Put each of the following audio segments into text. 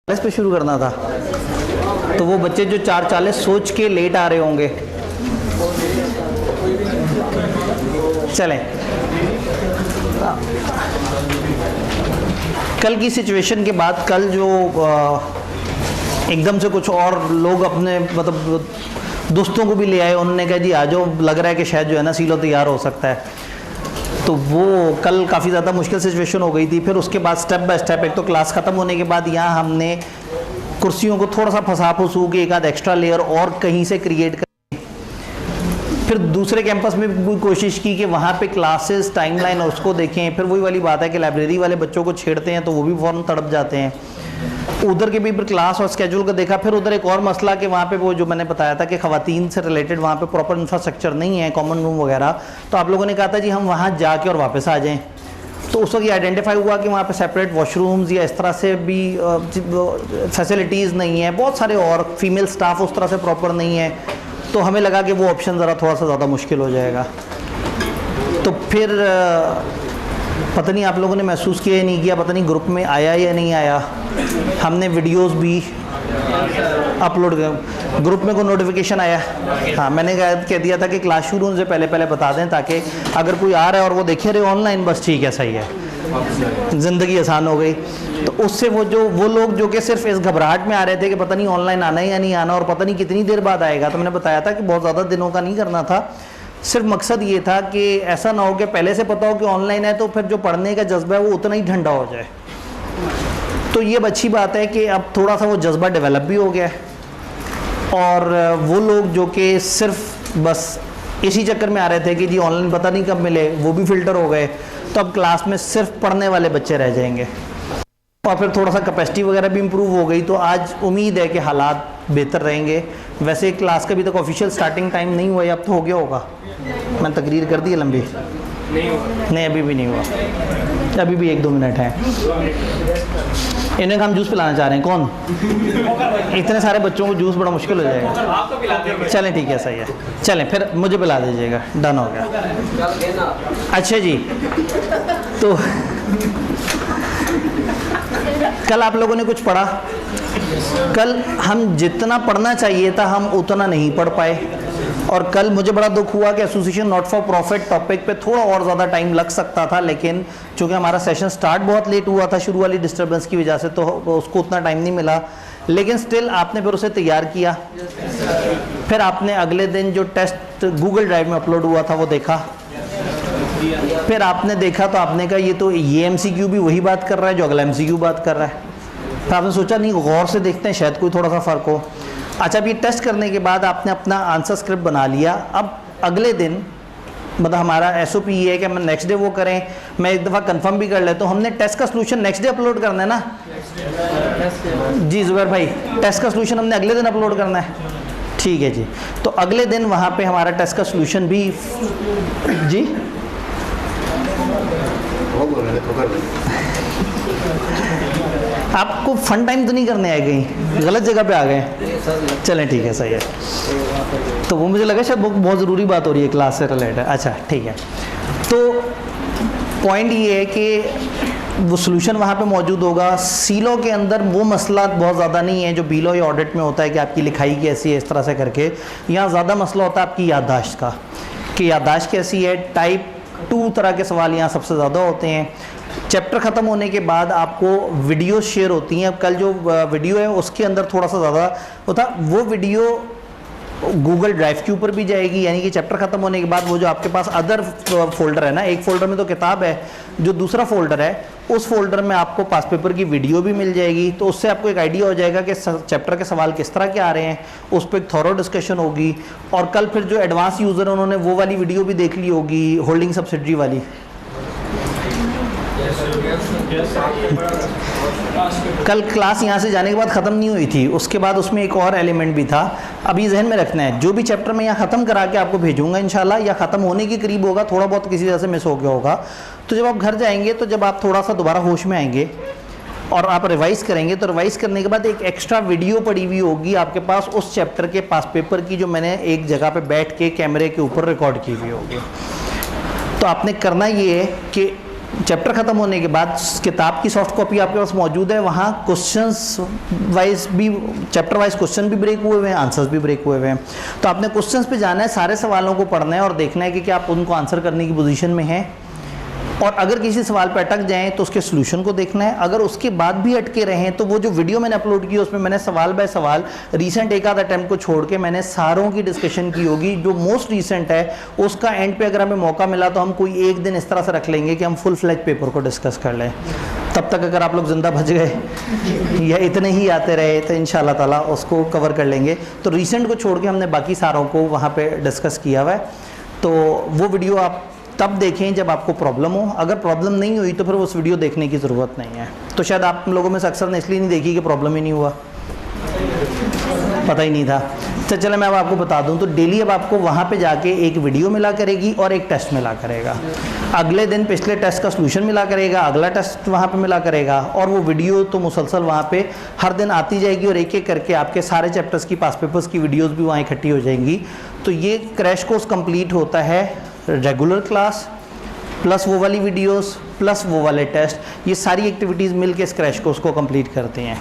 40 पे शुरू करना था, तो वो बच्चे जो 4:40 सोच के लेट आ रहे होंगे। चलें, कल की सिचुएशन के बाद कल जो एकदम से कुछ और लोग अपने मतलब दोस्तों को भी ले आए, उन्होंने कहा जी आ जाओ, लग रहा है कि शायद जो है ना सीलो तैयार हो सकता है। तो वो कल काफ़ी ज़्यादा मुश्किल सिचुएशन हो गई थी। फिर उसके बाद स्टेप बाय स्टेप, एक तो क्लास ख़त्म होने के बाद यहाँ हमने कुर्सियों को थोड़ा सा फंसा फूसू के एक आध एक्स्ट्रा लेयर और कहीं से क्रिएट कर, फिर दूसरे कैंपस में भी कोशिश की कि वहाँ पे क्लासेस टाइमलाइन उसको देखें। फिर वही वाली बात है कि लाइब्रेरी वाले बच्चों को छेड़ते हैं तो वो भी फ़ौरन तड़प जाते हैं। उधर के भी फिर क्लास और स्केड्यूल का देखा। फिर उधर एक और मसला कि वहाँ पे वो जो मैंने बताया था कि ख़वातीन से रिलेटेड वहाँ पे प्रॉपर इंफ्रास्ट्रक्चर नहीं है, कॉमन रूम वगैरह। तो आप लोगों ने कहा था जी हम वहाँ जाके और वापस आ जाएँ। तो उस वक्त ये आइडेंटिफाई हुआ कि वहाँ पे सेपरेट वॉशरूम्स या इस तरह से भी फैसिलिटीज़ नहीं है, बहुत सारे और फीमेल स्टाफ उस तरह से प्रॉपर नहीं है। तो हमें लगा कि वो ऑप्शन ज़रा थोड़ा सा ज़्यादा मुश्किल हो जाएगा। तो फिर पता नहीं आप लोगों ने महसूस किया या नहीं किया, पता नहीं ग्रुप में आया या नहीं आया, हमने वीडियोस भी अपलोड कर, ग्रुप में कोई नोटिफिकेशन आया? हाँ, मैंने कह दिया था कि क्लास शुरू से पहले पहले बता दें ताकि अगर कोई आ रहा है और वो देखे रहे ऑनलाइन, बस ठीक है, सही है, ज़िंदगी आसान हो गई। तो उससे वो लोग जो कि सिर्फ इस घबराहट में आ रहे थे कि पता नहीं ऑनलाइन आना है या नहीं आना और पता नहीं कितनी देर बाद आएगा, तो मैंने बताया था कि बहुत ज़्यादा दिनों का नहीं करना था। सिर्फ मकसद ये था कि ऐसा ना हो कि पहले से पता हो कि ऑनलाइन है तो फिर जो पढ़ने का जज्बा है वो उतना ही ठंडा हो जाए। तो ये अच्छी बात है कि अब थोड़ा सा वो जज्बा डेवलप भी हो गया है और वो लोग जो कि सिर्फ बस इसी चक्कर में आ रहे थे कि जी ऑनलाइन पता नहीं कब मिले, वो भी फ़िल्टर हो गए। तो अब क्लास में सिर्फ पढ़ने वाले बच्चे रह जाएंगे और फिर थोड़ा सा कैपेसिटी वगैरह भी इम्प्रूव हो गई। तो आज उम्मीद है कि हालात बेहतर रहेंगे। वैसे क्लास का अभी तक ऑफिशियल स्टार्टिंग टाइम नहीं हुआ है, अब तो हो गया होगा, मैंने तकरीर कर दी है लंबी? नहीं, अभी भी नहीं हुआ, अभी भी 1-2 मिनट हैं। इन्हें हम जूस पिलाना चाह रहे हैं। कौन? इतने सारे बच्चों को जूस बड़ा मुश्किल हो जाएगा। चलें ठीक है, सही है, चलें फिर मुझे पिला दीजिएगा, डन हो गया। अच्छा जी, तो कल आप लोगों ने कुछ पढ़ा? कल हम जितना पढ़ना चाहिए था हम उतना नहीं पढ़ पाए और कल मुझे बड़ा दुख हुआ कि association not for profit topic पे थोड़ा और ज़्यादा टाइम लग सकता था, लेकिन चूँकि हमारा सेशन स्टार्ट बहुत लेट हुआ था शुरू वाली डिस्टर्बेंस की वजह से, तो उसको उतना टाइम नहीं मिला। लेकिन स्टिल आपने फिर उसे तैयार किया। फिर आपने अगले दिन जो टेस्ट गूगल ड्राइव में अपलोड हुआ था वो देखा। फिर आपने देखा तो आपने कहा ये MCQ भी वही बात कर रहा है जो अगला MCQ बात कर रहा है। फिर आपने सोचा नहीं, गौर से देखते हैं, शायद कोई थोड़ा सा फ़र्क हो। अच्छा, अब ये टेस्ट करने के बाद आपने अपना आंसर स्क्रिप्ट बना लिया। अब अगले दिन मतलब हमारा SOP ये है कि हम नेक्स्ट डे वो करें। मैं एक दफ़ा कंफर्म भी कर लेता हूँ, हमने टेस्ट का सलूशन नेक्स्ट डे अपलोड करना है ना जी जुबैर भाई? टेस्ट का सलूशन हमने अगले दिन अपलोड करना है, ठीक है जी। तो अगले दिन वहाँ पे हमारा टेस्ट का सलूशन भी जी आपको फन टाइम तो नहीं करने आए, कहीं गलत जगह पे आ गए? चलें ठीक है, सही है। तो वो मुझे लगा शायद बहुत ज़रूरी बात हो रही है क्लास से रिलेटेड। अच्छा ठीक है, तो पॉइंट ये है कि वो सॉल्यूशन वहाँ पे मौजूद होगा। सीलो के अंदर वो मसला बहुत ज़्यादा नहीं है जो बीलो या ऑडिट में होता है कि आपकी लिखाई कैसी है इस तरह से करके। यहाँ ज़्यादा मसला होता है आपकी याददाश्त का, कि याददाश्त कैसी है। टाइप 2 तरह के सवाल यहाँ सबसे ज़्यादा होते हैं। चैप्टर ख़त्म होने के बाद आपको वीडियो शेयर होती हैं। अब कल जो वीडियो है उसके अंदर थोड़ा सा ज़्यादा होता, वो वीडियो गूगल ड्राइव के ऊपर भी जाएगी, यानी कि चैप्टर ख़त्म होने के बाद वो जो आपके पास अदर फोल्डर है ना, एक फ़ोल्डर में तो किताब है, जो दूसरा फोल्डर है उस फोल्डर में आपको पास पेपर की वीडियो भी मिल जाएगी। तो उससे आपको एक आइडिया हो जाएगा कि चैप्टर के सवाल किस तरह के आ रहे हैं, उस पर एक थॉरो डिस्कशन होगी। और कल फिर जो एडवांस यूज़र है उन्होंने वो वाली वीडियो भी देख ली होगी, होल्डिंग सब्सिडरी वाली। कल क्लास यहाँ से जाने के बाद ख़त्म नहीं हुई थी, उसके बाद उसमें एक और एलिमेंट भी था। अभी जहन में रखना है, जो भी चैप्टर मैं यहाँ ख़त्म करा के आपको भेजूंगा इंशाल्लाह, या ख़त्म होने के करीब होगा, थोड़ा बहुत किसी वजह से मिस हो गया होगा, तो जब आप घर जाएंगे तो जब आप थोड़ा सा दोबारा होश में आएंगे और आप रिवाइज़ करेंगे, तो रिवाइज़ करने के बाद एक एक्स्ट्रा वीडियो पड़ी हुई होगी आपके पास उस चैप्टर के पास पेपर की, जो मैंने एक जगह पर बैठ के कैमरे के ऊपर रिकॉर्ड की हुई होगी। तो आपने करना ये है कि चैप्टर ख़त्म होने के बाद किताब की सॉफ्ट कॉपी आपके पास मौजूद है, वहाँ क्वेश्चंस वाइज भी, चैप्टर वाइज क्वेश्चन भी ब्रेक हुए हुए हैं, आंसर्स भी ब्रेक हुए हुए हैं। तो आपने क्वेश्चंस पे जाना है, सारे सवालों को पढ़ना है और देखना है कि क्या आप उनको आंसर करने की पोजीशन में हैं, और अगर किसी सवाल पर अटक जाएं तो उसके सोल्यूशन को देखना है। अगर उसके बाद भी अटके रहें तो वो जो वीडियो मैंने अपलोड की उसमें मैंने सवाल बाय सवाल रीसेंट एक आध अटैम्प्ट को छोड़ के मैंने सारों की डिस्कशन की होगी। जो मोस्ट रीसेंट है उसका एंड पे अगर हमें मौका मिला तो हम कोई एक दिन इस तरह से रख लेंगे कि हम फुल फ्लैज पेपर को डिस्कस कर लें। तब तक अगर आप लोग ज़िंदा बच गए या इतने ही आते रहे तो इंशाल्लाह ताला उसको कवर कर लेंगे। तो रीसेंट को छोड़ के हमने बाकी सारों को वहाँ पर डिस्कस किया हुआ है। तो वो वीडियो आप तब देखें जब आपको प्रॉब्लम हो। अगर प्रॉब्लम नहीं हुई तो फिर उस वीडियो देखने की ज़रूरत नहीं है। तो शायद आप लोगों में से अक्सर ने इसलिए नहीं देखी कि प्रॉब्लम ही नहीं हुआ, पता ही नहीं था। तो चले मैं अब आपको बता दूं, तो डेली अब आपको वहाँ पे जाके एक वीडियो मिला करेगी और एक टेस्ट मिला करेगा। अगले दिन पिछले टेस्ट का सलूशन मिला करेगा, अगला टेस्ट वहाँ पे मिला करेगा, और वो वीडियो तो मुसलसल वहाँ पे हर दिन आती जाएगी और एक एक करके आपके सारे चैप्टर्स की पास पेपर्स की वीडियोज़ भी वहाँ इकट्ठी हो जाएंगी। तो ये क्रैश कोर्स कंप्लीट होता है रेगुलर क्लास प्लस वो वाली वीडियोस प्लस वो वाले टेस्ट, ये सारी एक्टिविटीज़ मिल के इस क्रैश कोर्स को कंप्लीट करते हैं।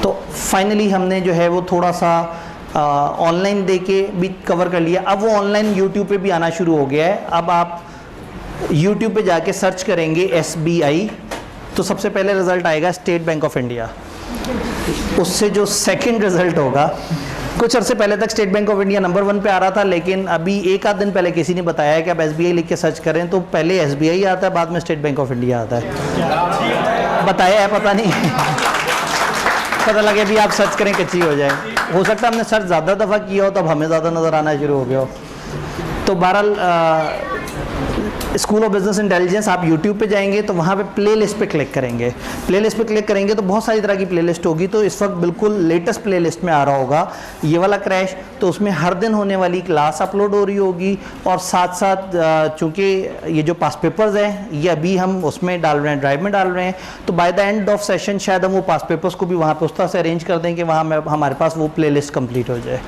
तो फाइनली हमने जो है वो थोड़ा सा ऑनलाइन दे के भी कवर कर लिया। अब वो ऑनलाइन यूट्यूब पे भी आना शुरू हो गया है। अब आप यूट्यूब पे जाके सर्च करेंगे SBI तो सबसे पहले रिज़ल्ट आएगा स्टेट बैंक ऑफ इंडिया। उससे जो सेकंड रिज़ल्ट होगा, कुछ अर्से पहले तक state bank of India number 1 पे आ रहा था, लेकिन अभी एक आध दिन पहले किसी ने बताया कि आप SBI लिख के सर्च करें तो पहले SBI आता है, बाद में स्टेट बैंक ऑफ इंडिया आता है। बताया है, पता नहीं पता लगे भी आप सर्च करें कच्ची हो जाए। हो सकता है हमने सर्च ज़्यादा दफ़ा किया हो तब हमें ज़्यादा नज़र आना शुरू हो गया हो। तो बहरहाल स्कूल ऑफ बिजनेस इंटेलिजेंस आप यूट्यूब पे जाएंगे तो वहाँ पे प्लेलिस्ट पे क्लिक करेंगे। प्लेलिस्ट पे क्लिक करेंगे तो बहुत सारी तरह की प्लेलिस्ट होगी। तो इस वक्त बिल्कुल लेटेस्ट प्लेलिस्ट में आ रहा होगा ये वाला क्रैश, तो उसमें हर दिन होने वाली क्लास अपलोड हो रही होगी, और साथ साथ चूँकि ये जो पास पेपर्स हैं ये अभी हम उसमें डाल रहे हैं, ड्राइव में डाल रहे हैं, तो by the end of session शायद हम वो पास पेपर्स को भी वहाँ पर उस तरह से अरेंज कर दें कि वहाँ हमारे पास वो प्ले लिस्ट कम्प्लीट हो जाए।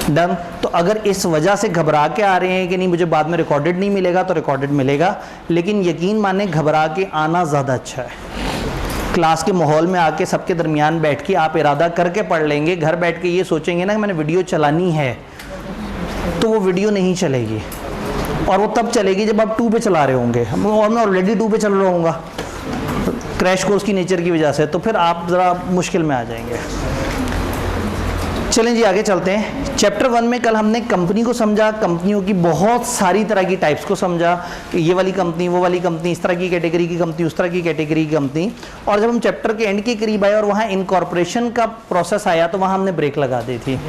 डन। तो अगर इस वजह से घबरा के आ रहे हैं कि नहीं मुझे बाद में रिकॉर्डेड नहीं मिलेगा, तो रिकॉर्डेड मिलेगा, लेकिन यकीन माने घबरा के आना ज़्यादा अच्छा है। क्लास के माहौल में आके सबके दरमियान बैठ के आप इरादा करके पढ़ लेंगे। घर बैठ के ये सोचेंगे ना कि मैंने वीडियो चलानी है, तो वो वीडियो नहीं चलेगी, और वो तब चलेगी जब आप 2 पे चला रहे होंगे, और मैं ऑलरेडी 2 पे चल रहा हूँगा क्रैश कोर्स की नेचर की वजह से, तो फिर आप ज़रा मुश्किल में आ जाएंगे। चलें जी आगे चलते हैं। चैप्टर 1 में कल हमने कंपनी को समझा, कंपनियों की बहुत सारी तरह की टाइप्स को समझा कि ये वाली कंपनी, वो वाली कंपनी, इस तरह की कैटेगरी की कंपनी, उस तरह की कैटेगरी की कंपनी। और जब हम चैप्टर के एंड के करीब आए और वहाँ इनकॉर्पोरेशन का प्रोसेस आया तो वहाँ हमने ब्रेक लगा दी थी।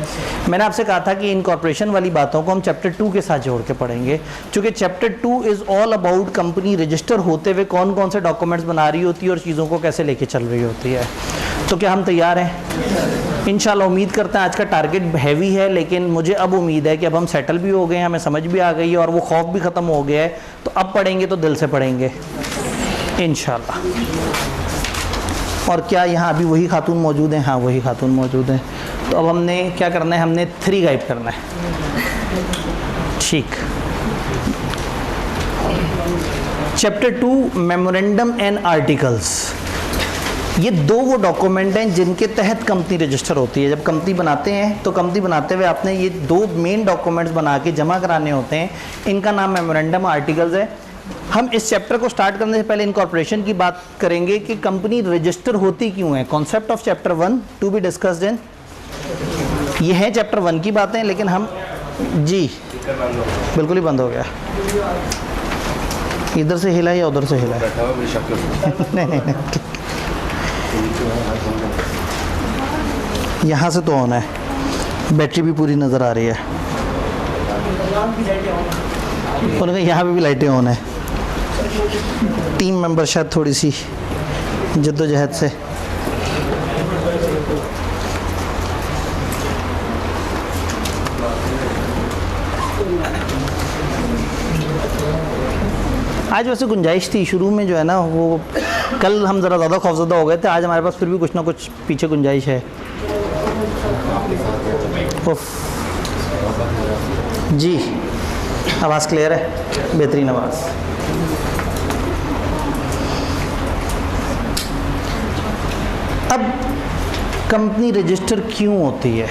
मैंने आपसे कहा था कि इनकॉर्पोरेशन वाली बातों को हम चैप्टर 2 के साथ जोड़ के पढ़ेंगे, क्योंकि chapter 2 is all about company register होते हुए कौन कौन से डॉक्यूमेंट्स बना रही होती है और चीज़ों को कैसे लेके चल रही होती है। तो क्या हम तैयार हैं? इंशाल्लाह उम्मीद करते हैं। आज का टारगेट हैवी है, लेकिन मुझे अब उम्मीद है कि अब हम सेटल भी हो गए हैं, हमें समझ भी आ गई है और वो खौफ भी ख़त्म हो गया है। तो अब पढ़ेंगे तो दिल से पढ़ेंगे इंशाल्लाह। और क्या यहाँ अभी वही खातून मौजूद हैं? हाँ वही खातून मौजूद हैं। तो अब हमने क्या करना है, हमने 3 गाइड करना है। ठीक। चैप्टर 2 मेमोरेंडम एंड आर्टिकल्स, ये 2 वो डॉक्यूमेंट हैं जिनके तहत कंपनी रजिस्टर होती है। जब कंपनी बनाते हैं तो कंपनी बनाते हुए आपने ये 2 मेन डॉक्यूमेंट्स बना के जमा कराने होते हैं, इनका नाम मेमोरेंडम आर्टिकल्स है। हम इस चैप्टर को स्टार्ट करने से पहले इनकॉर्पोरेशन की बात करेंगे कि कंपनी रजिस्टर होती क्यों है। Concept of chapter 1 to be discussed in, ये है चैप्टर 1 की बातें, लेकिन हम जी बिल्कुल ही बंद हो गया, इधर से हिला या उधर से हिला? नहीं नहीं नहीं, यहाँ से तो ऑन है, बैटरी भी पूरी नज़र आ रही है, उनका यहाँ पे भी लाइटें ऑन है। टीम मेंबर शायद थोड़ी सी जद्दोजहद से आज वैसे गुंजाइश थी शुरू में जो है ना, वो कल हम ज़रा ज़्यादा खौफज़दा हो गए थे, आज हमारे पास फिर भी कुछ ना कुछ पीछे गुंजाइश है। जी आवाज़ क्लियर है, बेहतरीन आवाज़। अब कंपनी रजिस्टर क्यों होती है?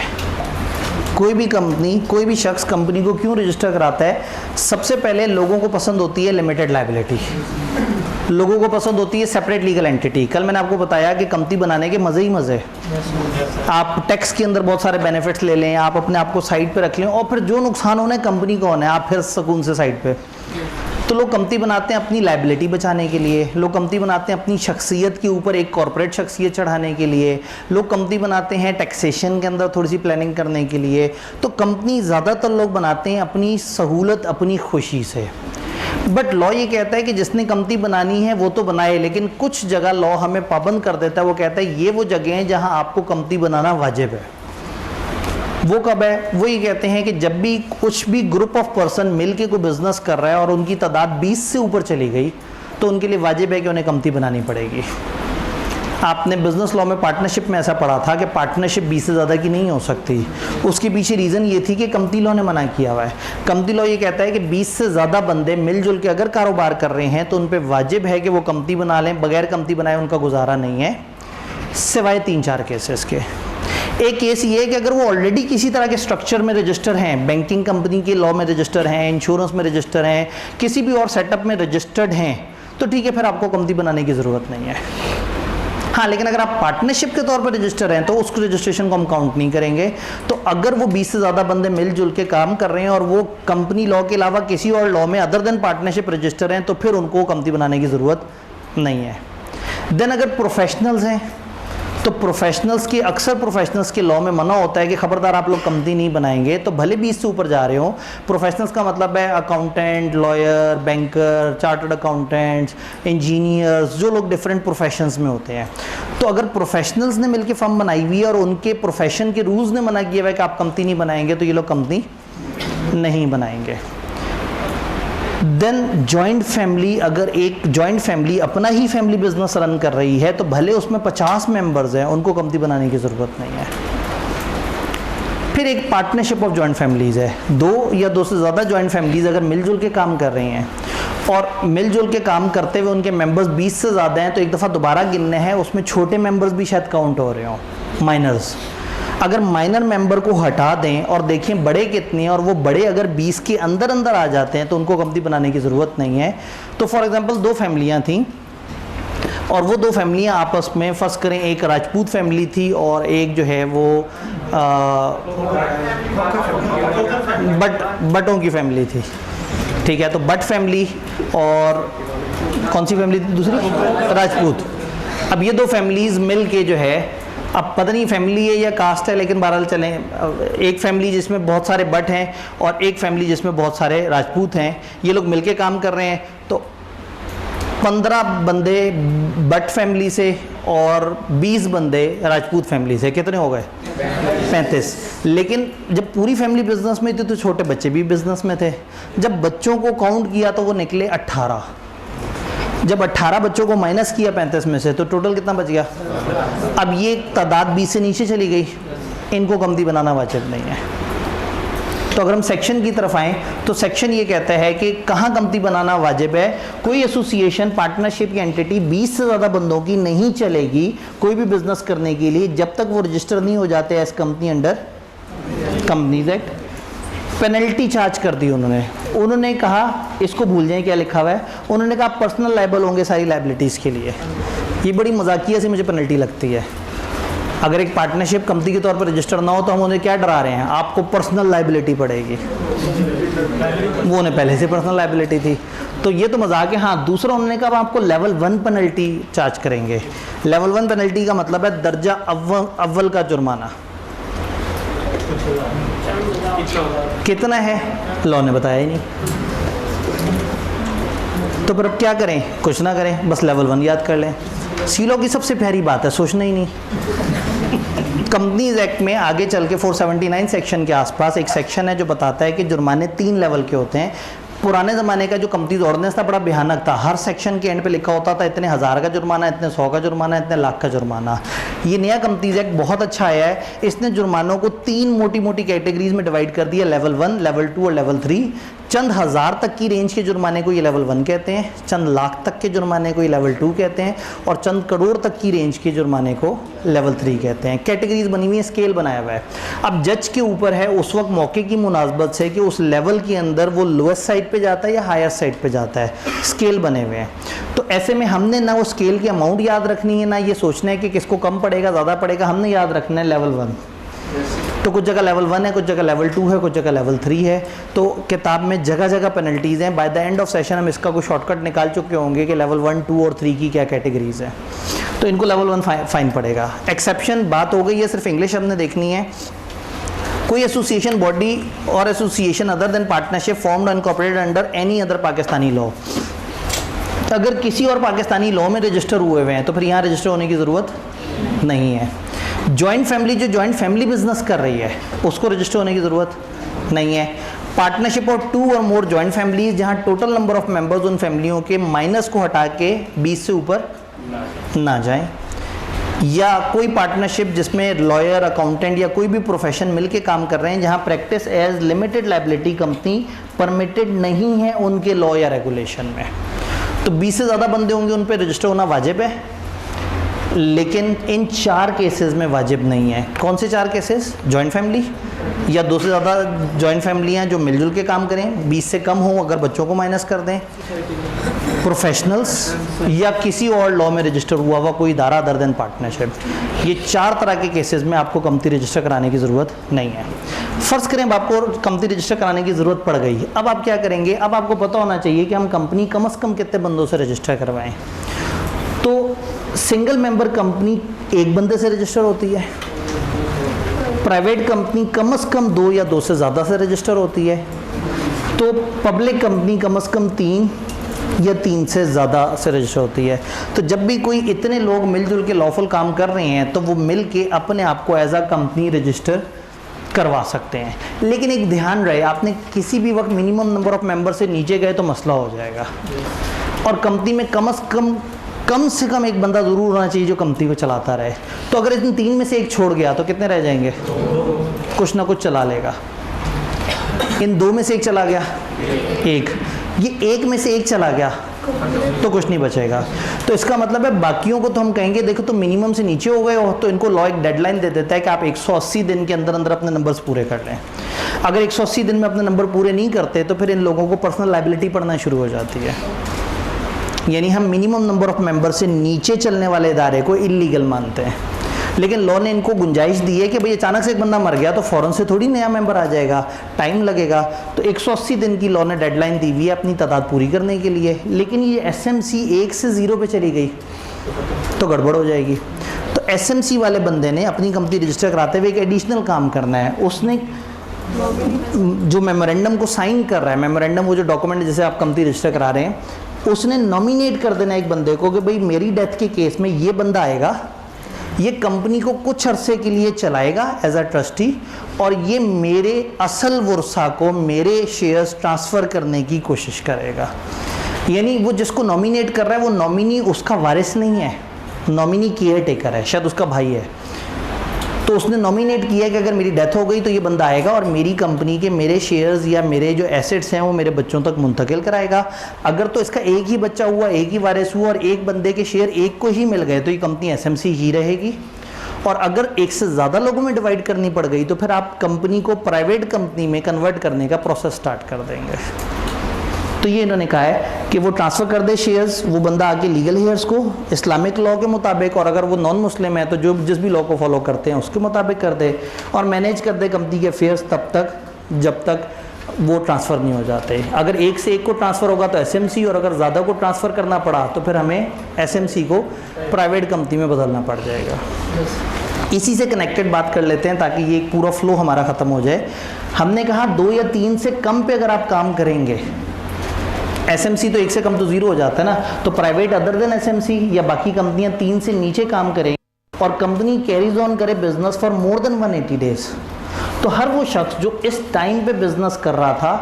कोई भी कंपनी, कोई भी शख्स कंपनी को क्यों रजिस्टर कराता है? सबसे पहले लोगों को पसंद होती है लिमिटेड लायबिलिटी, लोगों को पसंद होती है सेपरेट लीगल एंटिटी। कल मैंने आपको बताया कि कंपनी बनाने के मज़े ही मज़े, आप टैक्स के अंदर बहुत सारे बेनिफिट्स ले लें, आप अपने आप को साइड पे रख लें, और फिर जो नुकसान होना है कंपनी को होना है, आप फिर सुकून से साइड पे। तो लोग कंपनी बनाते हैं अपनी लायबिलिटी बचाने के लिए, लोग कंपनी बनाते हैं अपनी शख्सियत के ऊपर एक कॉर्पोरेट शख्सियत चढ़ाने के लिए, लोग कंपनी बनाते हैं टैक्सेशन के अंदर थोड़ी सी प्लानिंग करने के लिए। तो कंपनी ज़्यादातर लोग बनाते हैं अपनी सहूलत, अपनी खुशी से। बट लॉ ये कहता है कि जिसने कंपनी बनानी है वो तो बनाए, लेकिन कुछ जगह लॉ हमें पाबंद कर देता है। वो कहता है ये वो जगह हैं जहां आपको कंपनी बनाना वाजिब है। वो कब है? वो ये कहते हैं कि जब भी कुछ भी ग्रुप ऑफ पर्सन मिल के कोई बिजनेस कर रहा है और उनकी तादाद 20 से ऊपर चली गई तो उनके लिए वाजिब है कि उन्हें कंपनी बनानी पड़ेगी। आपने बिजनेस लॉ में पार्टनरशिप में ऐसा पढ़ा था कि पार्टनरशिप 20 से ज़्यादा की नहीं हो सकती। उसके पीछे रीज़न ये थी कि कंपनी लॉ ने मना किया हुआ है। कंपनी लॉ ये कहता है कि 20 से ज़्यादा बंदे मिलजुल के अगर कारोबार कर रहे हैं तो उन पर वाजिब है कि वो कंपनी बना लें, बगैर कंपनी बनाए उनका गुजारा नहीं है, सिवाय 3-4 केसेस के। एक केस ये है कि अगर वो ऑलरेडी किसी तरह के स्ट्रक्चर में रजिस्टर हैं, बैंकिंग कंपनी के लॉ में रजिस्टर हैं, इंश्योरेंस में रजिस्टर हैं, किसी भी और सेटअप में रजिस्टर्ड हैं, तो ठीक है, फिर आपको कंपनी बनाने की ज़रूरत नहीं है। हाँ, लेकिन अगर आप पार्टनरशिप के तौर पर रजिस्टर हैं तो उस रजिस्ट्रेशन को हम काउंट नहीं करेंगे। तो अगर वो 20 से ज़्यादा बंदे मिलजुल के काम कर रहे हैं और वो कंपनी लॉ के अलावा किसी और लॉ में अदर देन पार्टनरशिप रजिस्टर हैं, तो फिर उनको कंपनी बनाने की ज़रूरत नहीं है। देन अगर प्रोफेशनल्स हैं तो प्रोफेशनल्स के, अक्सर प्रोफेशनल्स के लॉ में मना होता है कि खबरदार आप लोग कंपनी नहीं बनाएंगे। तो भले 20 से ऊपर जा रहे हो, प्रोफेशनल्स का मतलब है accountant, lawyer, banker, chartered accountants, engineers, जो लोग डिफरेंट प्रोफेशंस में होते हैं। तो अगर प्रोफेशनल्स ने मिलकर फर्म बनाई हुई है और उनके प्रोफेशन के रूल्स ने मना किया हुआ है कि आप कंपनी नहीं बनाएंगे, तो ये लोग कंपनी नहीं बनाएंगे। देन जॉइंट फैमिली, अगर एक जॉइंट फैमिली अपना ही फैमिली बिजनेस रन कर रही है तो भले उसमें 50 मेंबर्स हैं, उनको कंपनी बनाने की ज़रूरत नहीं है। फिर एक पार्टनरशिप ऑफ जॉइंट फैमिलीज़ है, 2 या 2 से ज़्यादा जॉइंट फैमिलीज़ अगर मिलजुल के काम कर रही हैं और मिलजुल के काम करते हुए उनके मेंबर्स 20 से ज़्यादा हैं, तो एक दफ़ा दोबारा गिनने हैं, उसमें छोटे मेंबर्स भी शायद काउंट हो रहे हों, माइनर्स। अगर माइनर मेंबर को हटा दें और देखें बड़े कितने हैं और वो बड़े अगर 20 के अंदर अंदर आ जाते हैं तो उनको कंपनी बनाने की ज़रूरत नहीं है। तो फॉर एग्जांपल 2 फैमिलियां थीं और वो 2 फैमिलियां आपस में, फर्स्ट करें एक राजपूत फैमिली थी और एक जो है वो बटों की फैमिली थी, ठीक है। तो बट फैमिली और कौन सी फैमिली थी दूसरी? राजपूत। अब ये 2 फैमिलीज़ मिल के जो है, अब पता नहीं फैमिली है या कास्ट है, लेकिन बहरहाल चलें, एक फैमिली जिसमें बहुत सारे बट हैं और एक फैमिली जिसमें बहुत सारे राजपूत हैं, ये लोग मिलके काम कर रहे हैं। तो 15 बंदे बट फैमिली से और 20 बंदे राजपूत फैमिली से, कितने हो गए? 35। लेकिन जब पूरी फैमिली बिजनेस में थी तो छोटे बच्चे भी बिजनेस में थे। जब बच्चों को काउंट किया तो वो निकले 18। जब 18 बच्चों को माइनस किया 35 में से तो टोटल कितना बच गया? अब ये तादाद 20 से नीचे चली गई, इनको कंपनी बनाना वाजिब नहीं है। तो अगर हम सेक्शन की तरफ आएँ तो सेक्शन ये कहता है कि कहाँ कंपनी बनाना वाजिब है। कोई एसोसिएशन, पार्टनरशिप की एंटिटी 20 से ज़्यादा बंदों की नहीं चलेगी कोई भी बिजनेस करने के लिए जब तक वो रजिस्टर नहीं हो जाते as company under companies act. Penalty charge कर दी उन्होंने कहा, इसको भूल जाएं क्या लिखा हुआ है, उन्होंने कहा पर्सनल लायबल होंगे सारी लायबिलिटीज़ के लिए। ये बड़ी मजाकिया से मुझे पेनल्टी लगती है। अगर एक पार्टनरशिप कंपनी के तौर पर रजिस्टर ना हो तो हम उन्हें क्या डरा रहे हैं, आपको पर्सनल लायबिलिटी पड़ेगी। वो उन्हें पहले से पर्सनल लायबिलिटी थी, तो ये तो मजाक है। हाँ, दूसरा उन्होंने कहा आपको लेवल 1 पेनल्टी चार्ज करेंगे। लेवल 1 पेनल्टी का मतलब है दर्जा अव्वल का जुर्माना। कितना है लॉ ने बताया ही नहीं, तो फिर अब क्या करें? कुछ ना करें, बस लेवल 1 याद कर लें। सीलो की सबसे प्यारी बात है सोचना ही नहीं। कंपनीज एक्ट में आगे चल के 479 सेक्शन के आसपास एक सेक्शन है जो बताता है कि जुर्माने 3 लेवल के होते हैं। पुराने ज़माने का जो कंपनीज ऑर्डिनेंस था बड़ा भयानक था, हर सेक्शन के एंड पे लिखा होता था इतने 1000 का जुर्माना, इतने 100 का जुर्माना, इतने लाख का जुर्माना। ये नया कंपनीज एक्ट बहुत अच्छा आया है, इसने जुर्मानों को 3 मोटी मोटी कैटेगरीज में डिवाइड कर दिया, लेवल 1, लेवल 2 और लेवल 3। चंद हज़ार तक की रेंज के जुर्माने को ये लेवल 1 कहते हैं, चंद लाख तक के जुर्माने को ये लेवल 2 कहते हैं, और चंद करोड़ तक की रेंज के जुर्माने को लेवल 3 कहते हैं। कैटेगरीज बनी हुई है, स्केल बनाया हुआ है। अब जज के ऊपर है उस वक्त मौके की मुनासबत से कि उस लेवल के अंदर वो लोएस्ट साइड पे जाता है या हायर साइड पे जाता है, स्केल बने हुए हैं। तो ऐसे में हमने ना वो स्केल की अमाउंट याद रखनी है, ना ये सोचना है कि किसको कम पड़ेगा ज़्यादा पड़ेगा, हमने याद रखना है लेवल 1। तो कुछ जगह लेवल 1 है, कुछ जगह लेवल 2 है, कुछ जगह लेवल 3 है। तो किताब में जगह जगह पेनल्टीज़ हैं। By the end of session हम इसका कोई शॉर्टकट निकाल चुके होंगे कि लेवल 1, 2 और 3 की क्या कैटेगरीज हैं। तो इनको लेवल 1 फाइन पड़ेगा। एक्सेप्शन बात हो गई है, सिर्फ इंग्लिश हमने देखनी है। कोई एसोसिएशन बॉडी और association other than partnership formed and incorporated under any other Pakistani law, अगर किसी और पाकिस्तानी लॉ में रजिस्टर हुए हैं तो फिर यहाँ रजिस्टर होने की ज़रूरत नहीं है। जॉइंट फैमिली, जो जॉइंट फैमिली बिजनेस कर रही है, उसको रजिस्टर होने की ज़रूरत नहीं है। पार्टनरशिप ऑफ 2 और मोर जॉइंट फैमिलीज, जहाँ टोटल नंबर ऑफ मेंबर्स उन फैमिलियों के माइनस को हटा के 20 से ऊपर ना जाए। या कोई पार्टनरशिप जिसमें लॉयर, अकाउंटेंट या कोई भी प्रोफेशन मिलके काम कर रहे हैं, जहाँ practice as limited liability company permitted नहीं है उनके लॉ या रेगुलेशन में। तो 20 से ज़्यादा बंदे होंगे, उन पर रजिस्टर होना वाजिब है, लेकिन इन 4 केसेस में वाजिब नहीं है। कौन से 4 केसेस? जॉइंट फैमिली या 2 से ज़्यादा जॉइंट फैमिलियाँ जो मिलजुल के काम करें, 20 से कम हो अगर बच्चों को माइनस कर दें, प्रोफेशनल्स, या किसी और लॉ में रजिस्टर हुआ हुआ कोई इदारा अदर देन पार्टनरशिप। ये 4 तरह के केसेस में आपको कंपनी रजिस्टर कराने की ज़रूरत नहीं है। फ़र्ज़ करें अब आपको कंपनी रजिस्टर कराने की ज़रूरत पड़ गई, अब आप क्या करेंगे? अब आपको पता होना चाहिए कि हम कंपनी कम से कम कितने बंदों से रजिस्टर करवाएं। तो सिंगल मेंबर कंपनी 1 बंदे से रजिस्टर होती है, प्राइवेट कंपनी कम से कम 2 या 2 से ज़्यादा से रजिस्टर होती है, तो पब्लिक कंपनी कम से कम 3 या 3 से ज़्यादा से रजिस्टर होती है। तो जब भी कोई इतने लोग मिलजुल के लॉफुल काम कर रहे हैं तो वो मिल के अपने आप को एज आ कंपनी रजिस्टर करवा सकते हैं। लेकिन एक ध्यान रहे, आपने किसी भी वक्त मिनिमम नंबर ऑफ मेंबर से नीचे गए तो मसला हो जाएगा। और कंपनी में कम से कम एक बंदा ज़रूर होना चाहिए जो कंपनी को चलाता रहे। तो अगर इन 3 में से एक छोड़ गया तो कितने रह जाएंगे? कुछ ना कुछ चला लेगा। इन 2 में से एक चला गया, 1, ये 1 में से एक चला गया तो कुछ नहीं बचेगा। तो इसका मतलब है बाकियों को तो हम कहेंगे देखो तो मिनिमम से नीचे हो गए हो, तो इनको लॉ एक डेडलाइन दे देता है कि आप 180 दिन के अंदर अंदर अपने नंबर्स पूरे कर लें। अगर 180 दिन में अपने नंबर पूरे नहीं करते तो फिर इन लोगों को पर्सनल लायबिलिटी पड़ना शुरू हो जाती है। यानी हम मिनिमम नंबर ऑफ मेंबर से नीचे चलने वाले इदारे को इलीगल मानते हैं। लेकिन लॉ ने इनको गुंजाइश दी है कि भाई अचानक से एक बंदा मर गया तो फ़ौरन से थोड़ी नया मेंबर आ जाएगा, टाइम लगेगा। तो 180 दिन की लॉ ने डेडलाइन दी हुई है अपनी तादाद पूरी करने के लिए। लेकिन ये एसएमसी 1 से 0 पे चली गई तो गड़बड़ हो जाएगी। तो एसएमसी वाले बंदे ने अपनी कंपनी रजिस्टर कराते हुए एक एडिशनल काम करना है। उसने जो मेमोरेंडम को साइन कर रहा है, मेमोरेंडम वो जो डॉक्यूमेंट जैसे आप कंपनी रजिस्टर करा रहे हैं, उसने नॉमिनेट कर देना एक बंदे को कि भाई मेरी डेथ के केस में ये बंदा आएगा, ये कंपनी को कुछ अरसे के लिए चलाएगा एज अ ट्रस्टी, और ये मेरे असल वर्सा को मेरे शेयर्स ट्रांसफ़र करने की कोशिश करेगा। यानी वो जिसको नॉमिनेट कर रहा है वो नॉमिनी उसका वारिस नहीं है, नॉमिनी केयर टेकर है, शायद उसका भाई है। तो उसने नॉमिनेट किया कि अगर मेरी डेथ हो गई तो ये बंदा आएगा और मेरी कंपनी के मेरे शेयर्स या मेरे जो एसेट्स हैं वो मेरे बच्चों तक मुंतकिल कराएगा। अगर तो इसका एक ही बच्चा हुआ, एक ही वारिस हुआ और एक बंदे के शेयर एक को ही मिल गए तो ये कंपनी एसएमसी ही रहेगी। और अगर एक से ज़्यादा लोगों में डिवाइड करनी पड़ गई तो फिर आप कंपनी को प्राइवेट कंपनी में कन्वर्ट करने का प्रोसेस स्टार्ट कर देंगे। तो ये इन्होंने कहा है कि वो ट्रांसफ़र कर दे शेयर्स, वो बंदा आके लीगल हेयर्स को इस्लामिक लॉ के मुताबिक, और अगर वो नॉन मुस्लिम है तो जो जिस भी लॉ को फॉलो करते हैं उसके मुताबिक कर दे, और मैनेज कर दे कंपनी के अफेयर्स तब तक जब तक वो ट्रांसफ़र नहीं हो जाते। अगर एक से एक को ट्रांसफ़र होगा तो एसएमसी, और अगर ज़्यादा को ट्रांसफ़र करना पड़ा तो फिर हमें एसएमसी को प्राइवेट कंपनी में बदलना पड़ जाएगा। इसी से कनेक्टेड बात कर लेते हैं ताकि ये पूरा फ्लो हमारा ख़त्म हो जाए। हमने कहा 2 या 3 से कम पे अगर आप काम करेंगे, एसएमसी तो 1 से कम तो 0 हो जाता है ना, तो प्राइवेट अदर देन एसएमसी या बाकी कंपनियां 3 से नीचे काम करेंगी और कंपनी कैरीज ऑन करे business for more than 180 days, तो हर वो शख्स जो इस टाइम पे बिजनेस कर रहा था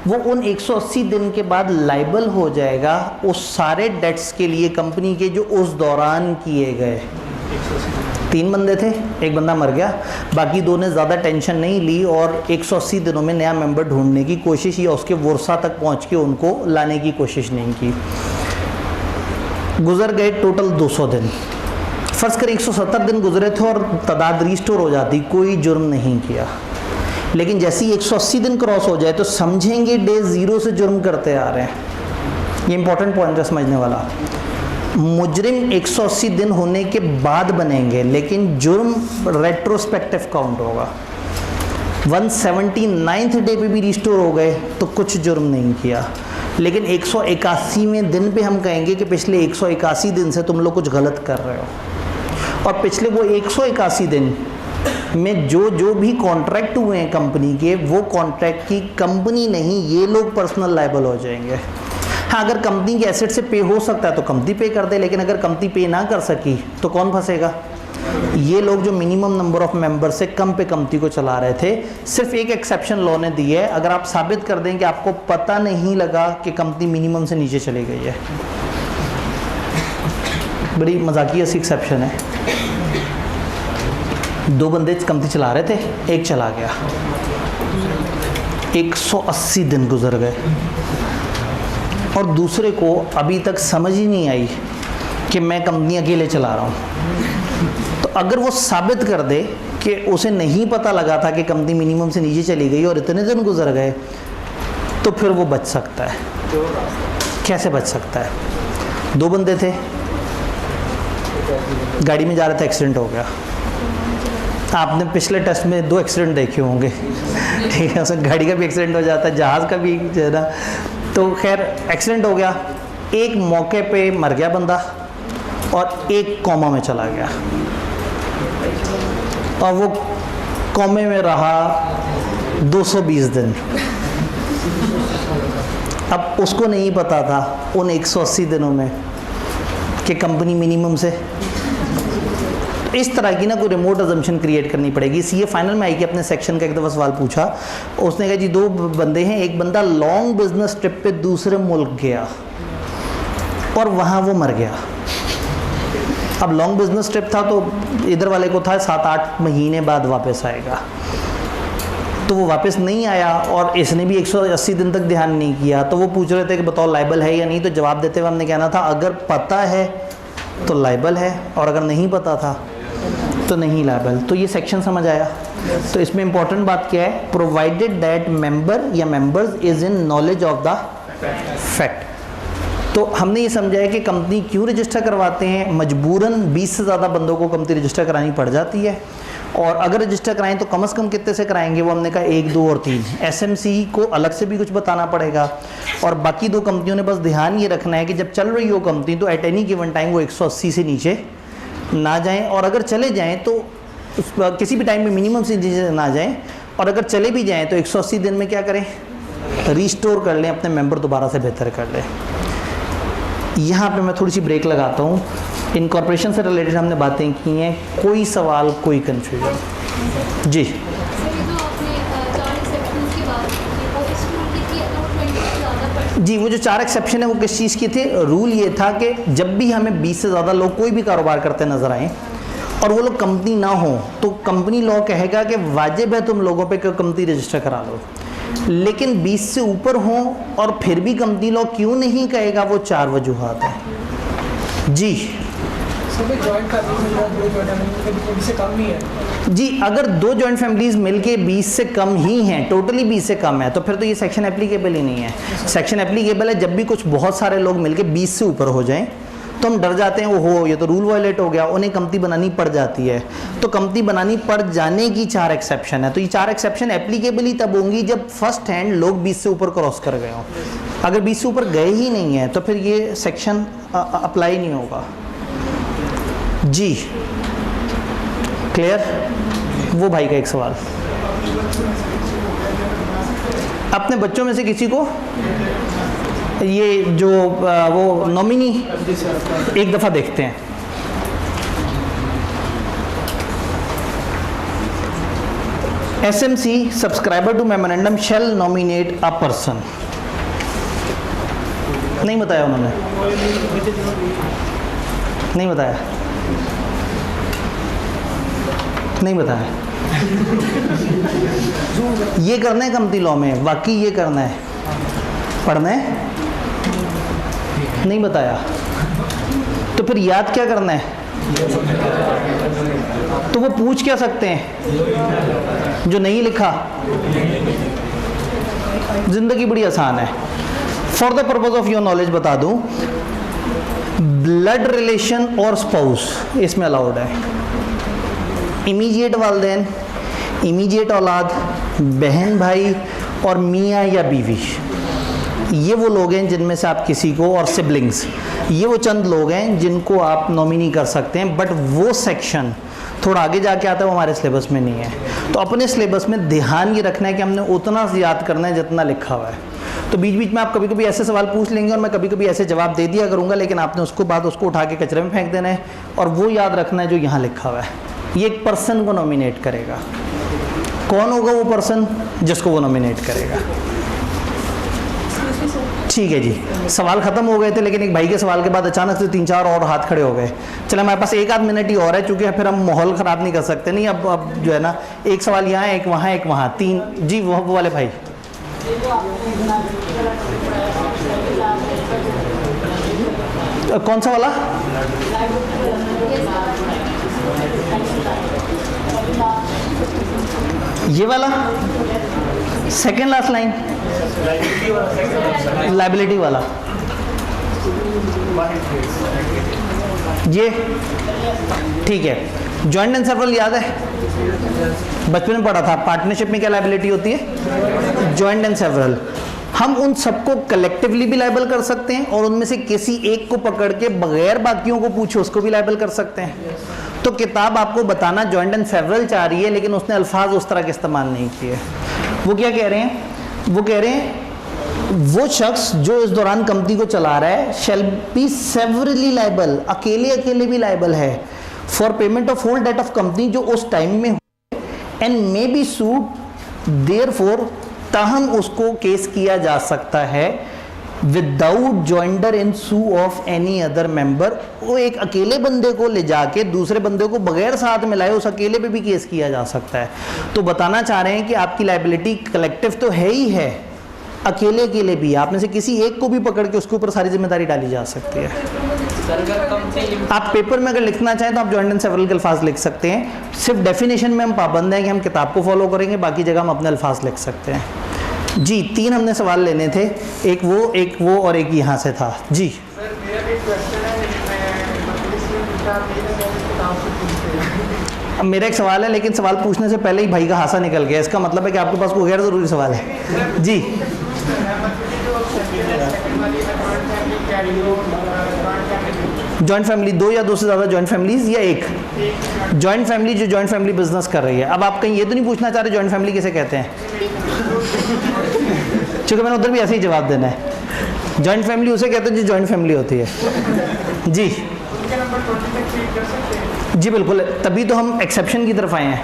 वो उन 180 दिन के बाद लाइबल हो जाएगा उस सारे डेट्स के लिए कंपनी के जो उस दौरान किए गए। 3 बंदे थे, एक बंदा मर गया, बाकी 2 ने ज़्यादा टेंशन नहीं ली और 180 दिनों में नया मेंबर ढूंढने की कोशिश या उसके वर्षा तक पहुंच के उनको लाने की कोशिश नहीं की। गुजर गए टोटल 200 दिन। फर्ज करें 170 दिन गुजरे थे और तादाद रिस्टोर हो जाती, कोई जुर्म नहीं किया। लेकिन जैसे ही 180 दिन क्रॉस हो जाए तो समझेंगे डे 0 से जुर्म करते आ रहे हैं। ये इंपॉर्टेंट पॉइंट है समझने वाला। मुजरिम 180 दिन होने के बाद बनेंगे, लेकिन जुर्म रेट्रोस्पेक्टिव काउंट होगा। 179th डे पे भी रिस्टोर हो गए तो कुछ जुर्म नहीं किया, लेकिन 181वें दिन पे हम कहेंगे कि पिछले 181 दिन से तुम लोग कुछ गलत कर रहे हो। और पिछले वो 181 दिन में जो भी कॉन्ट्रैक्ट हुए हैं कंपनी के, वो कॉन्ट्रैक्ट की कंपनी नहीं, ये लोग पर्सनल लायबल हो जाएंगे। हाँ, अगर कंपनी के एसेट से पे हो सकता है तो कंपनी पे कर दे, लेकिन अगर कंपनी पे ना कर सकी तो कौन फंसेगा? ये लोग जो मिनिमम नंबर ऑफ मेंबर से कम पे कंपनी को चला रहे थे। सिर्फ एक एक्सेप्शन लॉ ने दी है, अगर आप साबित कर दें कि आपको पता नहीं लगा कि कंपनी मिनिमम से नीचे चली गई है। बड़ी मजाकिया सी एक्सेप्शन है। 2 बंदे कंपनी चला रहे थे, एक चला गया, 180 दिन गुजर गए और दूसरे को अभी तक समझ ही नहीं आई कि मैं कंपनी अकेले चला रहा हूँ। तो अगर वो साबित कर दे कि उसे नहीं पता लगा था कि कंपनी मिनिमम से नीचे चली गई और इतने दिन गुजर गए, तो फिर वो बच सकता है। कैसे बच सकता है? 2 बंदे थे, गाड़ी में जा रहे थे, एक्सीडेंट हो गया। आपने पिछले टेस्ट में 2 एक्सीडेंट देखे होंगे, ठीक है? उसमें गाड़ी का भी एक्सीडेंट हो जाता है, जहाज़ का भी जो है ना। तो खैर एक्सीडेंट हो गया, एक मौके पे मर गया बंदा और एक कोमा में चला गया, और वो कोमे में रहा 220 दिन। अब उसको नहीं पता था उन 180 दिनों में कि कंपनी मिनिमम से। इस तरह की ना कोई रिमोट अजम्पशन क्रिएट करनी पड़ेगी। सीए फाइनल में आई कि अपने सेक्शन का एक दफ़ा सवाल पूछा, उसने कहा जी 2 बंदे हैं, एक बंदा लॉन्ग बिजनेस ट्रिप पे दूसरे मुल्क गया और वहाँ वो मर गया। अब लॉन्ग बिजनेस ट्रिप था तो इधर वाले को था 7-8 महीने बाद वापस आएगा, तो वो वापस नहीं आया और इसने भी 180 दिन तक ध्यान नहीं किया। तो वो पूछ रहे थे कि बताओ लाइबल है या नहीं, तो जवाब देते हुए हमने कहना था अगर पता है तो लाइबल है और अगर नहीं पता था तो नहीं लायबल। तो ये सेक्शन समझ आया। तो इसमें इंपॉर्टेंट बात क्या है? प्रोवाइडेड दैट मेंबर या members is in knowledge of the fact. तो हमने ये समझा है कि कंपनी क्यों रजिस्टर करवाते हैं। मजबूरन 20 से ज़्यादा बंदों को कंपनी रजिस्टर करानी पड़ जाती है, और अगर रजिस्टर कराएं तो कम से कम कितने से कराएंगे? वो हमने कहा 1, 2 और 3। एसएमसी को अलग से भी कुछ बताना पड़ेगा, और बाकी 2 कंपनियों ने बस ध्यान ये रखना है कि जब चल रही हो कंपनी तो एट एनी गिवन टाइम वो 180 से नीचे ना जाएं, और अगर चले जाएं तो किसी भी टाइम में मिनिमम से नीचे ना जाएं, और अगर चले भी जाएं तो 180 दिन में क्या करें? रिस्टोर कर लें, अपने मेंबर दोबारा से बेहतर कर लें। यहाँ पे मैं थोड़ी सी ब्रेक लगाता हूँ। इनकॉर्पोरेशन से रिलेटेड हमने बातें की हैं, कोई सवाल, कोई कन्फ्यूजन? जी जी, वो जो 4 एक्सेप्शन है वो किस चीज़ की थे? रूल ये था कि जब भी हमें 20 से ज़्यादा लोग कोई भी कारोबार करते नजर आए और वो लोग कंपनी ना हो, तो कंपनी लॉ कहेगा कि वाजिब है तुम लोगों पे कि कंपनी रजिस्टर करा लो। लेकिन 20 से ऊपर हों और फिर भी कंपनी लॉ क्यों नहीं कहेगा? वो 4 वजूहात हैं। जी जी, अगर 2 जॉइंट फैमिलीज मिलके 20 से कम ही हैं, टोटली 20 से कम है, तो फिर तो ये सेक्शन एप्लीकेबल ही नहीं है। सेक्शन एप्लीकेबल है जब भी कुछ बहुत सारे लोग मिलके 20 से ऊपर हो जाएं, तो हम डर जाते हैं ओहो ये तो रूल वायलेट हो गया, उन्हें कंपनी बनानी पड़ जाती है। तो कंपनी बनानी पड़ जाने की 4 एक्सेप्शन है। तो ये 4 एक्सेप्शन एप्लीकेबल ही तब होंगी जब फर्स्ट हैंड लोग 20 से ऊपर क्रॉस कर गए हों। अगर 20 से ऊपर गए ही नहीं है तो फिर ये सेक्शन अप्लाई नहीं होगा। जी क्लियर? वो भाई का एक सवाल, अपने बच्चों में से किसी को ये जो वो नॉमिनी एक दफ़ा देखते हैं। SMC subscriber to memorandum shall nominate a person. नहीं बताया उन्होंने, नहीं बताया। नहीं बताया। ये करना है कंपनी लॉ में, बाकी ये करना है, पढ़ना है, नहीं बताया। तो फिर याद क्या करना है? तो वो पूछ क्या सकते हैं जो नहीं लिखा? जिंदगी बड़ी आसान है। For the purpose of your knowledge बता दूं, ब्लड रिलेशन और स्पाउस इसमें अलाउड है। इमीडिएट वालिदैन, इमीडिएट औलाद, बहन भाई और मियाँ या बीवी, ये वो लोग हैं जिनमें से आप किसी को, और सिबलिंग्स, ये वो चंद लोग हैं जिनको आप नॉमिनी कर सकते हैं। बट वो सेक्शन थोड़ा आगे जाके आता है, वो हमारे सिलेबस में नहीं है। तो अपने सिलेबस में ध्यान ये रखना है कि हमने उतना याद करना है जितना लिखा हुआ है। तो बीच बीच में आप कभी कभी ऐसे सवाल पूछ लेंगे और मैं कभी कभी ऐसे जवाब दे दिया करूँगा, लेकिन आपने उसको बाद उसको उठा के कचरे में फेंक देना है और वो याद रखना है जो यहाँ लिखा हुआ है। ये एक पर्सन को नॉमिनेट करेगा। कौन होगा वो पर्सन? जिसको वो नॉमिनेट करेगा। ठीक है जी, सवाल खत्म हो गए थे, लेकिन एक भाई के सवाल के बाद अचानक से 3-4 और हाथ खड़े हो गए। चलो हमारे पास 1 आध मिनट ही और है, क्योंकि फिर हम माहौल ख़राब नहीं कर सकते। नहीं, अब जो है ना, एक सवाल यहाँ, एक वहाँ, एक वहाँ, 3। जी वो वाले भाई। कौन सा वाला? ये वाला सेकेंड लास्ट लाइन, लाइबिलिटी वाला। ये ठीक है। जॉइंट एंड सेवरल याद है, बचपन में पढ़ा था। पार्टनरशिप में क्या लाइबिलिटी होती है? Joint and several. हम उन सबको कलेक्टिवली भी लाइबल कर सकते हैं और उनमें से किसी एक को पकड़ के बगैर बाकियों को पूछे उसको भी लाइबल कर सकते हैं। तो किताब आपको बताना जॉइंट एंड सेवरल चाह रही है, लेकिन उसने अल्फाज उस तरह के इस्तेमाल नहीं किए। वो क्या कह रहे हैं? वो कह रहे हैं वो शख्स जो इस दौरान कंपनी को चला रहा है शैल बी सेवरली लाइबल, अकेले अकेले भी लाइबल है, for payment of whole debt of company जो उस टाइम में and may be sued therefor, ताहम उसको केस किया जा सकता है without joinder in sue of any other member. वो एक अकेले बंदे को ले जाके दूसरे बंदे को बगैर साथ मिलाए उस अकेले पे भी केस किया जा सकता है। तो बताना चाह रहे हैं कि आपकी लाइबिलिटी कलेक्टिव तो है ही है, अकेले अकेले भी, आप में से किसी एक को भी पकड़ के उसके ऊपर सारी जिम्मेदारी डाली जा सकती है। आप पेपर में अगर लिखना चाहें तो आप जॉइंट एंड सेवरल के अल्फाज लिख सकते हैं। सिर्फ डेफिनेशन में हम पाबंद हैं कि हम किताब को फॉलो करेंगे, बाकी जगह हम अपने अल्फाज लिख सकते हैं। जी 3 हमने सवाल लेने थे, एक वो और एक यहाँ से था। जी सर, मेरा एक क्वेश्चन है, अब मेरा एक सवाल है, लेकिन सवाल पूछने से पहले ही भाई का हासा निकल गया। इसका मतलब है कि आपके पास कोई गैर ज़रूरी सवाल है। जी जॉइंट फैमिली, 2 या 2 से ज़्यादा जॉइंट फैमिलीज या एक जॉइंट फैमिली जो जॉइंट फैमिली बिजनेस कर रही है। अब आप कहीं ये तो नहीं पूछना चाह रहे जॉइंट फैमिली किसे कहते हैं? क्योंकि मैंने उधर भी ऐसे ही जवाब देना है। जॉइंट फैमिली उसे कहते हैं जो जॉइंट फैमिली होती है। जी जी बिल्कुल, तभी तो हम एक्सेप्शन की तरफ आए हैं।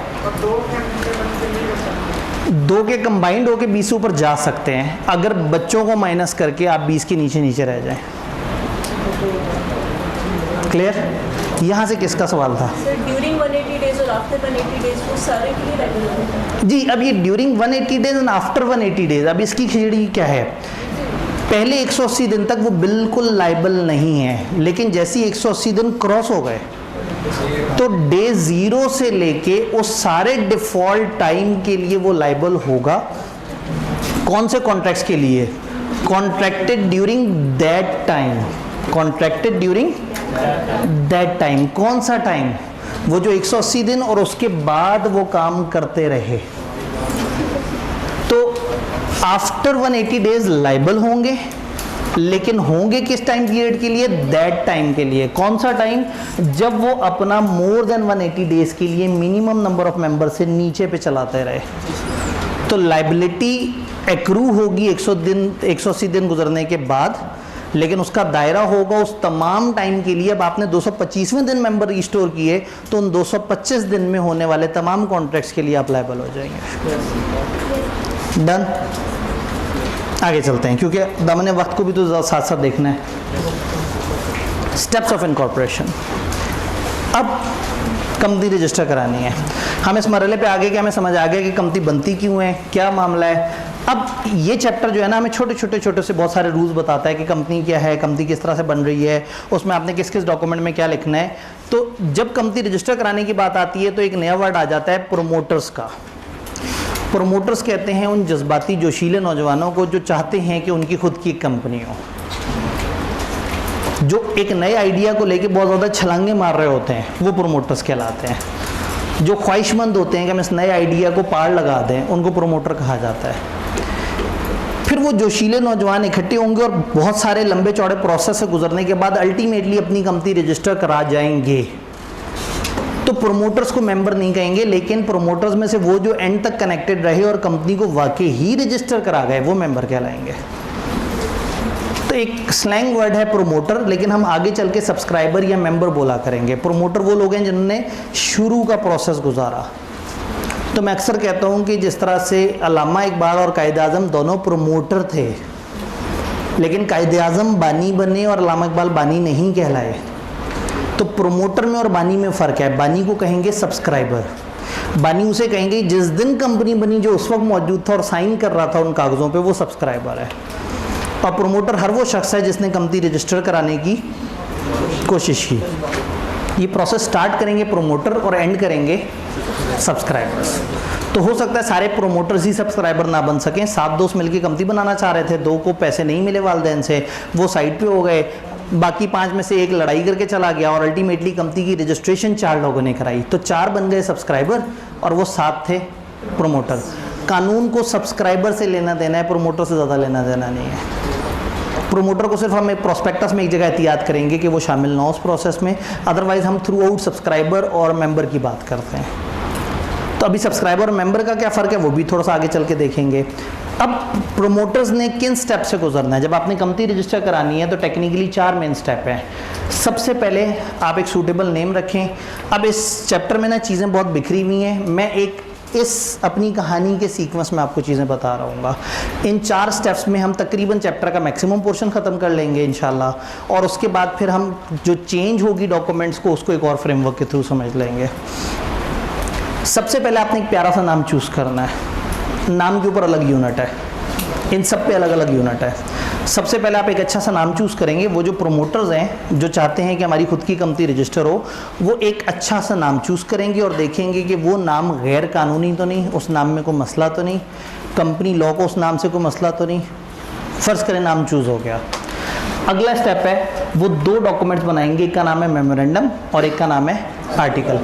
2 के कंबाइंड होके 20 से ऊपर जा सकते हैं, अगर बच्चों को माइनस करके आप 20 के नीचे रह जाएं। क्लियर? यहाँ से किसका सवाल था? ड्यूरिंग 180 डेज और आफ्टर 180 डेज वो सारे के लिए रेगुलर। जी अब ये during 180 days and after 180 days, अब इसकी खिचड़ी क्या है? पहले 180 दिन तक वो बिल्कुल लाइबल नहीं है, लेकिन जैसे ही 180 दिन क्रॉस हो गए तो डे 0 से लेके उस सारे डिफॉल्ट टाइम के लिए वो लाइबल होगा। कौन से कॉन्ट्रैक्ट्स के लिए? Contracted during that time, contracted during that time. कौन सा टाइम? वो जो 180 दिन और उसके बाद वो काम करते रहे। तो आफ्टर 180 डेज लाइबल होंगे, लेकिन होंगे किस टाइम पीरियड के लिए? दैट टाइम के लिए। कौन सा टाइम? जब वो अपना मोर देन 180 डेज के लिए मिनिमम नंबर ऑफ मेंबर से नीचे पे चलाते रहे। तो लाइबिलिटी एक्रू होगी 180 दिन गुजरने के बाद, लेकिन उसका दायरा होगा उस तमाम टाइम के लिए। अब आपने 225वें दिन मेंबर रिस्टोर किए तो उन 225 दिन में होने वाले तमाम कॉन्ट्रैक्ट्स के लिए आप लायबल हो जाएंगे। डन? आगे चलते हैं, क्योंकि दामन वक्त को भी तो साथ साथ देखना है। Steps of incorporation. अब कंपनी रजिस्टर करानी है। हम इस मरहले पे आगे कि हमें समझ आ गया कि कंपनी बनती क्यों है, क्या मामला है। अब ये चैप्टर जो है ना हमें छोटे से बहुत सारे रूल्स बताता है कि कंपनी क्या है, कंपनी किस तरह से बन रही है, उसमें आपने किस किस डॉक्यूमेंट में क्या लिखना है। तो जब कंपनी रजिस्टर कराने की बात आती है तो एक नया वर्ड आ जाता है प्रोमोटर्स का। प्रोमोटर्स कहते हैं उन जज्बाती जोशीले नौजवानों को जो चाहते हैं कि उनकी खुद की एक कंपनी हो, जो एक नए आइडिया को लेके बहुत ज़्यादा छलांगे मार रहे होते हैं, वो प्रोमोटर्स कहलाते हैं। जो ख्वाहिशमंद होते हैं कि हम इस नए आइडिया को पार लगा दें, उनको प्रोमोटर कहा जाता है। फिर वो जोशीले नौजवान इकट्ठे होंगे और बहुत सारे लंबे चौड़े प्रोसेस से गुजरने के बाद अल्टीमेटली अपनी कंपनी रजिस्टर करा जाएंगे। तो प्रोमोटर्स को मेंबर नहीं कहेंगे, लेकिन प्रोमोटर्स में से वो जो एंड तक कनेक्टेड रहे और कंपनी को वाकई ही रजिस्टर करा गए, वो मेंबर कहलाएंगे। तो एक स्लैंग वर्ड है प्रोमोटर, लेकिन हम आगे चल के सब्सक्राइबर या मेंबर बोला करेंगे। प्रोमोटर वो लोग हैं जिन्होंने शुरू का प्रोसेस गुजारा। तो मैं अक्सर कहता हूँ कि जिस तरह से अल्लामा इकबाल और कायद आज़म दोनों प्रोमोटर थे, लेकिन कायद आज़म बानी बने और अल्लामा इकबाल बानी नहीं कहलाए। तो प्रोमोटर में और बानी में फ़र्क है। बानी को कहेंगे सब्सक्राइबर, बानी उसे कहेंगे जिस दिन कंपनी बनी, जो उस वक्त मौजूद था और साइन कर रहा था उन कागज़ों पे, वो सब्सक्राइबर है। और प्रोमोटर हर वो शख्स है जिसने कंपनी रजिस्टर कराने की कोशिश की। ये प्रोसेस स्टार्ट करेंगे प्रोमोटर और एंड करेंगे सब्सक्राइबर्स। तो हो सकता है सारे प्रोमोटर्स ही सब्सक्राइबर ना बन सकें। 7 दोस्त मिलकर कंपनी बनाना चाह रहे थे, 2 को पैसे नहीं मिले वालिदैन से, वो साइड पे हो गए। बाकी 5 में से 1 लड़ाई करके चला गया और अल्टीमेटली कंपनी की रजिस्ट्रेशन 4 लोगों ने कराई। तो 4 बन गए सब्सक्राइबर और वो 7 थे प्रोमोटर। कानून को सब्सक्राइबर से लेना देना है, प्रोमोटर से ज़्यादा लेना देना नहीं है। प्रोमोटर को सिर्फ हम एक प्रोस्पेक्टस में एक जगह एहतियात करेंगे कि वो शामिल ना हो उस प्रोसेस में, अदरवाइज हम थ्रू आउट सब्सक्राइबर और मेंबर की बात करते हैं। तो अभी सब्सक्राइबर और मेंबर का क्या फ़र्क है वो भी थोड़ा सा आगे चल के देखेंगे। अब प्रोमोटर्स ने किन स्टेप से गुजरना है। जब आपने कंपनी रजिस्टर करानी है तो टेक्निकली 4 मेन स्टेप हैं। सबसे पहले आप एक सूटेबल नेम रखें। अब इस चैप्टर में ना चीज़ें बहुत बिखरी हुई हैं, मैं एक इस अपनी कहानी के सीक्वेंस में आपको चीज़ें बता रहा हूँगा। इन 4 स्टेप्स में हम तकरीबन चैप्टर का मैक्सिमम पोर्शन ख़त्म कर लेंगे इंशाल्लाह, और उसके बाद फिर हम जो चेंज होगी डॉक्यूमेंट्स को, उसको एक और फ्रेमवर्क के थ्रू समझ लेंगे। सबसे पहले आपने एक प्यारा सा नाम चूज़ करना है। नाम के ऊपर अलग यूनिट है, इन सब पे अलग अलग यूनिट है। सबसे पहले आप एक अच्छा सा नाम चूज़ करेंगे। वो जो प्रोमोटर्स हैं जो चाहते हैं कि हमारी खुद की कंपनी रजिस्टर हो, वो एक अच्छा सा नाम चूज़ करेंगे और देखेंगे कि वो नाम गैर कानूनी तो नहीं, उस नाम में कोई मसला तो नहीं, कंपनी लॉ को उस नाम से कोई मसला तो नहीं। फ़र्ज़ करें नाम चूज़ हो गया, अगला स्टेप है वो 2 डॉक्यूमेंट्स बनाएंगे। एक का नाम है मेमोरेंडम और एक का नाम है आर्टिकल।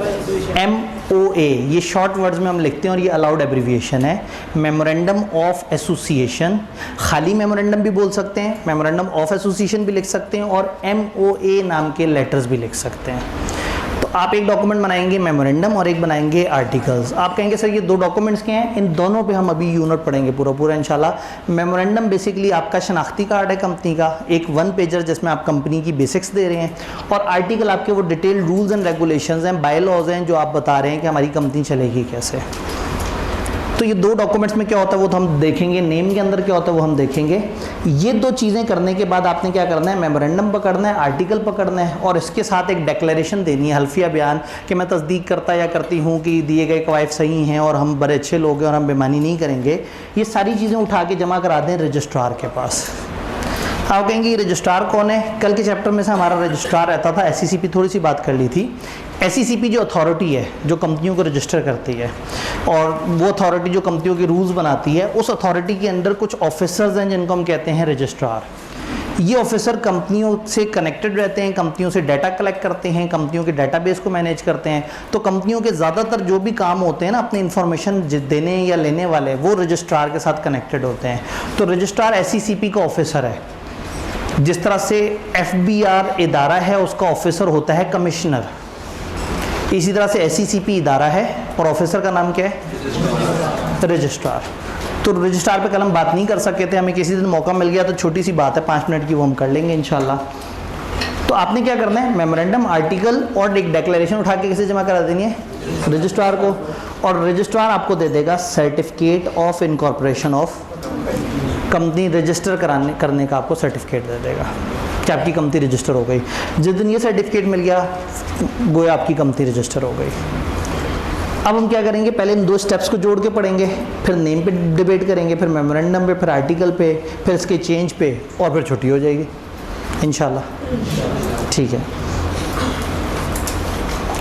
MOA ये शॉर्ट वर्ड्स में हम लिखते हैं और ये अलाउड एब्रीविएशन है, मेमोरेंडम ऑफ एसोसिएशन। खाली मेमोरेंडम भी बोल सकते हैं, मेमोरेंडम ऑफ एसोसिएशन भी लिख सकते हैं और MOA नाम के लेटर्स भी लिख सकते हैं। तो आप एक डॉक्यूमेंट बनाएंगे मेमोरेंडम और एक बनाएंगे आर्टिकल्स। आप कहेंगे सर ये 2 डॉक्यूमेंट्स के हैं, इन दोनों पे हम अभी यूनिट पढ़ेंगे पूरा इंशाल्लाह। मेमोरेंडम बेसिकली आपका शनाख्ती कार्ड है कंपनी का, एक 1 पेजर जिसमें आप कंपनी की बेसिक्स दे रहे हैं, और आर्टिकल आपके वो डिटेल रूल्स एंड रेगुलेशंस हैं, बायलॉज हैं, जो आप बता रहे हैं कि हमारी कंपनी चलेगी कैसे। तो ये 2 डॉक्यूमेंट्स में क्या होता है वो तो हम देखेंगे, नेम के अंदर क्या होता है वो हम देखेंगे। ये 2 चीज़ें करने के बाद आपने क्या करना है, मेमोरेंडम पकड़ना है, आर्टिकल पकड़ना है, और इसके साथ एक डिक्लेरेशन देनी है, हल्फिया बयान, कि मैं तस्दीक करता या करती हूँ कि दिए गए कवायद सही हैं और हम बड़े अच्छे लोग हैं और हम बेईमानी नहीं करेंगे। ये सारी चीज़ें उठा के जमा करा दें रजिस्ट्रार के पास। आप कहेंगे ये रजिस्ट्रार कौन है? कल के चैप्टर में से हमारा रजिस्ट्रार रहता था SECP, थोड़ी सी बात कर ली थी। SECP जो अथॉरिटी है जो कंपनियों को रजिस्टर करती है, और वो अथॉरिटी जो कंपनियों के रूल्स बनाती है, उस अथॉरिटी के अंदर कुछ ऑफिसर्स हैं जिनको हम कहते हैं रजिस्ट्रार। ये ऑफिसर कंपनियों से कनेक्टेड रहते हैं, कंपनियों से डाटा कलेक्ट करते हैं, कंपनियों के डाटाबेस को मैनेज करते हैं। तो कंपनियों के ज़्यादातर जो भी काम होते हैं ना अपने इन्फॉर्मेशन देने या लेने वाले, वो रजिस्ट्रार के साथ कनेक्टेड होते हैं। तो रजिस्ट्रार SECP का ऑफिसर है। जिस तरह से FBR इदारा है उसका ऑफिसर होता है कमिश्नर, इसी तरह से SECP इदारा है और ऑफिसर का नाम क्या है? रजिस्ट्रार। तो रजिस्ट्रार पे कल हम बात नहीं कर सके थे, हमें किसी दिन मौका मिल गया तो छोटी सी बात है 5 मिनट की, वो हम कर लेंगे इंशाल्लाह। तो आपने क्या करना है, मेमोरेंडम, आर्टिकल और एक डिक्लेरेशन उठा के किसे जमा करा देनी है? रजिस्ट्रार को। और रजिस्ट्रार आपको दे देगा certificate of incorporation of company, register करने का आपको सर्टिफिकेट दे देगा कि आपकी कंपनी रजिस्टर हो गई। जिस दिन ये सर्टिफिकेट मिल गया गोया आपकी कंपनी रजिस्टर हो गई। अब हम क्या करेंगे, पहले इन 2 स्टेप्स को जोड़ के पढ़ेंगे, फिर नेम पे डिबेट करेंगे, फिर मेमोरेंडम पे, फिर आर्टिकल पे, फिर इसके चेंज पे, और फिर छुट्टी हो जाएगी इंशाल्लाह। ठीक है,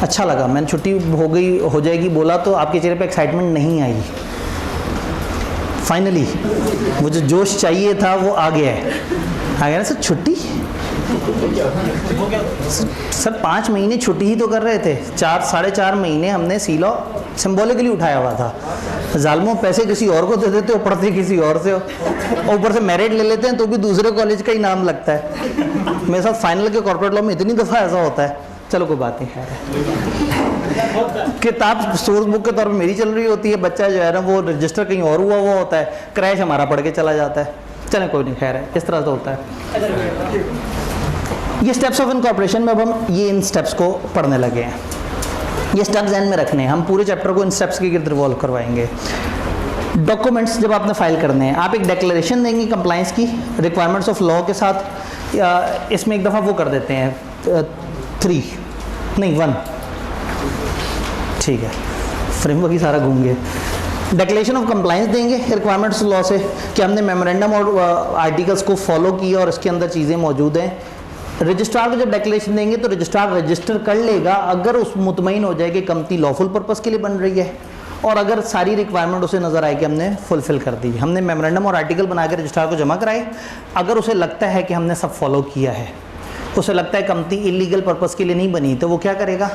अच्छा लगा, मैंने छुट्टी हो जाएगी बोला तो आपके चेहरे पे एक्साइटमेंट नहीं आई। फाइनली वो जो जोश चाहिए था वो आ गया है। आ गया ना सर, छुट्टी सर 5 महीने छुट्टी ही तो कर रहे थे, 4-4.5 महीने हमने सीलो सिंबॉलिकली उठाया हुआ था। जालमों पैसे किसी और को दे देते हो, पढ़ते किसी और से हो, और ऊपर से मेरिट ले लेते हैं तो भी दूसरे कॉलेज का ही नाम लगता है। मेरे साथ फाइनल के कॉर्पोरेट लॉ में इतनी दफ़ा ऐसा होता है। चलो कोई बात नहीं है। किताब सोर्स बुक के तौर पर मेरी चल रही होती है, बच्चा जो है ना वो रजिस्टर कहीं और हुआ होता है, क्रैश हमारा पढ़ के चला जाता है। चलें कोई नहीं, खैर है, इस तरह से होता है। ये स्टेप्स ऑफ इनकॉर्पोरेशन में अब हम ये इन स्टेप्स को पढ़ने लगे हैं। ये स्टेप्स ध्यान में रखने हैं, हम पूरे चैप्टर को इन स्टेप्स के गिर्द रिवॉल्व करवाएंगे। डॉक्यूमेंट्स जब आपने फाइल करने हैं, आप एक डिक्लेरेशन देंगे कंप्लायंस की रिक्वायरमेंट्स ऑफ लॉ के साथ, या इसमें एक दफ़ा वो कर देते हैं 1, ठीक है, फ्रेमवर्क ही सारा घूम गया। डिक्लेरेशन ऑफ कंप्लायंस देंगे रिक्वायरमेंट्स लॉ से कि हमने मेमोरेंडम और आर्टिकल्स को फॉलो किया और इसके अंदर चीज़ें मौजूद हैं। रजिस्ट्रार को जब डिक्लेरेशन देंगे तो रजिस्ट्रार रजिस्टर कर लेगा अगर उस मुतमईन हो जाए कि कंपनी लॉफुल पर्पज़ के लिए बन रही है, और अगर सारी रिक्वायरमेंट उसे नज़र आए कि हमने फुलफ़िल कर दी। हमने मेमोरेंडम और आर्टिकल बना के रजिस्ट्रार को जमा कराए, अगर उसे लगता है कि हमने सब फॉलो किया है, उसे लगता है कंपनी इलीगल पर्पज़ के लिए नहीं बनी, तो वो क्या करेगा,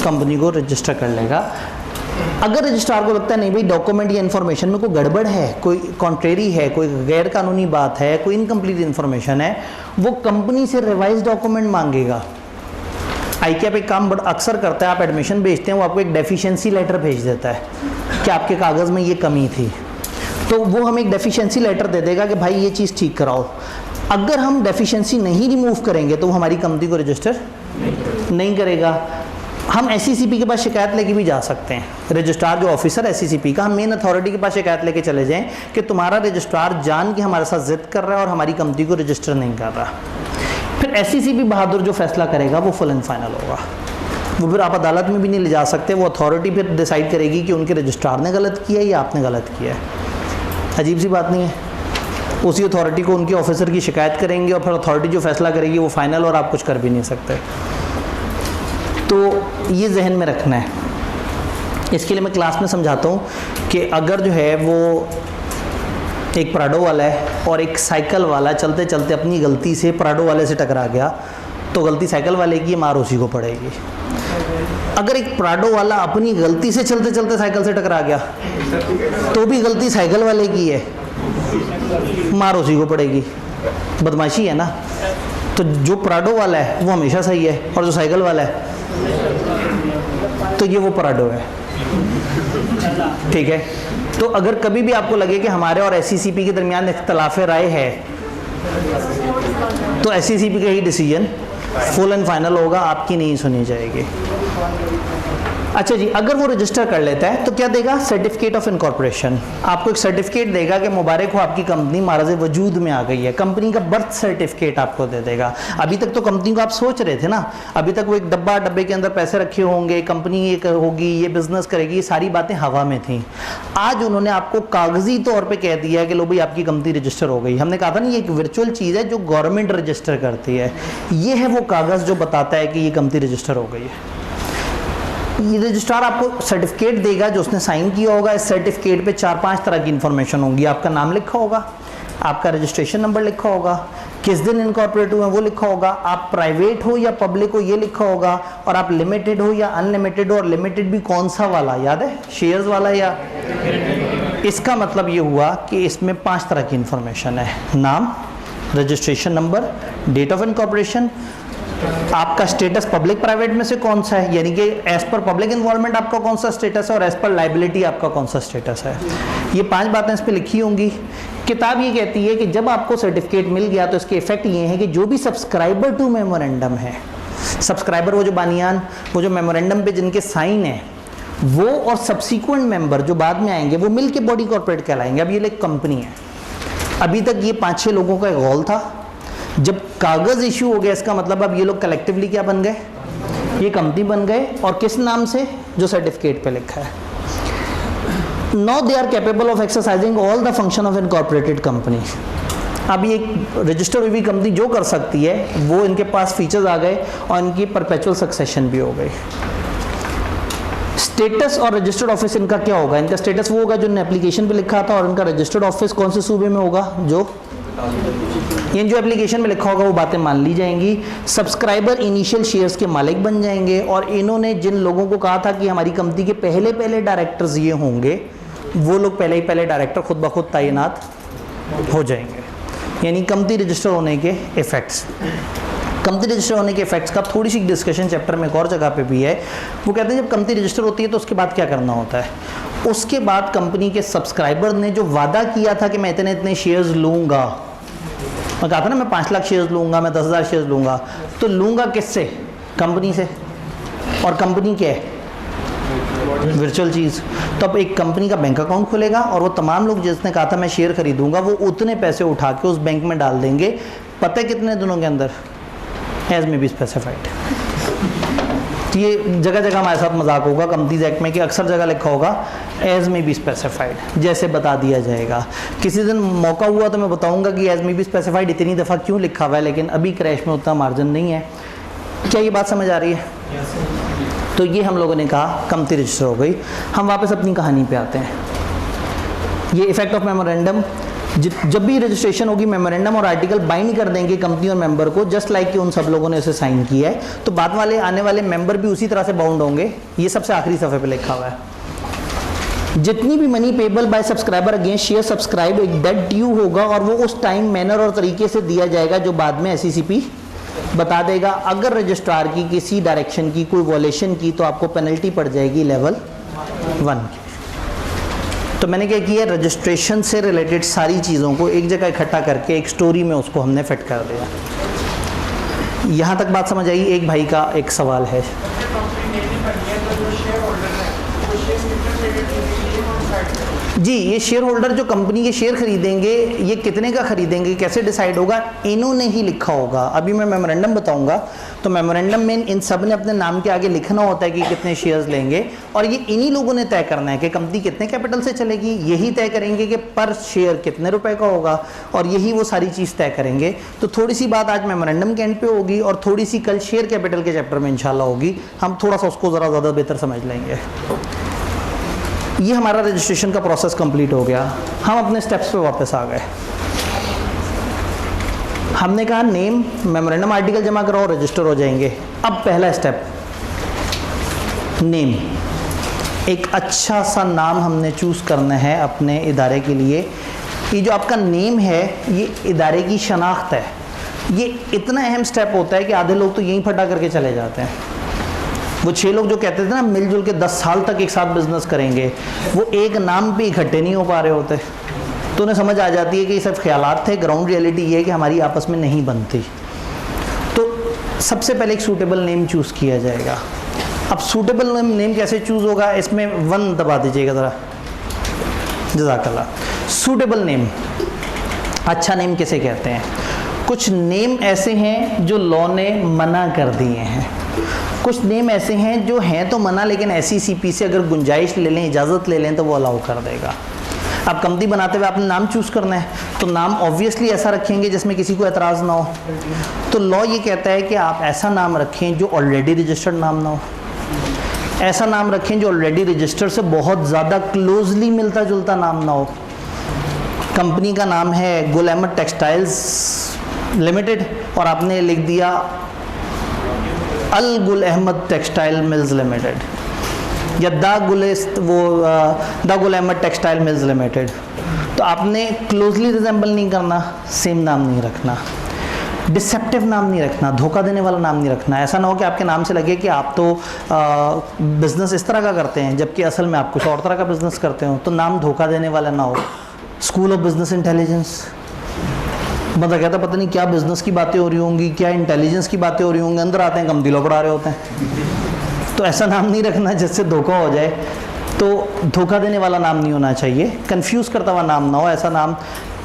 कंपनी को रजिस्टर कर लेगा। अगर रजिस्ट्रार को लगता है नहीं भाई डॉक्यूमेंट या इन्फॉर्मेशन में कोई गड़बड़ है, कोई कॉन्ट्रेरी है, कोई गैर कानूनी बात है, कोई इनकम्प्लीट इन्फॉर्मेशन है, वो कंपनी से रिवाइज डॉक्यूमेंट मांगेगा। ICAP एक काम बड़ा अक्सर करता है, आप एडमिशन भेजते हैं वो आपको एक डेफिशिएंसी लेटर भेज देता है कि आपके कागज़ में ये कमी थी, तो वो हमें एक डेफिशिएंसी लेटर दे देगा कि भाई ये चीज़ ठीक कराओ। अगर हम डेफिशिएंसी नहीं रिमूव करेंगे तो वो हमारी कंपनी को रजिस्टर नहीं करेगा। हम SCCP के पास शिकायत लेके भी जा सकते हैं, रजिस्ट्रार जो ऑफिसर SCCP का, हम मेन अथॉरिटी के पास शिकायत लेके चले जाएं कि तुम्हारा रजिस्ट्रार जान के हमारे साथ जिद कर रहा है और हमारी कंपनी को रजिस्टर नहीं कर रहा। फिर SCCP बहादुर जो फैसला करेगा वो फुल एंड फाइनल होगा, वो फिर आप अदालत में भी नहीं ले जा सकते, वो अथॉरिटी फिर डिसाइड करेगी कि उनके रजिस्ट्रार ने गलत किया है या आपने गलत किया है। अजीब सी बात नहीं है, उसी अथॉरिटी को उनके ऑफिसर की शिकायत करेंगे और फिर अथॉरिटी जो फैसला करेगी वो फाइनल, और आप कुछ कर भी नहीं सकते। तो ये जहन में रखना है। इसके लिए मैं क्लास में समझाता हूँ कि अगर जो है वो एक प्राडो वाला है और एक साइकिल वाला चलते चलते अपनी गलती से प्राडो वाले से टकरा गया, तो गलती साइकिल वाले की, मार उसी को पड़ेगी। अगर एक प्राडो वाला अपनी गलती से चलते चलते साइकिल से टकरा गया तो भी गलती साइकिल वाले की है, मार उसी को पड़ेगी। बदमाशी है ना। तो जो प्राडो वाला है वो हमेशा सही है, और जो साइकिल वाला है तो ये वो प्राडो है, ठीक है। तो अगर कभी भी आपको लगे कि हमारे और SCCP के दरमियान इख्तलाफ राय है, तो SCCP का ही डिसीजन फुल एंड फाइनल होगा, आपकी नहीं सुनी जाएगी। अच्छा जी, अगर वो रजिस्टर कर लेता है तो क्या देगा, सर्टिफिकेट ऑफ इनकॉर्पोरेशन। आपको एक सर्टिफिकेट देगा कि मुबारक हो, आपकी कंपनी महाराज वजूद में आ गई है। कंपनी का बर्थ सर्टिफिकेट आपको दे देगा। अभी तक तो कंपनी को आप सोच रहे थे ना, अभी तक वो एक डब्बे के अंदर पैसे रखे होंगे, कंपनी ये होगी, ये बिजनेस करेगी, ये सारी बातें हवा में थी। आज उन्होंने आपको कागजी तौर पर कह दिया है कि लो भाई आपकी कंपनी रजिस्टर हो गई। हमने कहा था ना ये एक वर्चुअल चीज़ है जो गवर्नमेंट रजिस्टर करती है। ये है वो कागज़ जो बताता है कि ये कंपनी रजिस्टर हो गई है। ये रजिस्ट्रार आपको सर्टिफिकेट देगा जो उसने साइन किया होगा। इस सर्टिफिकेट पे 4-5 तरह की इंफॉर्मेशन होगी। आपका नाम लिखा होगा, आपका रजिस्ट्रेशन नंबर लिखा होगा, किस दिन इनकॉर्पोरेट हुए वो लिखा होगा, आप प्राइवेट हो या पब्लिक हो ये लिखा होगा, और आप लिमिटेड हो या अनलिमिटेड हो, और लिमिटेड भी कौन सा वाला याद है, शेयर्स वाला या। इसका मतलब ये हुआ कि इसमें 5 तरह की इंफॉर्मेशन है, नाम, registration number, date of incorporation, आपका स्टेटस पब्लिक प्राइवेट में से कौन सा है, यानी कि एज पर पब्लिक इन्वॉल्वमेंट आपका कौन सा स्टेटस है, और एज पर लाइबिलिटी आपका कौन सा स्टेटस है। ये 5 बातें इस पर लिखी होंगी। किताब ये कहती है कि जब आपको सर्टिफिकेट मिल गया तो इसके इफेक्ट ये है कि जो भी सब्सक्राइबर टू मेमोरेंडम है, सब्सक्राइबर वो जो बानियान, वो जो मेमोरेंडम पे जिनके साइन है, वो और सब्सिक्वेंट मेंबर जो बाद में आएंगे वो मिल के बॉडी कॉर्पोरेट कहलाएंगे। अब ये एक कंपनी है। अभी तक ये 5-6 लोगों का गोल था। जब कागज़ इशू हो गया, इसका मतलब अब ये लोग कलेक्टिवली क्या बन गए, ये कंपनी बन गए। और किस नाम से, जो सर्टिफिकेट पे लिखा है। Now they are capable of exercising all the function of incorporated company. अब ये एक रजिस्टर्ड हुई कंपनी जो कर सकती है वो इनके पास फीचर्स आ गए और इनकी परपेचुअल सक्सेशन भी हो गई। स्टेटस और रजिस्टर्ड ऑफिस इनका क्या होगा? इनका स्टेटस वो होगा जो इन्होंने एप्लीकेशन पे लिखा था, और इनका रजिस्टर्ड ऑफिस कौन से सूबे में होगा? जो ये जो एप्लीकेशन में लिखा होगा वो बातें मान ली जाएंगी। सब्सक्राइबर इनिशियल शेयर्स के मालिक बन जाएंगे, और इन्होंने जिन लोगों को कहा था कि हमारी कंपनी के पहले डायरेक्टर्स ये होंगे, वो लोग पहले डायरेक्टर खुद ब खुद तैनात हो जाएंगे। यानी कंपनी रजिस्टर होने के इफेक्ट्स। कंपनी रजिस्टर होने के इफेक्ट्स का थोड़ी सी डिस्कशन चैप्टर में एक और जगह पे भी है। वो कहते हैं जब कंपनी रजिस्टर होती है तो उसके बाद क्या करना होता है? उसके बाद कंपनी के सब्सक्राइबर ने जो वादा किया था कि मैं इतने इतने शेयर्स लूँगा, मैं कहा था ना मैं 5 लाख शेयर्स लूँगा, मैं 10,000 शेयर्स लूँगा, तो लूँगा किससे? कंपनी से। और कंपनी क्या है? वर्चुअल चीज़। तो अब एक कंपनी का बैंक अकाउंट खुलेगा और वो तमाम लोग जिसने कहा था मैं शेयर खरीदूंगा, वो उतने पैसे उठा के उस बैंक में डाल देंगे। पता है कितने दिनों के अंदर? एज में बी स्पेसिफाइड। ये जगह जगह हमारे साथ मजाक होगा कंपनीज एक्ट में कि अक्सर जगह लिखा होगा एज में बी स्पेसिफाइड, जैसे बता दिया जाएगा। किसी दिन मौका हुआ तो मैं बताऊंगा कि एज में बी स्पेसिफाइड इतनी दफ़ा क्यों लिखा हुआ है, लेकिन अभी क्रैश में उतना मार्जिन नहीं है। क्या ये बात समझ आ रही है? तो ये हम लोगों ने कहा कंपनी रजिस्टर हो गई। हम वापस अपनी कहानी पे आते हैं। ये इफेक्ट ऑफ मेमोरेंडम, जब भी रजिस्ट्रेशन होगी मेमोरेंडम और आर्टिकल बाइंड कर देंगे कंपनी और मेंबर को, जस्ट लाइक कि उन सब लोगों ने इसे साइन किया है, तो बाद वाले आने वाले मेंबर भी उसी तरह से बाउंड होंगे। ये सबसे आखिरी सफ़े पे लिखा हुआ है। जितनी भी money payable by subscriber against share subscribe एक डेट ड्यू होगा, और वो उस टाइम, मैनर और तरीके से दिया जाएगा जो बाद में SECP बता देगा। अगर रजिस्ट्रार की किसी डायरेक्शन की कोई वॉलेशन की तो आपको पेनल्टी पड़ जाएगी लेवल 1 की। तो मैंने क्या किया, रजिस्ट्रेशन से रिलेटेड सारी चीज़ों को एक जगह इकट्ठा करके एक स्टोरी में उसको हमने फिट कर दिया। यहाँ तक बात समझ आई? एक भाई का एक सवाल है। जी, ये शेयर होल्डर जो कंपनी के शेयर खरीदेंगे, ये कितने का खरीदेंगे, कैसे डिसाइड होगा? इन्होंने ही लिखा होगा। अभी मैं मेमोरेंडम बताऊंगा, तो मेमोरेंडम में इन सब ने अपने नाम के आगे लिखना होता है कि कितने शेयर्स लेंगे, और ये इन्हीं लोगों ने तय करना है कि कंपनी कितने कैपिटल से चलेगी। यही तय करेंगे कि पर शेयर कितने रुपए का होगा, और यही वो सारी चीज़ तय करेंगे। तो थोड़ी सी बात आज मेमोरेंडम के एंड पे होगी, और थोड़ी सी कल शेयर कैपिटल के चैप्टर में इंशाल्लाह होगी। हम थोड़ा सा उसको ज़रा ज़्यादा बेहतर समझ लेंगे। ये हमारा रजिस्ट्रेशन का प्रोसेस कंप्लीट हो गया। हम अपने स्टेप्स पे वापस आ गए। हमने कहा नेम, मेमोरेंडम आर्टिकल जमा कराओ, रजिस्टर हो जाएंगे। अब पहला स्टेप, नेम। एक अच्छा सा नाम हमने चूज़ करना है अपने इदारे के लिए। ये जो आपका नेम है, ये इदारे की शनाख्त है। ये इतना अहम स्टेप होता है कि आधे लोग तो यहीं फटा करके चले जाते हैं। वो 6 लोग जो कहते थे ना मिलजुल के 10 साल तक एक साथ बिजनेस करेंगे, वो एक नाम पे इकट्ठे नहीं हो पा रहे होते। तो उन्हें समझ आ जाती है कि ये सब ख्यालात थे, ग्राउंड रियलिटी ये है कि हमारी आपस में नहीं बनती। तो सबसे पहले एक सूटेबल नेम चूज़ किया जाएगा। अब सूटेबल नेम कैसे चूज़ होगा? इसमें 1 दबा दीजिएगा ज़रा, जज़ाकल्लाह। सूटेबल नेम, अच्छा नेम किसे कहते हैं? कुछ नेम ऐसे हैं जो लॉ ने मना कर दिए हैं, कुछ नेम ऐसे हैं जो हैं तो मना, लेकिन SECP से अगर गुंजाइश ले लें, इजाज़त ले लें तो वो अलाउ कर देगा। अब कंपनी बनाते हुए आपने नाम चूज़ करना है, तो नाम ऑब्वियसली ऐसा रखेंगे जिसमें किसी को एतराज़ ना हो। तो लॉ ये कहता है कि आप ऐसा नाम रखें जो ऑलरेडी रजिस्टर्ड नाम ना हो, ऐसा नाम रखें जो ऑलरेडी रजिस्टर्ड से बहुत ज़्यादा क्लोजली मिलता जुलता नाम ना हो। कंपनी का नाम है गुल अहमद टेक्सटाइल्स लिमिटेड, और आपने लिख दिया अल Gul Ahmed textile mills limited, या the Gul Ahmed textile mills limited. तो आपने क्लोजली रिजेंबल नहीं करना, सेम नाम नहीं रखना, डिसेप्टिव नाम नहीं रखना, धोखा देने वाला नाम नहीं रखना। ऐसा ना हो कि आपके नाम से लगे कि आप तो बिज़नेस इस तरह का करते हैं जबकि असल में आप कुछ और तरह का बिज़नेस करते हो। तो नाम धोखा देने वाला ना हो। स्कूल ऑफ बिज़नेस इंटेलिजेंस, मतलब कहता पता नहीं क्या बिज़नेस की बातें हो रही होंगी, क्या इंटेलिजेंस की बातें हो रही होंगी, अंदर आते हैं कम दिलों पड़ा रहे होते हैं। तो ऐसा नाम नहीं रखना जिससे धोखा हो जाए। तो धोखा देने वाला नाम नहीं होना चाहिए, कंफ्यूज करता हुआ नाम ना हो, ऐसा नाम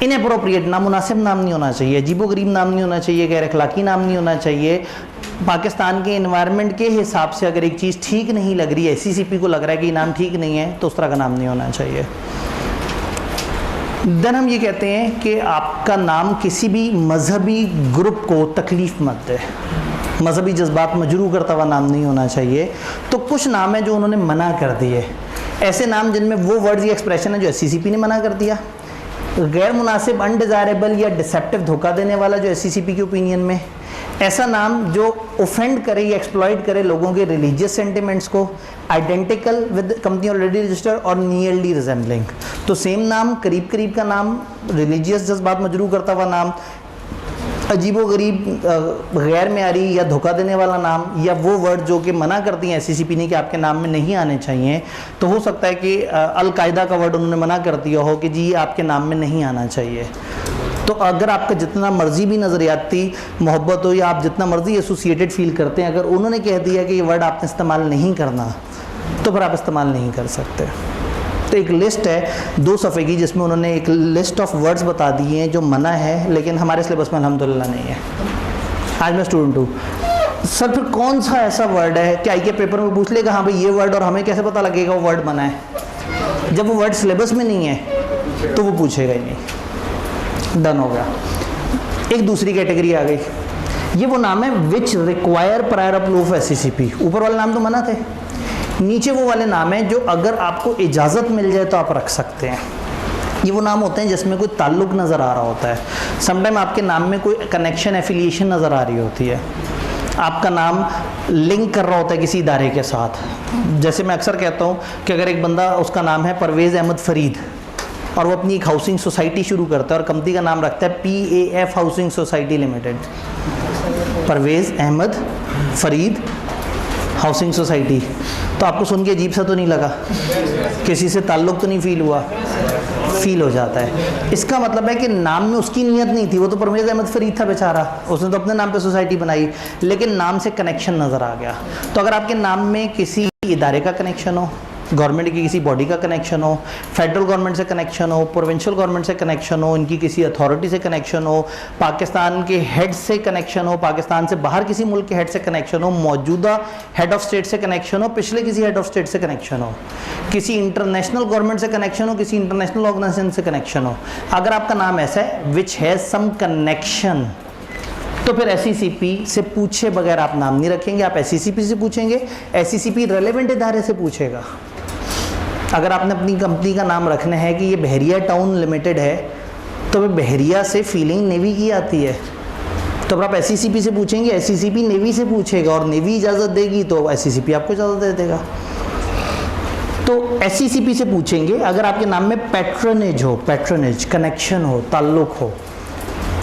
इनअप्रोप्रिएट, नामुनासिब नाम नहीं होना चाहिए, अजीबो गरीब नाम नहीं होना चाहिए, गैर अखलाकी नाम नहीं होना चाहिए, पाकिस्तान के एनवायरनमेंट के हिसाब से अगर एक चीज़ ठीक नहीं लग रही है, एससीसीपी को लग रहा है कि ये नाम ठीक नहीं है, तो उस तरह का नाम नहीं होना चाहिए। देन हम ये कहते हैं कि आपका नाम किसी भी मजहबी ग्रुप को तकलीफ़ मत दे, मजहबी जज्बात मजरू करता हुआ नाम नहीं होना चाहिए। तो कुछ नाम है जो उन्होंने मना कर दिए, ऐसे नाम जिनमें वो वर्ड्स या एक्सप्रेशन है जो एससीसीपी ने मना कर दिया। गैर मुनासिब, अनडिज़ायरेबल या डिसेप्टिव, धोखा देने वाला जो एससीसीपी के ओपिनियन में, ऐसा नाम जो ऑफेंड करे या एक्सप्लॉइट करे लोगों के रिलीजियस सेंटिमेंट्स को, identical with company already registered और नियरली रिजेंबलिंग। तो सेम नाम, करीब करीब का नाम, रिलीजियस जज्बात मजरू करता हुआ नाम, अजीबो गरीब, गैर मेयारी या धोखा देने वाला नाम, या वो वर्ड जो कि मना करती हैं एससीसीपी ने कि आपके नाम में नहीं आने चाहिए। तो हो सकता है कि अल-कायदा का वर्ड उन्होंने मना कर दिया हो कि जी ये आपके नाम में नहीं आना चाहिए। तो अगर आपका जितना मर्जी भी नज़रियाती मोहब्बत हो या आप जितना मर्जी एसोसिएटेड फील करते हैं, अगर उन्होंने कह दिया कि ये वर्ड आपने इस्तेमाल नहीं करना, तो फिर आप इस्तेमाल नहीं कर सकते। तो एक लिस्ट है 2 सफ़े की जिसमें उन्होंने एक लिस्ट ऑफ वर्ड्स बता दिए हैं जो मना है, लेकिन हमारे सिलेबस में अल्हम्दुलिल्लाह नहीं है। आज मैं स्टूडेंट हूँ, सर फिर कौन सा ऐसा वर्ड है कि आई के पेपर में पूछ लेगा हाँ भाई ये वर्ड, और हमें कैसे पता लगेगा वो वर्ड मना है? जब वो वर्ड सिलेबस में नहीं है तो वो पूछेगा ही नहीं। डन हो गया। एक दूसरी कैटेगरी आ गई, ये वो नाम है which require prior approval of SCCP. ऊपर वाले नाम तो मना थे, नीचे वो वाले नाम हैं जो अगर आपको इजाज़त मिल जाए तो आप रख सकते हैं। ये वो नाम होते हैं जिसमें कोई ताल्लुक़ नज़र आ रहा होता है। समटाइम आपके नाम में कोई कनेक्शन, एफिलिएशन नज़र आ रही होती है, आपका नाम लिंक कर रहा होता है किसी इदारे के साथ। जैसे मैं अक्सर कहता हूँ कि अगर एक बंदा, उसका नाम है परवेज़ अहमद फरीद, और वो अपनी एक हाउसिंग सोसाइटी शुरू करता है और कंपनी का नाम रखता है PAF housing society limited, Parvez Ahmad Farid housing society, तो आपको सुन के अजीब सा तो नहीं लगा? किसी से ताल्लुक़ तो नहीं फ़ील हुआ? फ़ील हो जाता है। इसका मतलब है कि नाम में उसकी नीयत नहीं थी, वो तो परवेज़ अहमद फरीद था बेचारा, उसने तो अपने नाम पे सोसाइटी बनाई, लेकिन नाम से कनेक्शन नज़र आ गया। तो अगर आपके नाम में किसी इदारे का कनेक्शन हो, गवर्नमेंट की किसी बॉडी का कनेक्शन हो, फेडरल गवर्नमेंट से कनेक्शन हो, प्रोविंशियल गवर्नमेंट से कनेक्शन हो, इनकी किसी अथॉरिटी से कनेक्शन हो, पाकिस्तान के हेड से कनेक्शन हो, पाकिस्तान से बाहर किसी मुल्क के हेड से कनेक्शन हो, मौजूदा हेड ऑफ स्टेट से कनेक्शन हो, पिछले किसी हेड ऑफ स्टेट से कनेक्शन हो, किसी इंटरनेशनल गवर्नमेंट से कनेक्शन हो, किसी इंटरनेशनल ऑर्गेनाइजेशन से कनेक्शन हो, अगर आपका नाम ऐसा है विच हैज़ सम कनेक्शन, तो फिर एससीसीपी से पूछे बगैर आप नाम नहीं रखेंगे, आप एससीसीपी से पूछेंगे। एससीसीपी रेलेवेंट इदारे से पूछेगा। अगर आपने अपनी कंपनी का नाम रखना है कि ये बहरिया टाउन लिमिटेड है, तो फिर बहरिया से फीलिंग नेवी की आती है, तो अगर आप एससीसीपी से पूछेंगे, एससीसीपी नेवी से पूछेगा और नेवी इजाज़त देगी तो एससीसीपी आपको इजाज़त दे देगा। तो एससीसीपी से पूछेंगे। अगर आपके नाम में पैट्रनेज हो, पैट्रनेज कनेक्शन हो, ताल्लुक़ हो,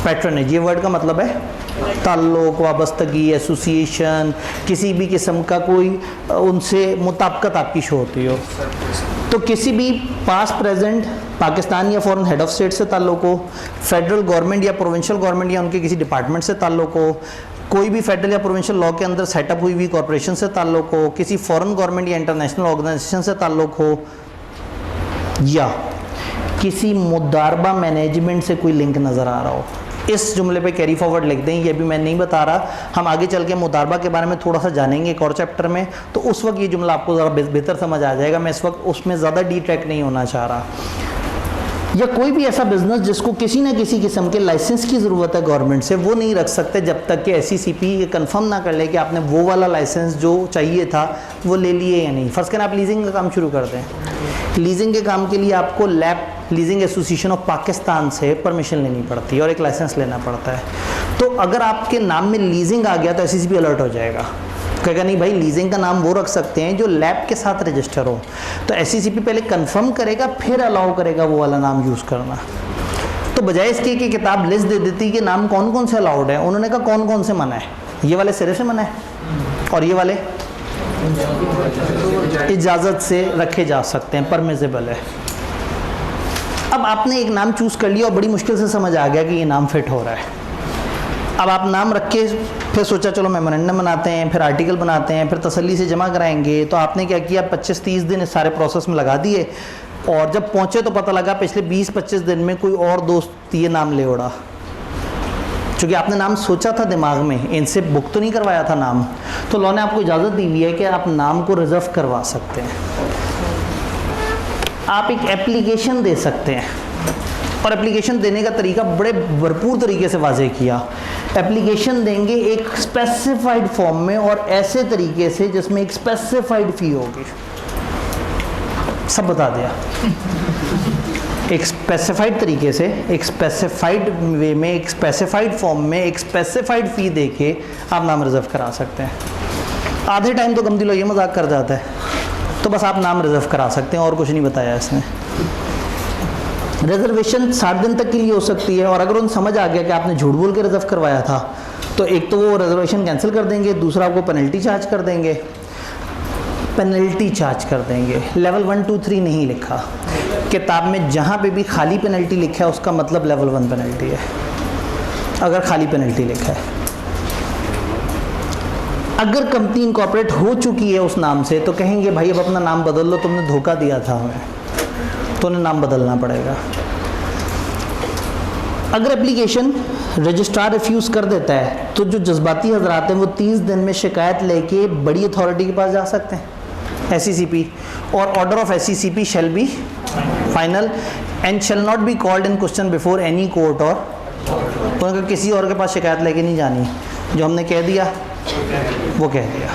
पैट्रनेज ये वर्ड का मतलब है ताल्लुक़, वाबस्तगी, एसोसिएशन, किसी भी किस्म का कोई उनसे मुताबिकत आपकी शो होती हो। तो किसी भी पास्ट प्रेजेंट पाकिस्तान या फॉरेन हेड ऑफ स्टेट से ताल्लुक़ हो, फेडरल गवर्नमेंट या प्रोविंशियल गवर्नमेंट या उनके किसी डिपार्टमेंट से ताल्लुक़ हो, कोई भी फेडरल या प्रोविंशियल लॉ के अंदर सेटअप हुई कॉरपोरेशन से ताल्लुक़ हो, किसी फॉरेन गवर्नमेंट या इंटरनेशनल ऑर्गेनाइजेशन से ताल्लुक़ हो, या किसी मुदारबा मैनेजमेंट से कोई लिंक नज़र आ रहा हो। इस जुमले पे कैरी फॉरवर्ड लिख दें, ये भी मैं नहीं बता रहा, हम आगे चल के मुदारबा के बारे में थोड़ा सा जानेंगे एक और चैप्टर में, तो उस वक्त ये जुमला आपको ज़रा बेहतर समझ आ जाएगा। मैं इस वक्त उसमें ज़्यादा डीट्रैक्ट नहीं होना चाह रहा। या कोई भी ऐसा बिजनेस जिसको किसी न किसी किस्म के लाइसेंस की ज़रूरत है गवर्नमेंट से, वो नहीं रख सकते जब तक कि एससीसीपी ये कंफर्म ना कर ले कि आपने वो वाला लाइसेंस जो चाहिए था वो ले लिए या नहीं। फर्स्ट करें आप लीजिंग का काम शुरू कर दें, लीजिंग के काम के लिए आपको lab leasing association of Pakistan से परमिशन लेनी पड़ती है और एक लाइसेंस लेना पड़ता है। तो अगर आपके नाम में लीजिंग आ गया तो एससीसीपी अलर्ट हो जाएगा, कहेगा नहीं भाई लीजिंग का नाम वो रख सकते हैं जो लैब के साथ रजिस्टर हो। तो एससीसीपी पहले कंफर्म करेगा फिर अलाउ करेगा वो वाला नाम यूज़ करना। तो बजाय इसके कि किताब लिस्ट दे देती कि नाम कौन कौन से अलाउड है, उन्होंने कहा कौन कौन से मना है। ये वाले सिरे से मना है और ये वाले इजाज़त से रखे जा सकते हैं, परमिसेबल है। अब आपने एक नाम चूज़ कर लिया और बड़ी मुश्किल से समझ आ गया कि ये नाम फिट हो रहा है। अब आप नाम रख के फिर सोचा चलो मेमोरेंडम बनाते हैं, फिर आर्टिकल बनाते हैं, फिर तसल्ली से जमा कराएंगे। तो आपने क्या किया, 25-30 दिन इस सारे प्रोसेस में लगा दिए और जब पहुँचे तो पता लगा पिछले 20-25 दिन में कोई और दोस्त ये नाम ले उड़ा। क्योंकि आपने नाम सोचा था दिमाग में, इनसे बुक तो नहीं करवाया था नाम, तो लॉ ने आपको इजाज़त दी हुई है कि आप नाम को रिजर्व करवा सकते हैं। आप एक एप्लीकेशन दे सकते हैं, और एप्लीकेशन देने का तरीका बड़े भरपूर तरीके से वाज़े किया। एप्लीकेशन देंगे एक स्पेसिफाइड फॉर्म में और ऐसे तरीके से जिसमें एक स्पेसिफाइड फ़ी होगी, सब बता दिया। एक स्पेसिफाइड तरीके से, एक स्पेसिफाइड वे में, एक स्पेसिफाइड फॉर्म में, एक स्पेसिफाइड फ़ी देके आप नाम रिजर्व करा सकते हैं। आधे टाइम तो कंपनी लोग ये मजाक कर जाता है, तो बस आप नाम रिजर्व करा सकते हैं, और कुछ नहीं बताया इसने। रिजर्वेशन 60 दिन तक के लिए हो सकती है, और अगर उन समझ आ गया कि आपने झूठ बोल के रिजर्व करवाया था, तो एक तो वो रिजर्वेशन कैंसिल कर देंगे, दूसरा आपको पेनल्टी चार्ज कर देंगे। पेनल्टी चार्ज कर देंगे, लेवल 1 2 3 नहीं लिखा किताब में, जहाँ पे भी खाली पेनल्टी लिखा है उसका मतलब लेवल 1 पेनल्टी है, अगर खाली पेनल्टी लिखा है। अगर कंपनी इनकॉर्पोरेट हो चुकी है उस नाम से, तो कहेंगे भाई अब अपना नाम बदल लो, तुमने धोखा दिया था हमें, तो उन्हें नाम बदलना पड़ेगा। अगर एप्लीकेशन रजिस्ट्रार रिफ्यूज़ कर देता है, तो जो जज्बाती हजरात हैं वो 30 दिन में शिकायत लेके बड़ी अथॉरिटी के पास जा सकते हैं, SECP, और order of SECP shall be final and shall not be called in question before any court, और उनका किसी और के पास शिकायत लेके नहीं जानी, जो हमने कह दिया वो कह दिया।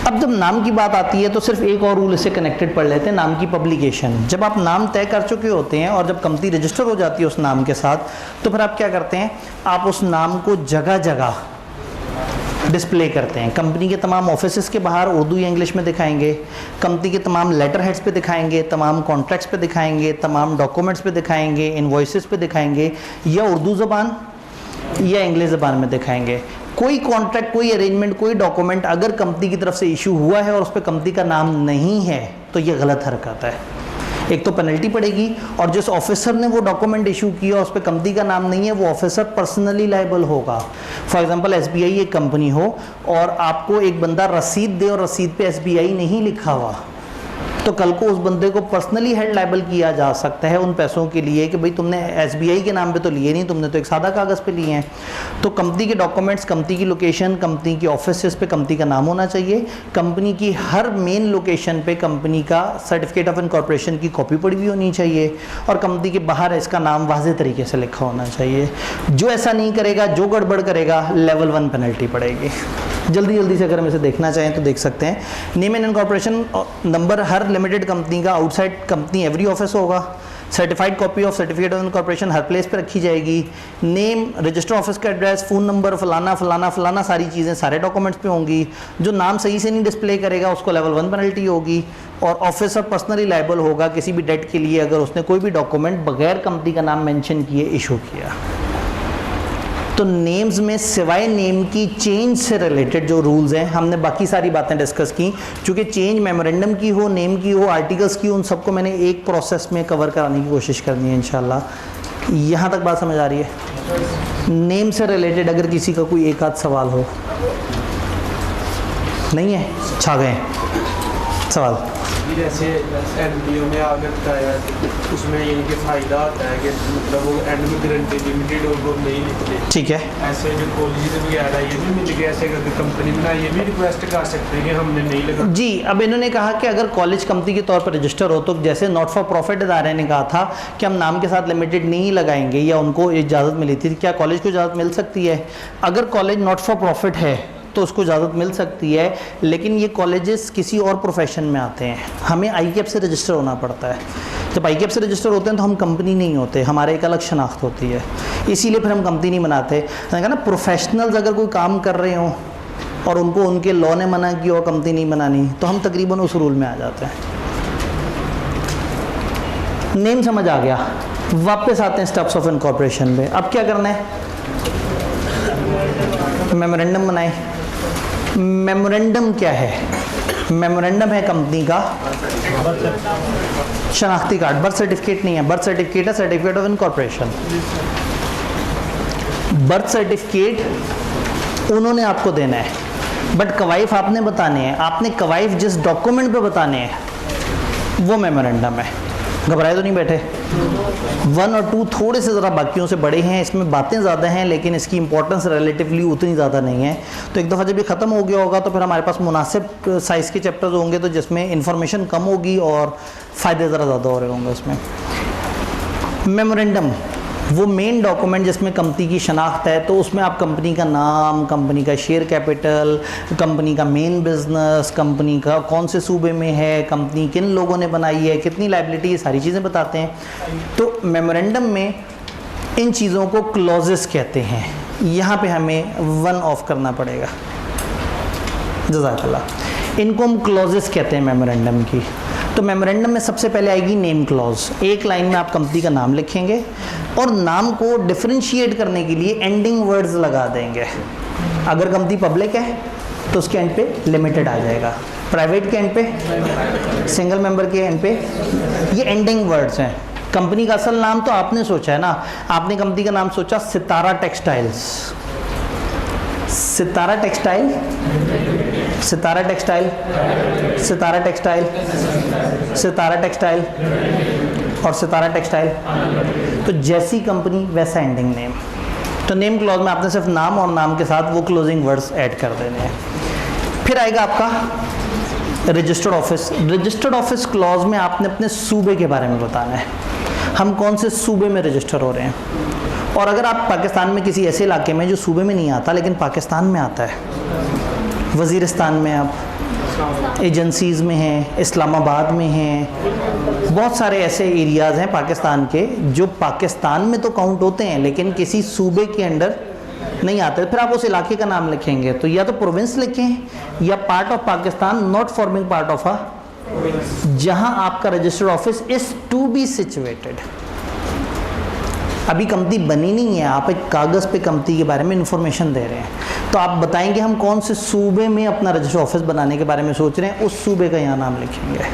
अब जब नाम की बात आती है तो सिर्फ एक और रूल इससे कनेक्टेड पढ़ लेते हैं, नाम की पब्लिकेशन। जब आप नाम तय कर चुके होते हैं और जब कंपनी रजिस्टर हो जाती है उस नाम के साथ, तो फिर आप क्या करते हैं, आप उस नाम को जगह जगह डिस्प्ले करते हैं। कंपनी के तमाम ऑफिसेस के बाहर उर्दू या इंग्लिश में दिखाएंगे, कंपनी के तमाम लेटर हेड्स पे दिखाएंगे, तमाम कॉन्ट्रैक्ट्स पे दिखाएंगे, तमाम डॉक्यूमेंट्स पे दिखाएंगे, इनवॉइसेस पे दिखाएंगे, या उर्दू ज़बान या इंग्लिश ज़बान में दिखाएंगे। कोई कॉन्ट्रैक्ट, कोई अरेंजमेंट, कोई डॉक्यूमेंट अगर कंपनी की तरफ से इशू हुआ है और उस पर कंपनी का नाम नहीं है, तो ये गलत हरकत है। एक तो पेनल्टी पड़ेगी, और जिस ऑफिसर ने वो डॉक्यूमेंट इशू किया उस पर कंपनी का नाम नहीं है, वो ऑफिसर पर्सनली लायबल होगा। फॉर एग्जांपल SBI एक कंपनी हो और आपको एक बंदा रसीद दे और रसीद पे SBI नहीं लिखा हुआ, तो कल को उस बंदे को पर्सनली हेड लायबल किया जा सकता है उन पैसों के लिए कि भाई तुमने SBI के नाम पे तो लिए नहीं, तुमने तो एक सादा कागज़ पे लिए हैं। तो कंपनी के डॉक्यूमेंट्स, कंपनी की लोकेशन, कंपनी की ऑफिसेस पे कंपनी का नाम होना चाहिए। कंपनी की हर मेन लोकेशन पे कंपनी का सर्टिफिकेट ऑफ इनकॉर्पोरेशन की कॉपी पड़ी हुई होनी चाहिए, और कंपनी के बाहर इसका नाम वाज़ेह तरीके से लिखा होना चाहिए। जो ऐसा नहीं करेगा, जो गड़बड़ करेगा, लेवल 1 पेनल्टी पड़ेगी। जल्दी जल्दी से अगर हम इसे देखना चाहें तो देख सकते हैं। Name and incorporation number her limited company का आउटसाइड कंपनी एवरी ऑफिस होगा। Certified copy of certificate of incorporation her place पे रखी जाएगी। नेम, रजिस्टर ऑफिस का एड्रेस, फ़ोन नंबर, फलाना फलाना फलाना, सारी चीज़ें सारे डॉक्यूमेंट्स पे होंगी। जो नाम सही से नहीं डिस्प्ले करेगा उसको लेवल 1 पेनल्टी होगी, और ऑफिसर पर्सनली लायबल होगा किसी भी डेट के लिए अगर उसने कोई भी डॉक्यूमेंट बगैर कंपनी का नाम मेंशन किए इशू किया। तो नेम्स में सिवाय नेम की चेंज से रिलेटेड जो रूल्स हैं, हमने बाकी सारी बातें डिस्कस की। चूँकि चेंज मेमोरेंडम की हो, नेम की हो, आर्टिकल्स की हो, उन सबको मैंने एक प्रोसेस में कवर कराने की कोशिश करनी है इंशाल्लाह। यहाँ तक बात समझ आ रही है? नेम से रिलेटेड अगर किसी का कोई एक आध सवाल हो। नहीं है? छा गए सवाल। जैसे NBO में आगे बताया उसमें यही कि फ़ायदा होता है कि मतलब वो एंड में गारंटी लिमिटेड और वो नहीं लिखते। ठीक है। ऐसे जो कॉलेज वगैरह ये भी मिल गया, ऐसे अगर कंपनी बना ये भी रिक्वेस्ट कर सकते हैं कि हमने नहीं लगा। जी, अब इन्होंने कहा कि अगर कॉलेज कंपनी के तौर पर रजिस्टर हो, तो जैसे नॉट फॉर प्रॉफिट इदारे ने कहा था कि हम नाम के साथ लिमिटेड नहीं लगाएंगे, या उनको इजाज़त मिली थी, क्या कॉलेज को इजाज़त मिल सकती है? अगर कॉलेज नॉट फॉर प्रॉफिट है तो उसको इजाज़त मिल सकती है, लेकिन ये कॉलेजेस किसी और प्रोफेशन में आते हैं। हमें ICAP से रजिस्टर होना पड़ता है। जब ICAP से रजिस्टर होते हैं तो हम कंपनी नहीं होते, हमारे एक अलग शनाख्त होती है, इसीलिए फिर हम कंपनी नहीं बनाते। मैंने कहा ना, प्रोफेशनल्स अगर कोई काम कर रहे हों और उनको उनके लॉ ने मना किया और कंपनी नहीं बनानी, तो हम तकरीबन उस रूल में आ जाते हैं। नेम समझ आ गया, वापस आते हैं स्टेप्स ऑफ इनकॉर्पोरेशन पे। अब क्या करना है? मेमोरेंडम बनाए। मेमोरेंडम क्या है? मेमोरेंडम है कंपनी का शनाख्ती कार्ड। बर्थ सर्टिफिकेट नहीं है, बर्थ सर्टिफिकेट है certificate of incorporation. Birth certificate उन्होंने आपको देना है, बट कवाइफ आपने बताने हैं। आपने कवाइफ जिस डॉक्यूमेंट पे बताने हैं वो मेमोरेंडम है। घबराए तो नहीं बैठे? 1 और 2 थोड़े से ज़रा बाकियों से बड़े हैं, इसमें बातें ज़्यादा हैं लेकिन इसकी इंपॉर्टेंस रिलेटिवली उतनी ज़्यादा नहीं है। तो एक दफ़ा जब ये ख़त्म हो गया होगा तो फिर हमारे पास मुनासिब साइज़ के चैप्टर्स होंगे तो जिसमें इंफॉर्मेशन कम होगी और फ़ायदे ज़रा ज़्यादा हो रहे होंगे उसमें। मेमोरेंडम, वो मेन डॉक्यूमेंट जिसमें कंपनी की शनाख्त है, तो उसमें आप कंपनी का नाम, कंपनी का शेयर कैपिटल, कंपनी का मेन बिजनेस, कंपनी का कौन से सूबे में है, कंपनी किन लोगों ने बनाई है, कितनी लायबिलिटी, ये सारी चीज़ें बताते हैं। तो मेमोरेंडम में इन चीज़ों को क्लॉजेस कहते हैं। यहाँ पे हमें 1 ऑफ करना पड़ेगा, जज़ाकल्लाह। इनको हम क्लॉजेस कहते हैं मेमोरेंडम की। तो मेमोरेंडम में सबसे पहले आएगी नेम क्लॉज। एक लाइन में आप कंपनी का नाम लिखेंगे और नाम को डिफरेंशिएट करने के लिए एंडिंग वर्ड्स लगा देंगे। अगर कंपनी पब्लिक है तो उसके एंड पे लिमिटेड आ जाएगा, प्राइवेट के एंड पे, सिंगल मेंबर के एंड पे, ये एंडिंग वर्ड्स हैं। कंपनी का असल नाम तो आपने सोचा है ना, आपने कंपनी का नाम सोचा सितारा टेक्सटाइल्स, सितारा टेक्सटाइल, सितारा टेक्सटाइल, सितारा टेक्सटाइल, सितारा टेक्सटाइल और सितारा टेक्सटाइल। तो जैसी कंपनी वैसा एंडिंग नेम। तो नेम क्लॉज में आपने सिर्फ नाम और नाम के साथ वो क्लोजिंग वर्ड्स ऐड कर देने हैं। फिर आएगा आपका registered office. Registered office clause में आपने अपने सूबे के बारे में बताना है, हम कौन से सूबे में रजिस्टर हो रहे हैं। और अगर आप पाकिस्तान में किसी ऐसे इलाके में जो सूबे में नहीं आता लेकिन पाकिस्तान में आता है, वज़ीरिस्तान में आप एजेंसीज़ में हैं, इस्लामाबाद में हैं, बहुत सारे ऐसे एरियाज़ हैं पाकिस्तान के जो पाकिस्तान में तो काउंट होते हैं लेकिन किसी सूबे के अंडर नहीं आते, फिर आप उस इलाके का नाम लिखेंगे तो या तो प्रोविंस लिखें या part of Pakistan not forming part of a, जहां आपका registered office is to be situated. अभी कंपनी बनी नहीं है, आप एक कागज़ पे कंपनी के बारे में इंफॉर्मेशन दे रहे हैं, तो आप बताएंगे हम कौन से सूबे में अपना रजिस्टर्ड ऑफिस बनाने के बारे में सोच रहे हैं, उस सूबे का यहाँ नाम लिखेंगे।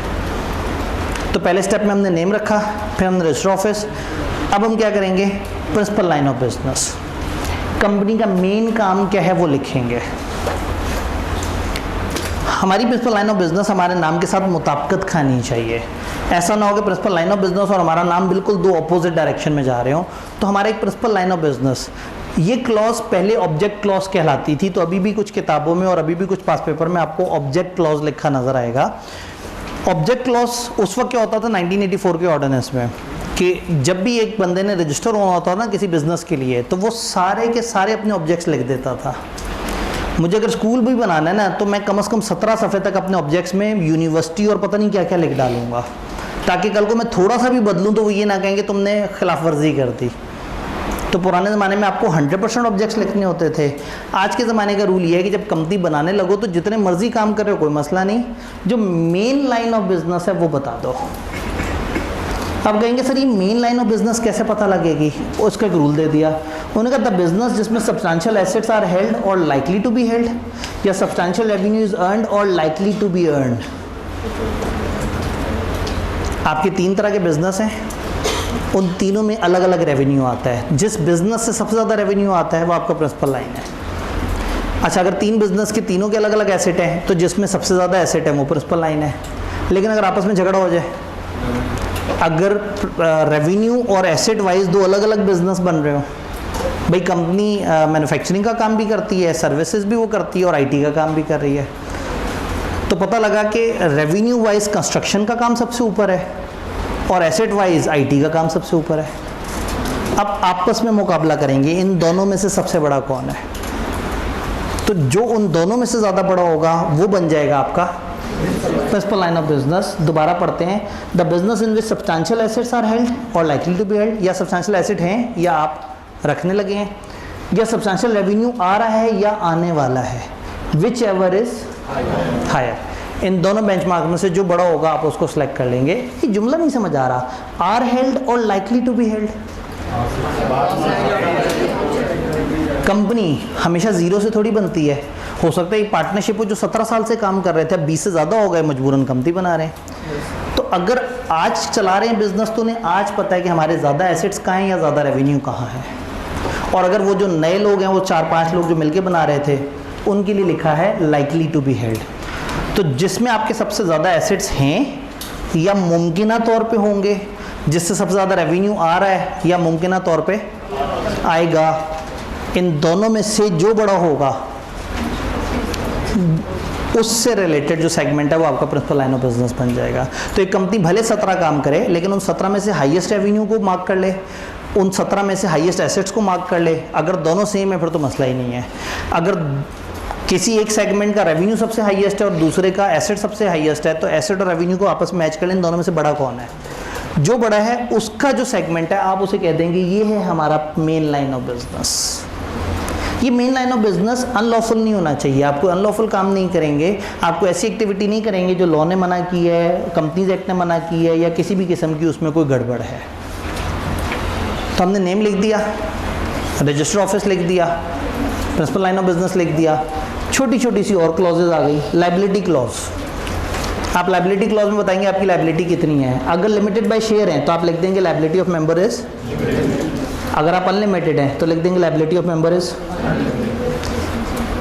तो पहले स्टेप में हमने नेम रखा, फिर हमने रजिस्टर्ड ऑफिस। अब हम क्या करेंगे, principal line of business, company का मेन काम क्या है वो लिखेंगे। हमारी प्रिंसिपल लाइन ऑफ बिजनेस हमारे नाम के साथ मुताबिकत खानी चाहिए। ऐसा ना हो कि प्रिंसिपल लाइन ऑफ बिजनेस और हमारा नाम बिल्कुल दो अपोजिट डायरेक्शन में जा रहे हो। तो हमारा एक प्रिंसिपल लाइन ऑफ बिजनेस, ये क्लॉज पहले ऑब्जेक्ट क्लॉज कहलाती थी, तो अभी भी कुछ किताबों में और अभी भी कुछ पास पेपर में आपको ऑब्जेक्ट क्लॉज लिखा नजर आएगा। ऑब्जेक्ट क्लॉज उस वक्त क्या होता था 1984 के ऑर्डिनेंस में, कि जब भी एक बंदे ने रजिस्टर होना होता ना किसी बिजनेस के लिए, तो वो सारे के सारे अपने ऑब्जेक्ट्स लिख देता था। मुझे अगर स्कूल भी बनाना है ना तो मैं कम से कम 17 सफ़े तक अपने ऑब्जेक्ट्स में यूनिवर्सिटी और पता नहीं क्या क्या लिख डालूंगा, ताकि कल को मैं थोड़ा सा भी बदलूं तो वो ये ना कहेंगे तुमने खिलाफ वर्जी कर दी। तो पुराने ज़माने में आपको 100% ऑब्जेक्ट्स लिखने होते थे। आज के ज़माने का रूल ये है कि जब कंपनी बनाने लगो तो जितने मर्जी काम कर रहे हो कोई मसला नहीं, जो मेन लाइन ऑफ बिजनेस है वो बता दो। अब कहेंगे सर ये मेन लाइन ऑफ बिजनेस कैसे पता लगेगी, उसका एक रूल दे दिया। उन्होंने कहा द बिजनेस जिसमें सब्सटैंशियल एसेट्स आर हेल्ड और लाइकली टू बी हेल्ड, या सब्सटैंशियल रेवेन्यू इज अर्नड और लाइकली टू बी अर्नड। आपके 3 तरह के बिजनेस हैं, उन तीनों में अलग अलग रेवेन्यू आता है। जिस बिजनेस से सबसे ज़्यादा रेवेन्यू आता है वो आपका प्रिंसिपल लाइन है। अच्छा, अगर 3 बिजनेस के तीनों के अलग अलग एसेट हैं तो जिसमें सबसे ज़्यादा एसेट है वो प्रिंसिपल लाइन है। लेकिन अगर आपस में झगड़ा हो जाए, अगर रेवेन्यू और एसेट वाइज दो अलग अलग बिजनेस बन रहे हो, भाई कंपनी मैन्युफैक्चरिंग का काम भी करती है, सर्विसेज भी वो करती है और आईटी का काम भी कर रही है, तो पता लगा कि रेवेन्यू वाइज कंस्ट्रक्शन का काम सबसे ऊपर है और एसेट वाइज आईटी का काम सबसे ऊपर है। अब आपस में मुकाबला करेंगे इन दोनों में से सबसे बड़ा कौन है, तो जो उन दोनों में से ज़्यादा बड़ा होगा वो बन जाएगा आपका प्रिंसिपल लाइन ऑफ बिजनेस। दोबारा पढ़ते हैं, the business in which substantial assets are held और लाइकली टू बी हेल्ड, या सब्सटैंशियल एसेट हैं या आप रखने लगे हैं, या सब्सटैंशियल रेवेन्यू आ रहा है या आने वाला है, विच एवर इज हायर। इन दोनों बेंचमार्क में से जो बड़ा होगा आप उसको सिलेक्ट कर लेंगे। ये जुमला नहीं समझ आ रहा, आर हेल्ड और likely to be held. Company हमेशा ज़ीरो से थोड़ी बनती है, हो सकता है एक पार्टनरशिप हो जो 17 साल से काम कर रहे थे, अब 20 से ज़्यादा हो गए, मजबूरन कंपनी बना रहे हैं। तो अगर आज चला रहे हैं बिजनेस तो उन्हें आज पता है कि हमारे ज़्यादा एसेट्स कहाँ हैं या ज़्यादा रेवेन्यू कहाँ है। और अगर वो जो नए लोग हैं, वो 4-5 लोग जो मिलके बना रहे थे, उनके लिए लिखा है लाइकली टू बी हेल्ड। तो जिसमें आपके सबसे ज़्यादा एसेट्स हैं या मुमकिना तौर पे होंगे जिससे सबसे ज़्यादा रेवेन्यू आ रहा है या मुमकिन तौर पे आएगा, इन दोनों में से जो बड़ा होगा उससे रिलेटेड जो सेगमेंट है वो आपका प्रिंसिपल लाइन ऑफ बिजनेस बन जाएगा। तो एक कंपनी भले 17 काम करे, लेकिन उन 17 में से हाईएस्ट रेवेन्यू को मार्क कर ले, उन 17 में से हाईएस्ट एसेट्स को मार्क कर ले। अगर दोनों सेम है फिर तो मसला ही नहीं है। अगर किसी एक सेगमेंट का रेवेन्यू सबसे हाईएस्ट है और दूसरे का एसेट सबसे हाईएस्ट है, तो एसेट और रेवेन्यू को आपस में मैच कर लें, इन दोनों में से बड़ा कौन है। जो बड़ा है उसका जो सेगमेंट है आप उसे कह देंगे ये है हमारा मेन लाइन ऑफ बिजनेस। ये main line of business unlawful नहीं होना चाहिए। आपको अनलॉफुल काम नहीं करेंगे, आपको ऐसी एक्टिविटी नहीं करेंगे जो लॉ ने मना की है, कंपनीज एक्ट ने मना की है, या किसी भी किस्म की उसमें कोई गड़बड़ है। तो हमने नेम लिख दिया, रजिस्टर ऑफिस लिख दिया, प्रिंसिपल लाइन ऑफ बिजनेस लिख दिया, छोटी छोटी सी और क्लॉजेज आ गई। लाइबिलिटी क्लॉज, आप लाइबिलिटी क्लॉज में बताएंगे आपकी लाइबिलिटी कितनी है। अगर लिमिटेड बाय शेयर हैं तो आप लिख देंगे लाइबिलिटी ऑफ मेंबर इज, अगर आप अनलिमिटेड हैं तो लिख देंगे लाइबिलिटी ऑफ मेंबर इज,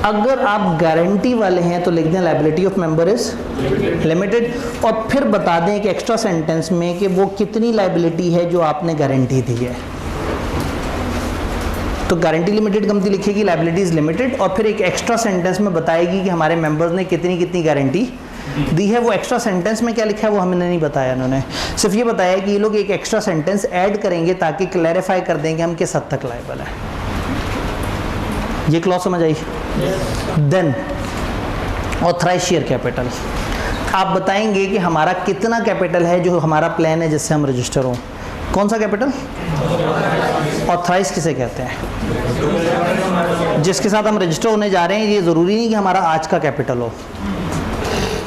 अगर आप गारंटी वाले हैं तो लिख दें liability of member is limited, और फिर बता दें कि एक्स्ट्रा सेंटेंस में कि वो कितनी लाइबिलिटी है जो आपने गारंटी दी है। तो गारंटी लिमिटेड कंपनी लिखेगी लाइबिलिटी इज लिमिटेड, और फिर एक एक्स्ट्रा सेंटेंस में बताएगी कि हमारे मेंबर्स ने कितनी कितनी गारंटी दी है। वो एक्स्ट्रा सेंटेंस में क्या लिखा है वो हमने नहीं बताया, उन्होंने सिर्फ ये बताया कि ये लोग एक एक्स्ट्रा सेंटेंस ऐड करेंगे ताकि क्लैरिफाई कर देंगे हम किस हद तक लायबल है। ये क्लॉज समझ आई? देन ऑथराइज शेयर कैपिटल, आप बताएंगे कि हमारा कितना कैपिटल है जो हमारा प्लान है जिससे हम रजिस्टर हों। कौन सा कैपिटल? ऑथराइज किसे कहते हैं? जिसके साथ हम रजिस्टर होने जा रहे हैं। ये ज़रूरी नहीं कि हमारा आज का कैपिटल हो,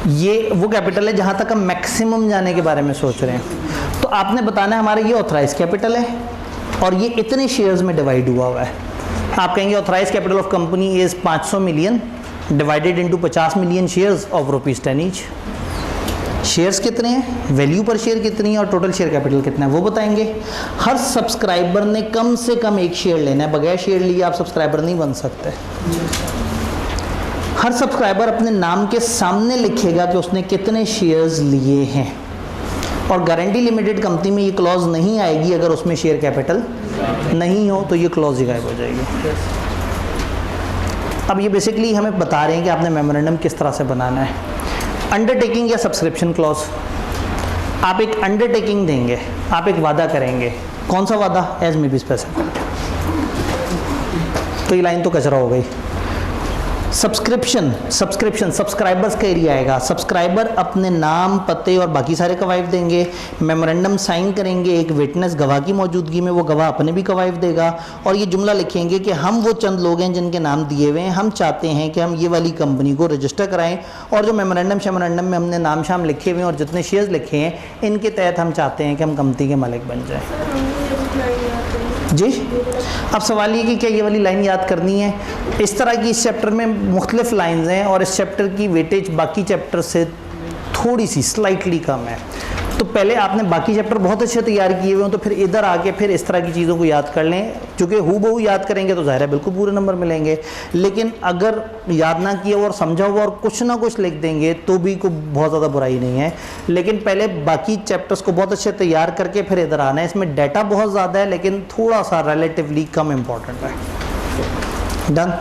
ये वो कैपिटल है जहाँ तक हम मैक्सिमम जाने के बारे में सोच रहे हैं। तो आपने बताना है हमारा ये ऑथराइज कैपिटल है और ये इतने शेयर्स में डिवाइड हुआ हुआ है। आप कहेंगे authorise capital of company is 500 million divided into 50 million shares of ₹10 each. Shares कितने हैं, वैल्यू पर शेयर कितनी है और टोटल शेयर कैपिटल कितना है वो बताएंगे। हर सब्सक्राइबर ने कम से कम एक शेयर लेना है, बगैर शेयर लिए आप सब्सक्राइबर नहीं बन सकते। हर सब्सक्राइबर अपने नाम के सामने लिखेगा कि उसने कितने शेयर्स लिए हैं, और गारंटी लिमिटेड कंपनी में ये क्लॉज नहीं आएगी अगर उसमें शेयर कैपिटल नहीं हो, तो ये क्लॉज ही गायब हो जाएगी। अब ये बेसिकली हमें बता रहे हैं कि आपने मेमोरेंडम किस तरह से बनाना है। अंडरटेकिंग या सब्सक्रिप्शन क्लॉज, आप एक अंडरटेकिंग देंगे, आप एक वादा करेंगे। कौन सा वादा? As may be specified. तो ये लाइन तो कचरा हो गई। सब्सक्रिप्शन सब्सक्राइबर्स का एरिया आएगा। सब्सक्राइबर अपने नाम, पते और बाकी सारे कवायद देंगे। मेमोरेंडम साइन करेंगे एक विटनेस गवाह की मौजूदगी में, वो गवाह अपने भी कवायद देगा और ये जुमला लिखेंगे कि हम वो चंद लोग हैं जिनके नाम दिए हुए हैं, हम चाहते हैं कि हम ये वाली कंपनी को रजिस्टर कराएं, और जो मेमोरेंडम में हमने नाम शाम लिखे हुए हैं और जितने शेयर्स लिखे हैं इनके तहत हम चाहते हैं कि हम कंपनी के मालिक बन जाएँ। जी, अब सवाल ये कि क्या ये वाली लाइन याद करनी है? इस तरह की इस चैप्टर में मुख्तलिफ लाइन्स हैं और इस चैप्टर की वेटेज बाकी चैप्टर से थोड़ी सी स्लाइटली कम है। तो पहले आपने बाकी चैप्टर बहुत अच्छे तैयार किए हुए हों तो फिर इधर आके फिर इस तरह की चीज़ों को याद कर लें। चूँकि हूबहू याद करेंगे तो ज़ाहिर है बिल्कुल पूरे नंबर मिलेंगे, लेकिन अगर याद ना किया हुआ और समझा हुआ और कुछ ना कुछ लिख देंगे तो भी कोई बहुत ज़्यादा बुराई नहीं है। लेकिन पहले बाकी चैप्टर्स को बहुत अच्छे तैयार करके फिर इधर आना है। इसमें डाटा बहुत ज़्यादा है लेकिन थोड़ा सा रिलेटिवली कम इम्पॉर्टेंट है। डन।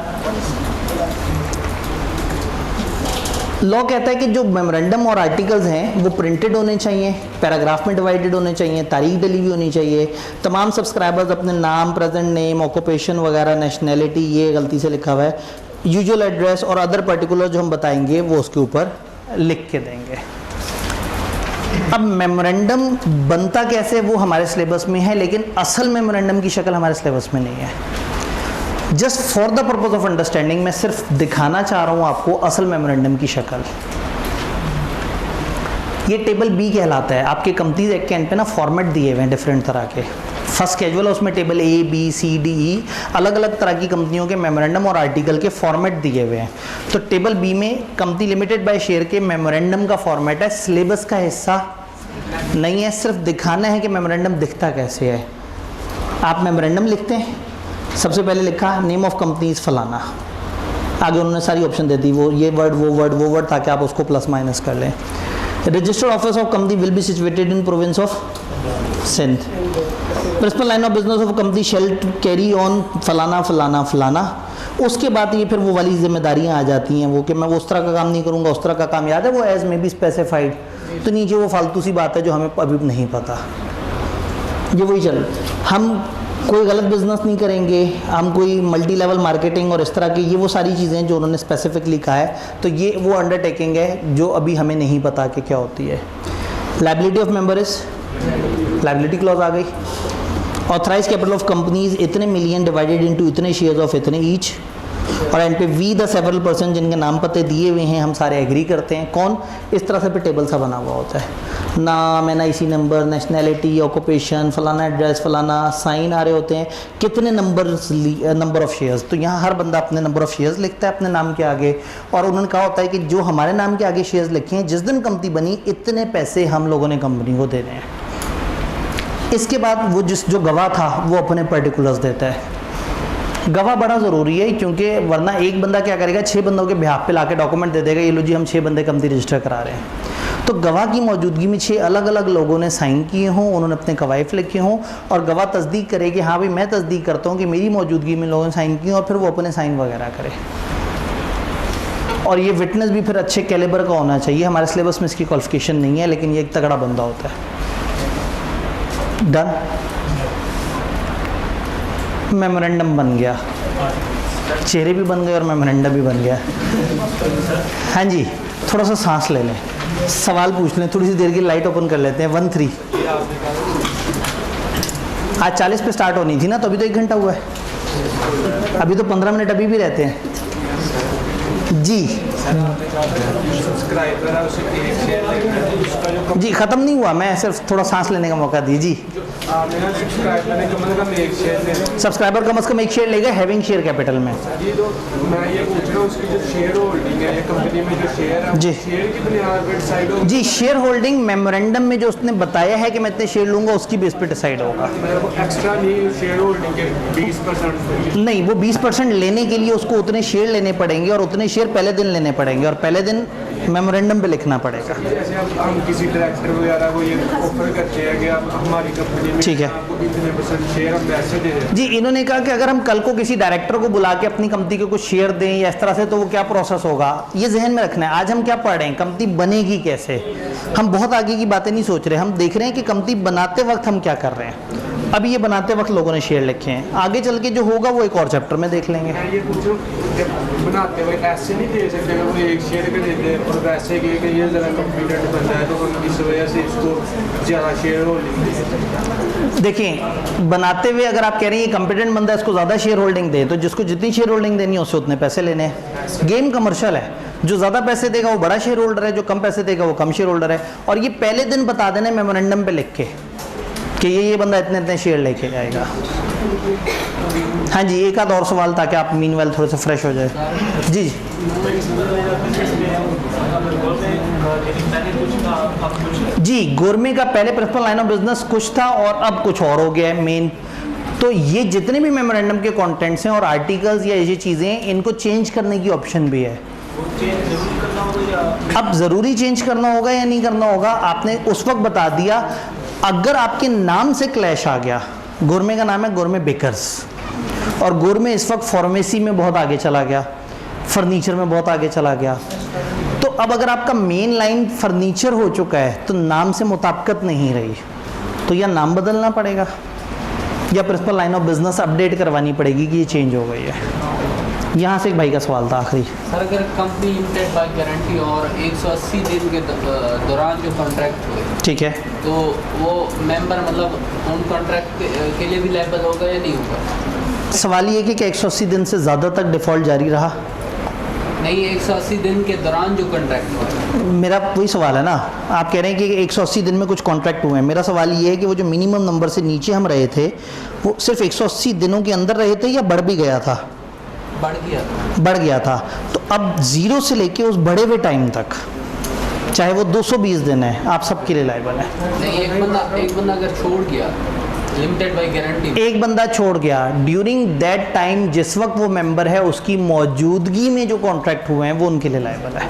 लॉ कहता है कि जो मेमोरेंडम और आर्टिकल्स हैं वो प्रिंटेड होने चाहिए, पैराग्राफ में डिवाइडेड होने चाहिए, तारीख डली हुई होनी चाहिए, तमाम सब्सक्राइबर्स अपने नाम, प्रेजेंट नेम, ऑक्यूपेशन वगैरह, नेशनैलिटी, ये गलती से लिखा हुआ है, यूजुअल एड्रेस और अदर पर्टिकुलर जो हम बताएंगे वो उसके ऊपर लिख के देंगे। अब मेमोरेंडम बनता कैसे वो हमारे सिलेबस में है, लेकिन असल मेमोरेंडम की शक्ल हमारे सिलेबस में नहीं है। Just for the purpose of understanding मैं सिर्फ दिखाना चाह रहा हूँ आपको असल मेमोरेंडम की शक्ल। ये टेबल बी कहलाता है। आपके कंपनीज एक्ट के एंड पे ना फॉर्मेट दिए हुए हैं डिफरेंट तरह के। फर्स्ट कैजुअल है, उसमें टेबल ए, बी, सी, डी, ई अलग अलग तरह की कंपनियों के मेमोरेंडम और आर्टिकल के फॉर्मेट दिए हुए हैं। तो टेबल बी में कंपनी लिमिटेड बाय शेयर के मेमोरेंडम का फॉर्मेट है, सिलेबस का हिस्सा नहीं है, सिर्फ दिखाना है कि मेमोरेंडम दिखता कैसे है। आप मेमोरेंडम लिखते हैं, सबसे पहले लिखा नेम ऑफ कंपनीज फलाना, आगे उन्होंने सारी ऑप्शन दे दी, वो ये वर्ड वो वर्ड वो वर्ड, ताकि आप उसको प्लस माइनस कर लें। Registered office of company will be situated in province of Sindh. Principal line of business of company shall carry on फलाना फलाना फलाना। उसके बाद ये फिर वो वाली जिम्मेदारियां आ जाती हैं वो कि मैं उस तरह का काम नहीं करूँगा, उस तरह का काम याद है वो एज में बी स्पेसिफाइड। तो नीचे वो फालतू सी बात है जो हमें अभी नहीं पता। ये वही चल, हम कोई गलत बिजनेस नहीं करेंगे, हम कोई मल्टी लेवल मार्केटिंग और इस तरह की, ये वो सारी चीज़ें जो उन्होंने स्पेसिफिकली कहा है। तो ये वो अंडरटेकिंग है जो अभी हमें नहीं पता कि क्या होती है। Liability of member is, liability clause आ गई। ऑथराइज कैपिटल ऑफ कंपनीज इतने मिलियन डिवाइडेड इनटू इतने शेयर्स ऑफ इतने ईच। और एंड पे वी द सेवरल पर्सन जिनके नाम पते दिए हुए हैं हम सारे एग्री करते हैं। कौन? इस तरह से पे टेबल सा बना हुआ होता है, नाम, NIC नंबर, नेशनैलिटी, ऑक्यूपेशन, फलाना एड्रेस, फलाना साइन आ रहे होते हैं, कितने नंबर ऑफ शेयर्स। तो यहाँ हर बंदा अपने नंबर ऑफ शेयर्स लिखता है अपने नाम के आगे। और उन्होंने कहा होता है कि जो हमारे नाम के आगे शेयर्स लिखे हैं, जिस दिन कंपनी बनी इतने पैसे हम लोगों ने कंपनी को देने हैं। इसके बाद वो जो गवाह था वो अपने पर्टिकुलर्स देता है। गवाह बड़ा ज़रूरी है क्योंकि वरना एक बंदा क्या करेगा, 6 बंदों के बिहाफ पे लाके डॉक्यूमेंट दे देगा, ये लो जी हम 6 बंदे कंपनी रजिस्टर करा रहे हैं। तो गवाह की मौजूदगी में 6 अलग अलग लोगों ने साइन किए हों, उन्होंने अपने कवायफ लिखे हों और गवाह तस्दीक करे कि हाँ भाई मैं तस्दीक करता हूँ कि मेरी मौजूदगी में लोगों ने साइन किए और फिर वो अपने साइन वगैरह करे। और ये विटनेस भी फिर अच्छे कैलिबर का होना चाहिए। हमारे सिलेबस में इसकी क्वालिफिकेशन नहीं है, लेकिन ये एक तगड़ा बंदा होता है। डन। मेमोरेंडम बन गया, चेहरे भी बन गए और मेमोरेंडम भी बन गया। हाँ जी, थोड़ा सा सांस ले लें, सवाल पूछ लें, थोड़ी सी देर की लाइट ओपन कर लेते हैं। 1-3 आज 40 पे स्टार्ट होनी थी ना, तो अभी तो 1 घंटा हुआ है, अभी तो 15 मिनट अभी भी रहते हैं जी। जी ख़त्म नहीं हुआ, मैं सिर्फ थोड़ा सांस लेने का मौका दी जी। सब्सक्राइबर कम से कम 1 शेयर लेगा हैविंग शेयर कैपिटल में। जी तो मैं ये पूछ रहा हूँ उसकी जो शेयर होल्डिंग है कंपनी में, जो शेयर है जी, शेयर की बुनियाद पर डिसाइड होगा जी। शेयर होल्डिंग मेमोरेंडम में जो उसने बताया है कि मैं इतने शेयर लूँगा उसकी बेस पे डिसाइड होगा। एक्स्ट्रा नहीं शेयर होल्डिंग के 20% नहीं, वो 20% लेने के लिए उसको उतने शेयर लेने पड़ेंगे और उतने शेयर पहले दिन लेने पड़ेंगे और पहले दिन मेमोरेंडम पे लिखना पड़ेगा। जैसे हम किसी डायरेक्टर वगैरह को ये ऑफर करते हैं कि आप हमारी कंपनी में ठीक है आपको इतने % शेयर हम वैसे दे दें। जी। इन्होंने कहा कि अगर हम कल को किसी डायरेक्टर को बुला के अपनी कंपनी के कुछ शेयर दें या इस तरह से, तो वो क्या प्रोसेस होगा ये जहन में रखना है। आज हम क्या पढ़ रहे हैं, कंपनी बनेगी कैसे। हम बहुत आगे की बातें नहीं सोच रहे, हम देख रहे हैं कि कंपनी बनाते वक्त हम क्या कर रहे हैं। अभी ये बनाते वक्त लोगों ने शेयर लिखे हैं, आगे चल के जो होगा वो एक और चैप्टर में देख लेंगे। मैं ये पूछूं बनाते हुए ऐसे नहीं दे सकते कि वो 1 शेयर के देते और वैसे कि ये ज़रा कॉम्पिटेंट बंदा है तो हम इस वजह से इसको ज़्यादा शेयर होल्डिंग दे सकते। देखिए, बनाते हुए अगर आप कह रहे हैं ये कॉम्पिटेंट बंदा है इसको ज़्यादा शेयर होल्डिंग दे, तो जिसको जितनी शेयर होल्डिंग देनी है उससे उतने पैसे लेने हैं। गेम कमर्शियल है, जो ज़्यादा पैसे देगा वो बड़ा शेयर होल्डर है, जो कम पैसे देगा वो कम शेयर होल्डर है। और ये पहले दिन बता देना मेमोरेंडम पे लिख के कि ये बंदा इतने इतने शेयर लेके जाएगा। हाँ जी, एक आध और सवाल ताकि आप मीनवाइल थोड़े से फ्रेश हो जाए। जी जी जी। गोरमे का पहले प्रिंसिपल लाइन ऑफ बिजनेस कुछ था और अब कुछ और हो गया है मेन। तो ये जितने भी मेमोरेंडम के कंटेंट्स हैं और आर्टिकल्स या ये चीज़ें, इनको चेंज करने की ऑप्शन भी है। अब ज़रूरी चेंज करना होगा या नहीं करना होगा, आपने उस वक्त बता दिया। अगर आपके नाम से क्लैश आ गया, गोरमे का नाम है गोरमे बेकर्स और गोरमे इस वक्त फार्मेसी में बहुत आगे चला गया, फर्नीचर में बहुत आगे चला गया, तो अब अगर आपका मेन लाइन फर्नीचर हो चुका है तो नाम से मुताबिकत नहीं रही, तो या नाम बदलना पड़ेगा या principal line of business update करवानी पड़ेगी कि ये चेंज हो गई है। यहाँ से एक भाई का सवाल था आखिरी। सर, अगर कंपनी लिमिटेड बाय गारंटी और 180 दिन के दौरान जो कॉन्ट्रैक्ट हुए, ठीक है, तो वो मेंबर मतलब उन कॉन्ट्रैक्ट के लिए भी लायबल होगा या नहीं होगा? सवाल ये कि 180 दिन से ज़्यादा तक डिफ़ॉल्ट जारी रहा? नहीं, 180 दिन के दौरान जो कॉन्ट्रैक्ट हुआ। मेरा वही सवाल है ना, आप कह रहे हैं कि 180 दिन में कुछ कॉन्ट्रैक्ट हुए हैं। मेरा सवाल ये है कि वो जो मिनिमम नंबर से नीचे हम रहे थे वो सिर्फ 180 दिनों के अंदर रहे थे या बढ़ भी गया था? बढ़ गया था। तो अब 0 से लेके उस बढ़े हुए टाइम तक, चाहे वो 220 दिन है, आप सबके लिए लायबल है। नहीं, एक बंदा अगर छोड़ गया लिमिटेड बाय गारंटी, एक बंदा छोड़ गया ड्यूरिंग दैट टाइम, जिस वक्त वो मेंबर है उसकी मौजूदगी में जो कॉन्ट्रैक्ट हुए हैं वो उनके लिए लायबल है।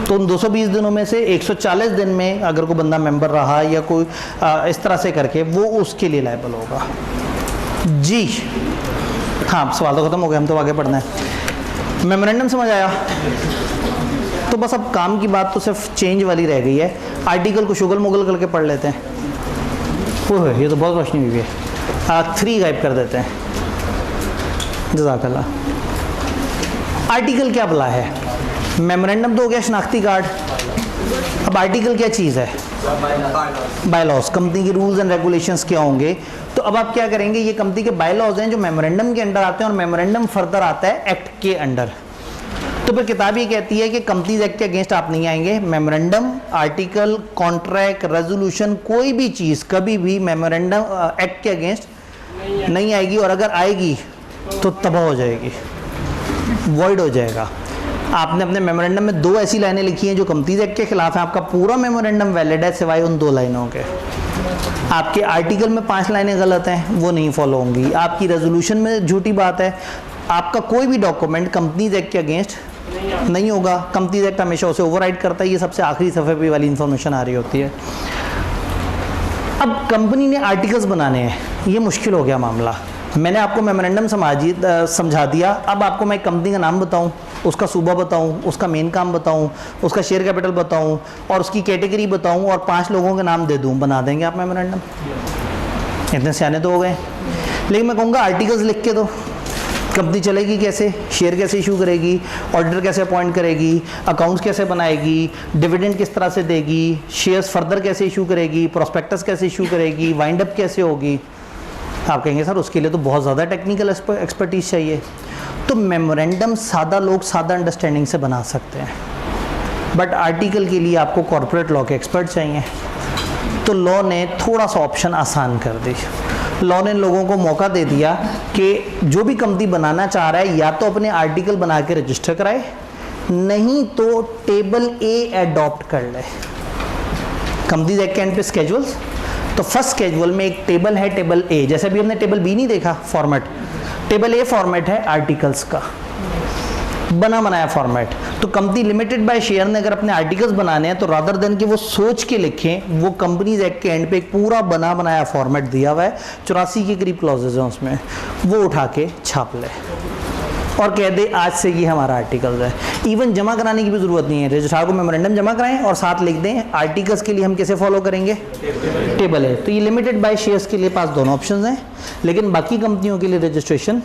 तो उन 220 दिनों में से 140 दिन में अगर कोई बंदा मेंबर रहा या कोई इस तरह से करके, वो उसके लिए लायबल होगा। जी हाँ, सवाल तो ख़त्म हो गया, हम तो आगे पढ़ना है। मेमोरेंडम समझ आया? तो बस अब काम की बात तो सिर्फ चेंज वाली रह गई है। आर्टिकल को शुगल मुगल करके पढ़ लेते हैं। ओह ये तो बहुत रोशनी हुई है। 3 गायब कर देते हैं। जज़ाकल्लाह। आर्टिकल क्या भला है? मेमोरेंडम तो हो गया शनाख्ती कार्ड। अब आर्टिकल क्या चीज़ है? बायलॉज, कंपनी के रूल्स एंड रेगुलेशंस क्या होंगे। तो अब आप क्या करेंगे, ये कंपनी के बायलॉज हैं जो मेमोरेंडम के अंडर आते हैं, और मेमोरेंडम फर्दर आता है एक्ट के अंडर। तो फिर किताब ये कहती है कि कंपनीज एक्ट के अगेंस्ट आप नहीं आएंगे। मेमोरेंडम, आर्टिकल, कॉन्ट्रैक्ट, रेजोल्यूशन, कोई भी चीज़ कभी भी मेमोरेंडम एक्ट के अगेंस्ट नहीं आएगी, और अगर आएगी तो तबाह हो जाएगी, वॉइड हो जाएगा। आपने अपने मेमोरेंडम में 2 ऐसी लाइनें लिखी हैं जो कंपनीज एक्ट के खिलाफ हैं, आपका पूरा मेमोरेंडम वैलिड है सिवाय उन 2 लाइनों के। आपके आर्टिकल में 5 लाइनें गलत हैं, वो नहीं फॉलो होंगी। आपकी रेजोल्यूशन में झूठी बात है। आपका कोई भी डॉक्यूमेंट कंपनीज एक्ट के अगेंस्ट नहीं होगा। कंपनीज एक्ट हमेशा उसे ओवरराइड करता है। ये सबसे आखिरी सफ़े पे वाली इंफॉर्मेशन आ रही होती है। अब कंपनी ने आर्टिकल्स बनाने हैं, ये मुश्किल हो गया मामला। मैंने आपको मेमोरेंडम समझा दिया। अब आपको मैं कंपनी का नाम बताऊं, उसका सूबा बताऊं, उसका मेन काम बताऊं, उसका शेयर कैपिटल बताऊं, और उसकी कैटेगरी बताऊं, और 5 लोगों के नाम दे दूं, बना देंगे आप मेमोरेंडम? इतने सियाने तो हो गए। लेकिन मैं कहूँगा आर्टिकल्स लिख के दो। कंपनी चलेगी कैसे, शेयर कैसे इशू करेगी, ऑडिटर कैसे अपॉइंट करेगी, अकाउंट्स कैसे बनाएगी, डिविडेंड किस तरह से देगी, शेयर्स फर्दर कैसे इशू करेगी, प्रोस्पेक्टस कैसे इशू करेगी, वाइंड अप कैसे होगी। आप कहेंगे सर उसके लिए तो बहुत ज़्यादा टेक्निकल एक्सपर्टीज चाहिए। तो मेमोरेंडम सादा लोग सादा अंडरस्टैंडिंग से बना सकते हैं, बट आर्टिकल के लिए आपको कॉर्पोरेट लॉ के एक्सपर्ट चाहिए। तो लॉ ने थोड़ा सा ऑप्शन आसान कर दी। लॉ ने लोगों को मौका दे दिया कि जो भी कंपनी बनाना चाह रहा है या तो अपने आर्टिकल बना के रजिस्टर कराए, नहीं तो टेबल ए एडॉप्ट कर ले। कंपनीज एक्ट के एंड पे स्केजुअल्स, तो फर्स्ट स्केजुअल में एक टेबल है, टेबल ए। जैसे अभी हमने टेबल बी नहीं देखा फॉर्मेट, टेबल ए फॉर्मेट है आर्टिकल्स का, बना बनाया फॉर्मेट। तो कंपनी लिमिटेड बाय शेयर ने अगर अपने आर्टिकल्स बनाने हैं तो रादर देन कि वो सोच के लिखें, वो कंपनीज एक्ट के एंड पे एक पूरा बना बनाया फॉर्मेट दिया हुआ है, 84 के करीब क्लॉजेज हैं उसमें, वो उठा के छाप ले और कह दे आज से ये हमारा आर्टिकल्स है। इवन जमा कराने की भी ज़रूरत नहीं है, रजिस्ट्रार को मेमोरेंडम जमा कराएं और साथ लिख दें आर्टिकल्स के लिए हम कैसे फॉलो करेंगे, टेबल है। तो ये लिमिटेड बाय शेयर्स के लिए पास दोनों ऑप्शन हैं, लेकिन बाकी कंपनियों के लिए रजिस्ट्रेशन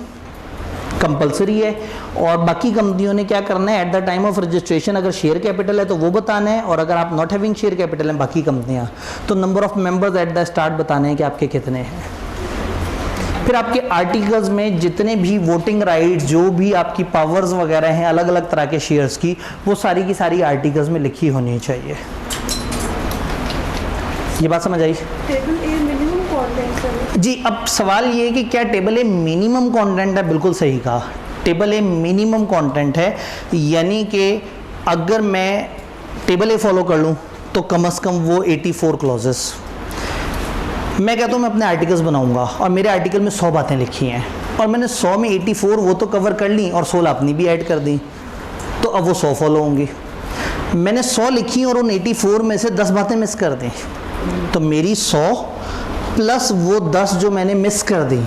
कंपलसरी है। और बाकी कंपनियों ने क्या करना है, at the time of registration अगर शेयर कैपिटल है तो वो बताना है, और अगर आप नॉट हैविंग शेयर कैपिटल हैं बाकी कंपनियां, तो number of members at the start बताने हैं कि आपके कितने हैं। फिर आपके आर्टिकल्स में जितने भी वोटिंग राइट, जो भी आपकी पावर्स वगैरह हैं अलग अलग तरह के शेयर्स की, वो सारी की सारी आर्टिकल्स में लिखी होनी चाहिए। ये बात समझ आई? टेबल ए मिनिमम कंटेंट है जी। अब सवाल ये है कि क्या टेबल ए मिनिमम कंटेंट है? बिल्कुल सही कहा, टेबल ए मिनिमम कंटेंट है। यानी कि अगर मैं टेबल ए फॉलो कर लूँ तो कम से कम वो 84 क्लॉजेस, मैं कहता हूँ मैं अपने आर्टिकल्स बनाऊंगा और मेरे आर्टिकल में 100 बातें लिखी हैं और मैंने 100 में 84 वो तो कवर कर ली और 16 अपनी भी ऐड कर दी, तो अब वो 100 फॉलो होंगी। मैंने 100 लिखी और उन 84 में से 10 बातें मिस कर दी, तो मेरी 100 प्लस वो 10 जो मैंने मिस कर दी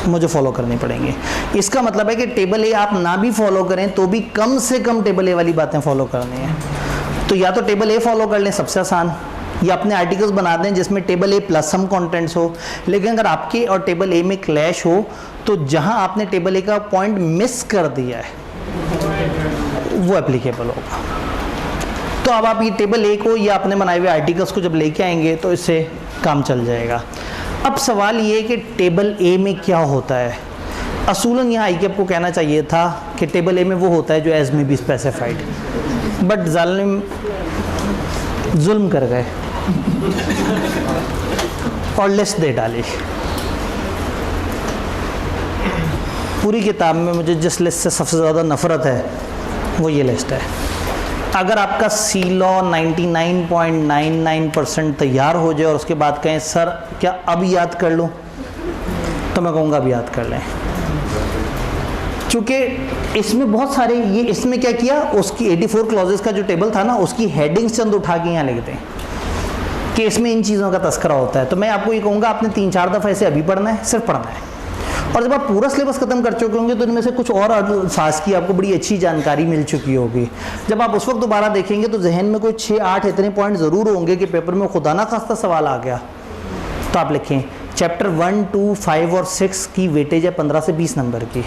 मुझे फॉलो करनी पड़ेंगी। इसका मतलब है कि टेबल ए आप ना भी फॉलो करें तो भी कम से कम टेबल ए वाली बातें फॉलो करनी है। तो या तो टेबल ए फॉलो कर लें सबसे आसान, या अपने आर्टिकल्स बना दें जिसमें टेबल ए प्लस सम कंटेंट्स हो। लेकिन अगर आपके और टेबल ए में क्लैश हो तो जहां आपने टेबल ए का पॉइंट मिस कर दिया है वो एप्लीकेबल होगा। तो अब आप ये टेबल ए को या अपने बनाए हुए आर्टिकल्स को जब लेके आएंगे तो इससे काम चल जाएगा। अब सवाल ये है कि टेबल ए में क्या होता है। असूलन यहाँ आई आपको कहना चाहिए था कि टेबल ए में वो होता है जो एज में बी स्पेसिफाइड, बट जालिम जुल्म कर गए और लिस्ट दे डाली। पूरी किताब में मुझे जिस लिस्ट से सबसे ज़्यादा नफ़रत है वो ये लिस्ट है। अगर आपका सी लॉ 99.99% तैयार हो जाए और उसके बाद कहें सर क्या अब याद कर लूँ, तो मैं कहूँगा अब याद कर लें। चूँकि इसमें बहुत सारे ये इसमें क्या किया, उसकी 84 क्लॉजेस का जो टेबल था ना, उसकी हेडिंग्स चंद उठा के यहाँ लिख दें कि इसमें इन चीज़ों का तस्करा होता है। तो मैं आपको ये कहूँगा आपने 3-4 दफ़ा इसे अभी पढ़ना है, सिर्फ पढ़ना है, और जब आप पूरा सिलेबस खत्म कर चुके होंगे तो इनमें से कुछ और अल्फाज की आपको बड़ी अच्छी जानकारी मिल चुकी होगी। जब आप उस वक्त दोबारा देखेंगे तो जहन में कोई 6-8 इतने पॉइंट ज़रूर होंगे कि पेपर में खुदा ना खास्ता सवाल आ गया तो आप लिखें। चैप्टर 1, 2, 5 और 6 की वेटेज है 15 से 20 नंबर की।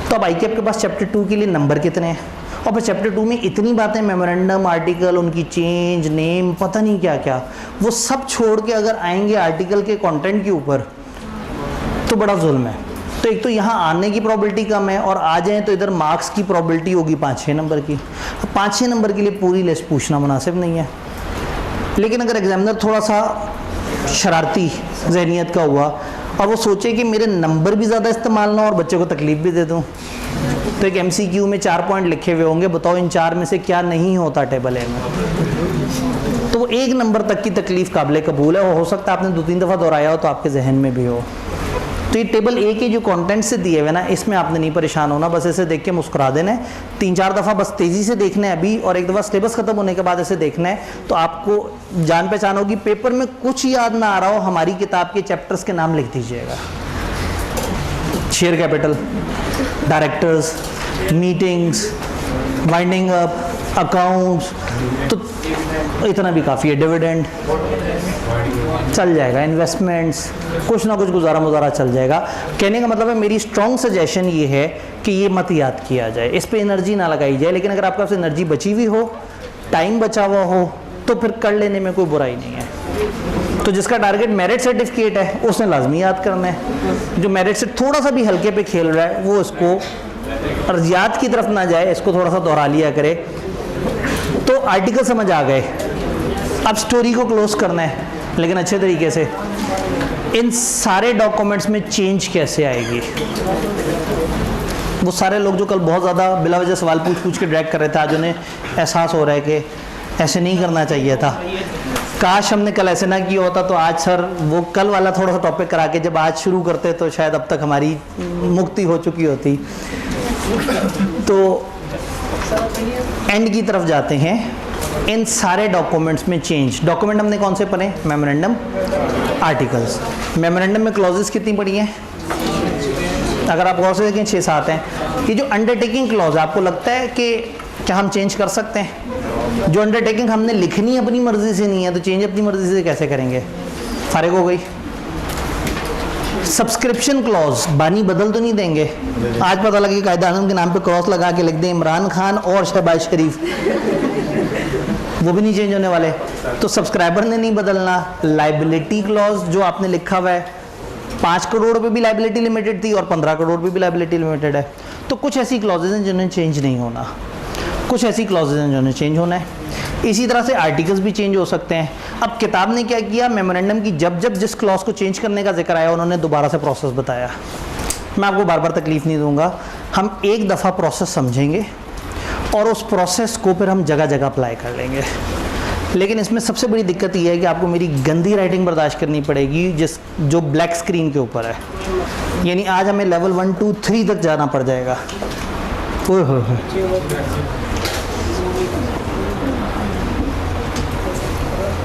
तो अब आई के आपके पास चैप्टर 2 के लिए नंबर कितने हैं, और फिर चैप्टर 2 में इतनी बातें, मेमोरेंडम, आर्टिकल, उनकी चेंज, नेम, पता नहीं क्या क्या, वो सब छोड़ के अगर आएंगे आर्टिकल के कंटेंट के ऊपर तो बड़ा जुल्म है। तो एक तो यहाँ आने की प्रोबेबिलिटी कम है, और आ जाएँ तो इधर मार्क्स की प्रोबेबिलिटी होगी 5-6 नंबर की। 5-6 नंबर के लिए पूरी लिस्ट पूछना मुनासिब नहीं है। लेकिन अगर एग्जामिनर थोड़ा सा शरारती जहनीत का हुआ और वो सोचे कि मेरे नंबर भी ज़्यादा इस्तेमाल ना और बच्चे को तकलीफ भी दे दूँ, तो एक MCQ में 4 पॉइंट लिखे हुए होंगे, बताओ इन 4 में से क्या नहीं होता टेबल ए में, तो वो 1 नंबर तक की तकलीफ काबिल कबूल है। हो सकता है आपने 2-3 दफ़ा दोहराया हो तो आपके जहन में भी हो। तो ये टेबल ए के जो कंटेंट से दिए हुए ना, इसमें आपने नहीं परेशान होना, बस ऐसे देख के मुस्कुरा देना है। 3-4 दफ़ा बस तेज़ी से देखना है अभी, और एक दफ़ा सिलेबस ख़त्म होने के बाद ऐसे देखना है, तो आपको जान पहचान होगी। पेपर में कुछ याद ना आ रहा हो, हमारी किताब के चैप्टर्स के नाम लिख दीजिएगा। Share capital, directors, meetings, winding up, accounts, तो इतना भी काफ़ी है। डिविडेंड चल जाएगा, इन्वेस्टमेंट्स, कुछ ना कुछ गुजारा मुजारा चल जाएगा। कहने का मतलब है मेरी स्ट्रॉन्ग सजेशन ये है कि ये मत याद किया जाए, इस पे एनर्जी ना लगाई जाए। लेकिन अगर आपके पास एनर्जी बची हुई हो, टाइम बचा हुआ हो, तो फिर कर लेने में कोई बुराई नहीं है। तो जिसका टारगेट मेरिट सर्टिफिकेट है उसने लाजमी याद करना है। जो मेरिट से थोड़ा सा भी हल्के पे खेल रहा है वो इसको, और याद की तरफ ना जाए, इसको थोड़ा सा दोहरा लिया करे। तो आर्टिकल समझ आ गए, अब स्टोरी को क्लोज करना है, लेकिन अच्छे तरीके से। इन सारे डॉक्यूमेंट्स में चेंज कैसे आएगी, वो सारे लोग जो कल बहुत ज़्यादा बिला वजह सवाल पूछ के ड्रैग कर रहे थे, आज उन्हें एहसास हो रहा है कि ऐसे नहीं करना चाहिए था। काश हमने कल ऐसे ना किया होता, तो आज सर वो कल वाला थोड़ा सा टॉपिक करा के जब आज शुरू करते तो शायद अब तक हमारी मुक्ति हो चुकी होती। तो एंड की तरफ जाते हैं। इन सारे डॉक्यूमेंट्स में चेंज, डॉक्यूमेंट हमने कौन से पढ़े, मेमोरेंडम, आर्टिकल्स। मेमोरेंडम में क्लॉजेस कितनी पढ़ी हैं, अगर आप गौर से देखें 6-7 हैं। ये जो अंडरटेकिंग क्लॉज, आपको लगता है कि क्या हम चेंज कर सकते हैं? जो अंडरटेकिंग हमने लिखनी अपनी मर्जी से नहीं है, तो चेंज अपनी मर्जी से कैसे करेंगे? फारिग हो गई। सब्सक्रिप्शन क्लॉज, बानी बदल तो नहीं देंगे? आज पता लगे कायद आज़म के नाम पे क्रॉस लगा के लिख दें इमरान खान और शहबाज शरीफ, वो भी नहीं चेंज होने वाले। तो सब्सक्राइबर ने नहीं बदलना। लाइबिलिटी क्लॉज जो आपने लिखा हुआ है, 5 करोड़ पे भी लाइबिलिटी लिमिटेड थी और 15 करोड़ पे भी लाइबिलिटी लिमिटेड है। तो कुछ ऐसी क्लॉजेज हैं जिन्हें चेंज नहीं होना, कुछ ऐसी क्लॉजेज हैं जिन्हें चेंज होना है। इसी तरह से आर्टिकल्स भी चेंज हो सकते हैं। अब किताब ने क्या किया, मेमोरेंडम की जब जब जिस क्लॉज को चेंज करने का जिक्र आया उन्होंने दोबारा से प्रोसेस बताया। मैं आपको बार बार तकलीफ़ नहीं दूंगा, हम एक दफ़ा प्रोसेस समझेंगे और उस प्रोसेस को फिर हम जगह जगह अप्लाई कर लेंगे। लेकिन इसमें सबसे बड़ी दिक्कत यह है कि आपको मेरी गंदी राइटिंग बर्दाश्त करनी पड़ेगी जो ब्लैक स्क्रीन के ऊपर है। यानी आज हमें लेवल 1, 2, 3 तक जाना पड़ जाएगा। ओह हो,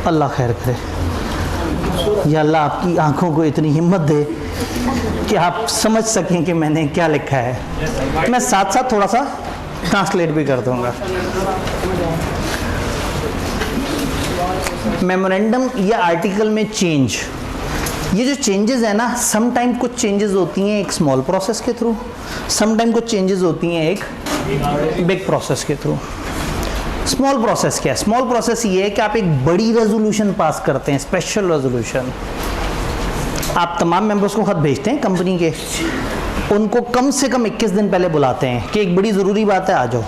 अल्लाह खैर करे। या अल्लाह आपकी आंखों को इतनी हिम्मत दे कि आप समझ सकें कि मैंने क्या लिखा है। मैं साथ साथ थोड़ा सा ट्रांसलेट भी कर दूंगा। मेमोरेंडम या आर्टिकल में चेंज, ये जो चेंजेस है ना, सम टाइम कुछ चेंजेस होती हैं एक स्मॉल प्रोसेस के थ्रू, सम टाइम कुछ चेंजेस होती हैं एक बिग प्रोसेस के थ्रू। स्मॉल प्रोसेस क्या है? स्मॉल प्रोसेस ये है कि आप एक बड़ी रेजोल्यूशन पास करते हैं, स्पेशल रेजोल्यूशन। आप तमाम मेंबर्स को खत भेजते हैं कंपनी के, उनको कम से कम 21 दिन पहले बुलाते हैं कि एक बड़ी ज़रूरी बात है, आ जाओ।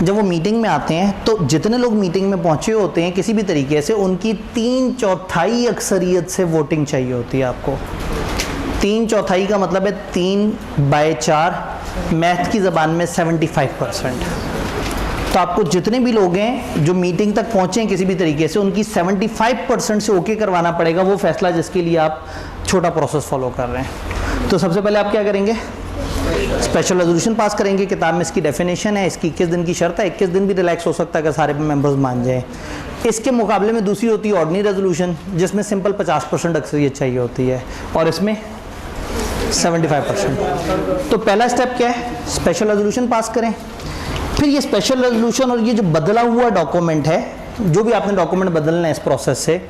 जब वो मीटिंग में आते हैं तो जितने लोग मीटिंग में पहुंचे होते हैं किसी भी तरीके से, उनकी 3/4 अक्सरियत से वोटिंग चाहिए होती है आपको। 3/4 का मतलब है 3/4, मैथ की ज़बान में 75%। तो आपको जितने भी लोग हैं जो मीटिंग तक पहुँचे हैं किसी भी तरीके से, उनकी 75% से ओके करवाना पड़ेगा वो फैसला जिसके लिए आप छोटा प्रोसेस फॉलो कर रहे हैं। तो सबसे पहले आप क्या करेंगे? स्पेशल रेजोल्यूशन पास करेंगे, किताब में इसकी डेफिनेशन है, इसकी 21 दिन की शर्त है, 21 दिन भी रिलैक्स हो सकता है अगर सारे मेंबर्स मान जाएं। इसके मुकाबले में दूसरी होती है ऑर्डिनरी रेजोल्यूशन, जिसमें सिंपल 50% अक्सरियत चाहिए होती है, और इसमें 75%। तो पहला स्टेप क्या है, स्पेशल रेजोल्यूशन पास करें। फिर ये स्पेशल रेजोल्यूशन और ये जो बदला हुआ डॉक्यूमेंट है, जो भी आपने डॉक्यूमेंट बदलना है इस प्रोसेस से,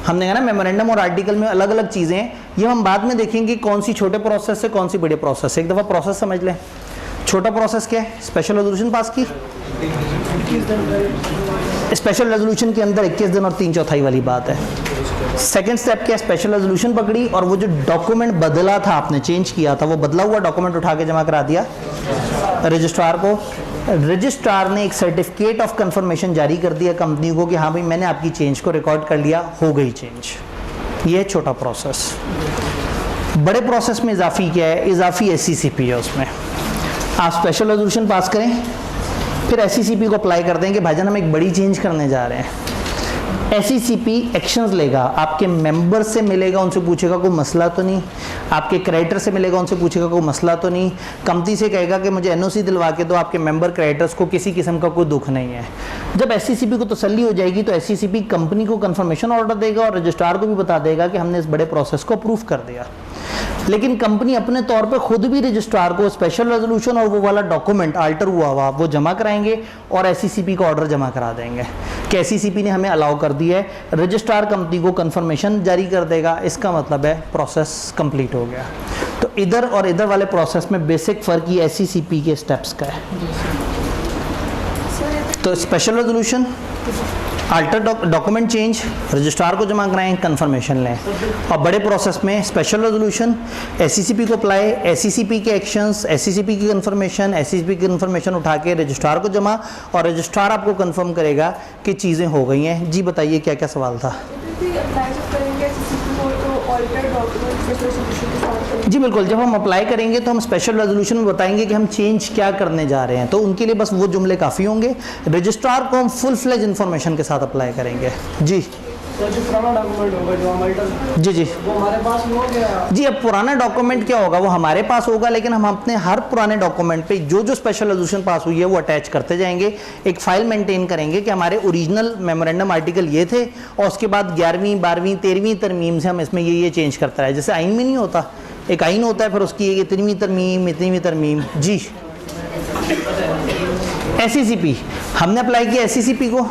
हमने कहा ना मेमोरेंडम और आर्टिकल में अलग अलग चीज़ें हैं, ये हम बाद में देखेंगे कौन सी छोटे प्रोसेस से कौन सी बड़े प्रोसेस से। एक दफ़ा प्रोसेस समझ लें। छोटा प्रोसेस क्या है, स्पेशल रेजोल्यूशन पास की, स्पेशल रेजोल्यूशन के अंदर 21 दिन और 3/4 वाली बात है। सेकंड स्टेप क्या है, स्पेशल रेजोल्यूशन पकड़ी और वो जो डॉक्यूमेंट बदला था, आपने चेंज किया था, वो बदला हुआ डॉक्यूमेंट उठा के जमा करा दिया रजिस्ट्रार को। रजिस्ट्रार ने एक सर्टिफिकेट ऑफ कंफर्मेशन जारी कर दिया कंपनी को कि हाँ भाई मैंने आपकी चेंज को रिकॉर्ड कर लिया, हो गई चेंज। ये है छोटा प्रोसेस। बड़े प्रोसेस में इजाफी क्या है, इजाफी SCCP है। उसमें आप स्पेशल रेजोल्यूशन पास करें, फिर SCCP को अप्लाई कर देंगे, भाईजान हम एक बड़ी चेंज करने जा रहे हैं। SCCP एक्शंस लेगा, आपके मेंबर से मिलेगा, उनसे पूछेगा कोई मसला तो नहीं, आपके क्रेडिटर से मिलेगा, उनसे पूछेगा कोई मसला तो नहीं, कंपनी से कहेगा कि मुझे NOC दिलवा के दो, आपके मेंबर क्रेडिटर्स को किसी किस्म का कोई दुख नहीं है। जब SCCP को तसल्ली हो जाएगी तो SCCP कंपनी को कंफर्मेशन ऑर्डर देगा और रजिस्ट्रार को भी बता देगा कि हमने इस बड़े प्रोसेस को अप्रूव कर दिया। लेकिन कंपनी अपने तौर पे खुद भी रजिस्ट्रार को स्पेशल रेजोल्यूशन और वो वाला डॉक्यूमेंट अल्टर हुआ वो जमा कराएंगे और SCCP का ऑर्डर जमा करा देंगे कि SCCP ने हमें अलाउ कर दिया है। रजिस्ट्रार कंपनी को कंफर्मेशन जारी कर देगा, इसका मतलब है प्रोसेस कंप्लीट हो गया। तो इधर और इधर वाले प्रोसेस में बेसिक फ़र्क ये SCCP के स्टेप्स का है। तो special resolution, alter document change, registrar को जमा कराएं, कंफर्मेशन लें। और बड़े प्रोसेस में स्पेशल रेजोल्यूशन, SCCP को अप्लाई, SCCP के एक्शंस, SCCP की कंफर्मेशन, SCCP की कंफर्मेशन उठा के रजिस्ट्रार को जमा, और रजिस्ट्रार आपको कंफर्म करेगा कि चीज़ें हो गई हैं। जी बताइए क्या क्या सवाल था। जी बिल्कुल, जब हम अप्लाई करेंगे तो हम स्पेशल रेजोल्यूशन में बताएंगे कि हम चेंज क्या करने जा रहे हैं, तो उनके लिए बस वो जुमले काफ़ी होंगे। रजिस्ट्रार को हम फुल फ्लेज इन्फॉर्मेशन के साथ अप्लाई करेंगे। जी तो जो पुराना डॉक्यूमेंट होगा जो हम जी जी वो हमारे पास नहीं होगा। जी, अब पुराना डॉक्यूमेंट क्या होगा, वो हमारे पास होगा, लेकिन हम अपने हर पुराने डॉक्यूमेंट पे जो जो स्पेशल रेजोल्यूशन पास हुई है वो अटैच करते जाएंगे। एक फाइल मेंटेन करेंगे कि हमारे ओरिजिनल मेमोरेंडम आर्टिकल ये थे और उसके बाद 11वीं 12वीं 13वीं तरमीम से हम इसमें ये चेंज करता रहे। जैसे आइन में नहीं होता, एक आइन होता है, फिर उसकी इतनीवीं तरमीम इतनीवीं तरमीम। जी SCCP हमने अप्लाई किया SCCP को।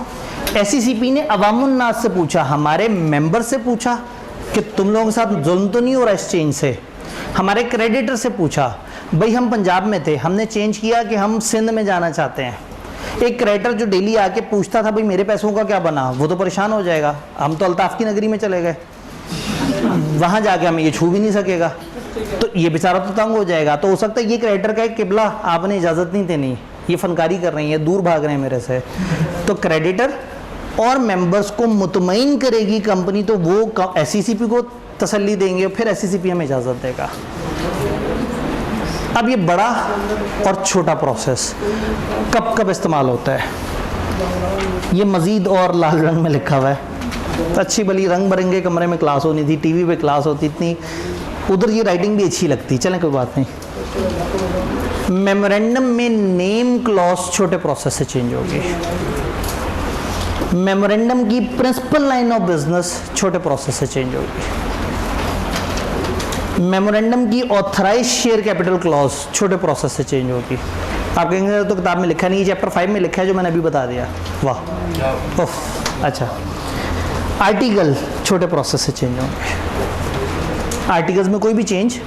SCCP ने अवामुन्नास से पूछा, हमारे मेंबर से पूछा कि तुम लोगों के साथ जुल्म तो नहीं हो रहा इस चेंज से। हमारे क्रेडिटर से पूछा, भाई हम पंजाब में थे, हमने चेंज किया कि हम सिंध में जाना चाहते हैं। एक क्रेडिटर जो डेली आके पूछता था भाई मेरे पैसों का क्या बना, वो तो परेशान हो जाएगा। हम तो अल्ताफ़ की नगरी में चले गए, वहाँ जाके हमें ये छू भी नहीं सकेगा, तो ये बेचारा तो तंग हो जाएगा। तो हो सकता है ये क्रेडिटर का एक किबला आपने इजाज़त नहीं देनी, ये फनकारी कर रही है, दूर भाग रहे हैं मेरे से। तो क्रेडिटर और मेंबर्स को मुतमईन करेगी कंपनी, तो वो SCCP को तसल्ली देंगे, फिर SCCP हमें इजाज़त देगा। अब ये बड़ा और छोटा प्रोसेस कब कब इस्तेमाल होता है, ये मज़ीद और लाल रंग में लिखा हुआ है। अच्छी भली रंग बिरंगे कमरे में क्लास होनी थी, TV पे क्लास होती इतनी, उधर ये राइटिंग भी अच्छी लगती। चलें कोई बात नहीं। मेमोरेंडम में नेम क्लॉज छोटे प्रोसेस से चेंज होगी। मेमोरेंडम की प्रिंसिपल लाइन ऑफ बिजनेस छोटे प्रोसेस से चेंज होगी। मेमोरेंडम की ऑथराइज शेयर कैपिटल क्लॉज छोटे प्रोसेस से चेंज होगी। आप कहेंगे तो किताब में लिखा नहीं, चैप्टर 5 में लिखा है जो मैंने अभी बता दिया। वाह ओह अच्छा। आर्टिकल छोटे प्रोसेस से चेंज होंगे। आर्टिकल्स में कोई भी चेंज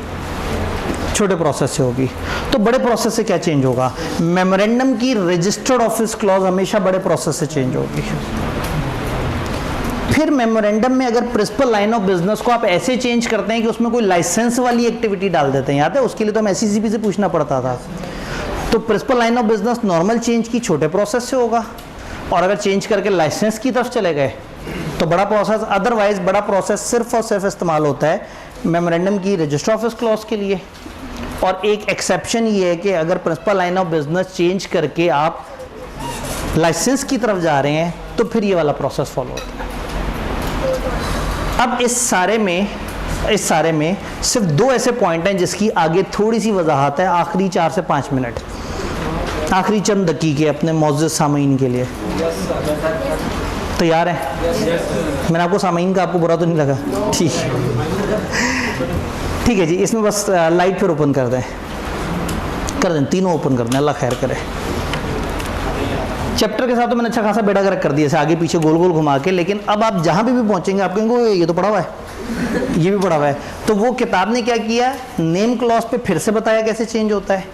छोटे प्रोसेस से होगी। तो बड़े प्रोसेस से क्या चेंज होगा, मेमोरेंडम की रजिस्टर्ड ऑफिस क्लॉज हमेशा बड़े प्रोसेस से चेंज होगी। फिर मेमोरेंडम में अगर प्रिंसिपल लाइन ऑफ बिजनेस को आप ऐसे चेंज करते हैं कि उसमें कोई लाइसेंस वाली एक्टिविटी डाल देते हैं, याद है, उसके लिए तो हम SCCP से पूछना पड़ता था। तो principal line of business normal change की छोटे प्रोसेस से होगा, और अगर चेंज करके लाइसेंस की तरफ चले गए तो बड़ा प्रोसेस। अदरवाइज बड़ा प्रोसेस सिर्फ और सिर्फ इस्तेमाल होता है मेमोरेंडम की रजिस्टर ऑफिस क्लॉज के लिए। और एक एक्सेप्शन ये है कि अगर principal line of business change करके आप लाइसेंस की तरफ जा रहे हैं तो फिर ये वाला प्रोसेस फॉलो होता है। अब इस सारे में इस सारे में सिर्फ 2 ऐसे पॉइंट हैं जिसकी आगे थोड़ी सी वजाहत है, आखिरी 4 से 5 मिनट, आखिरी चंद दकीके अपने मौजूद सामीन के लिए। तैयार है? मैंने आपको सामीन का आपको बुरा तो नहीं लगा? ठीक है जी। इसमें बस लाइट फिर ओपन कर दें, तीनों ओपन कर दें, अल्लाह खैर करे। चैप्टर के साथ तो मैंने अच्छा खासा बेड़ा गर्क कर दिया, ऐसे आगे पीछे गोल गोल घुमा के, लेकिन अब आप जहाँ भी पहुँचेंगे आप कहेंगे ये तो पढ़ा हुआ है, ये भी पढ़ा हुआ है। तो वो किताब ने क्या किया, नेम क्लॉज पे फिर से बताया कैसे चेंज होता है,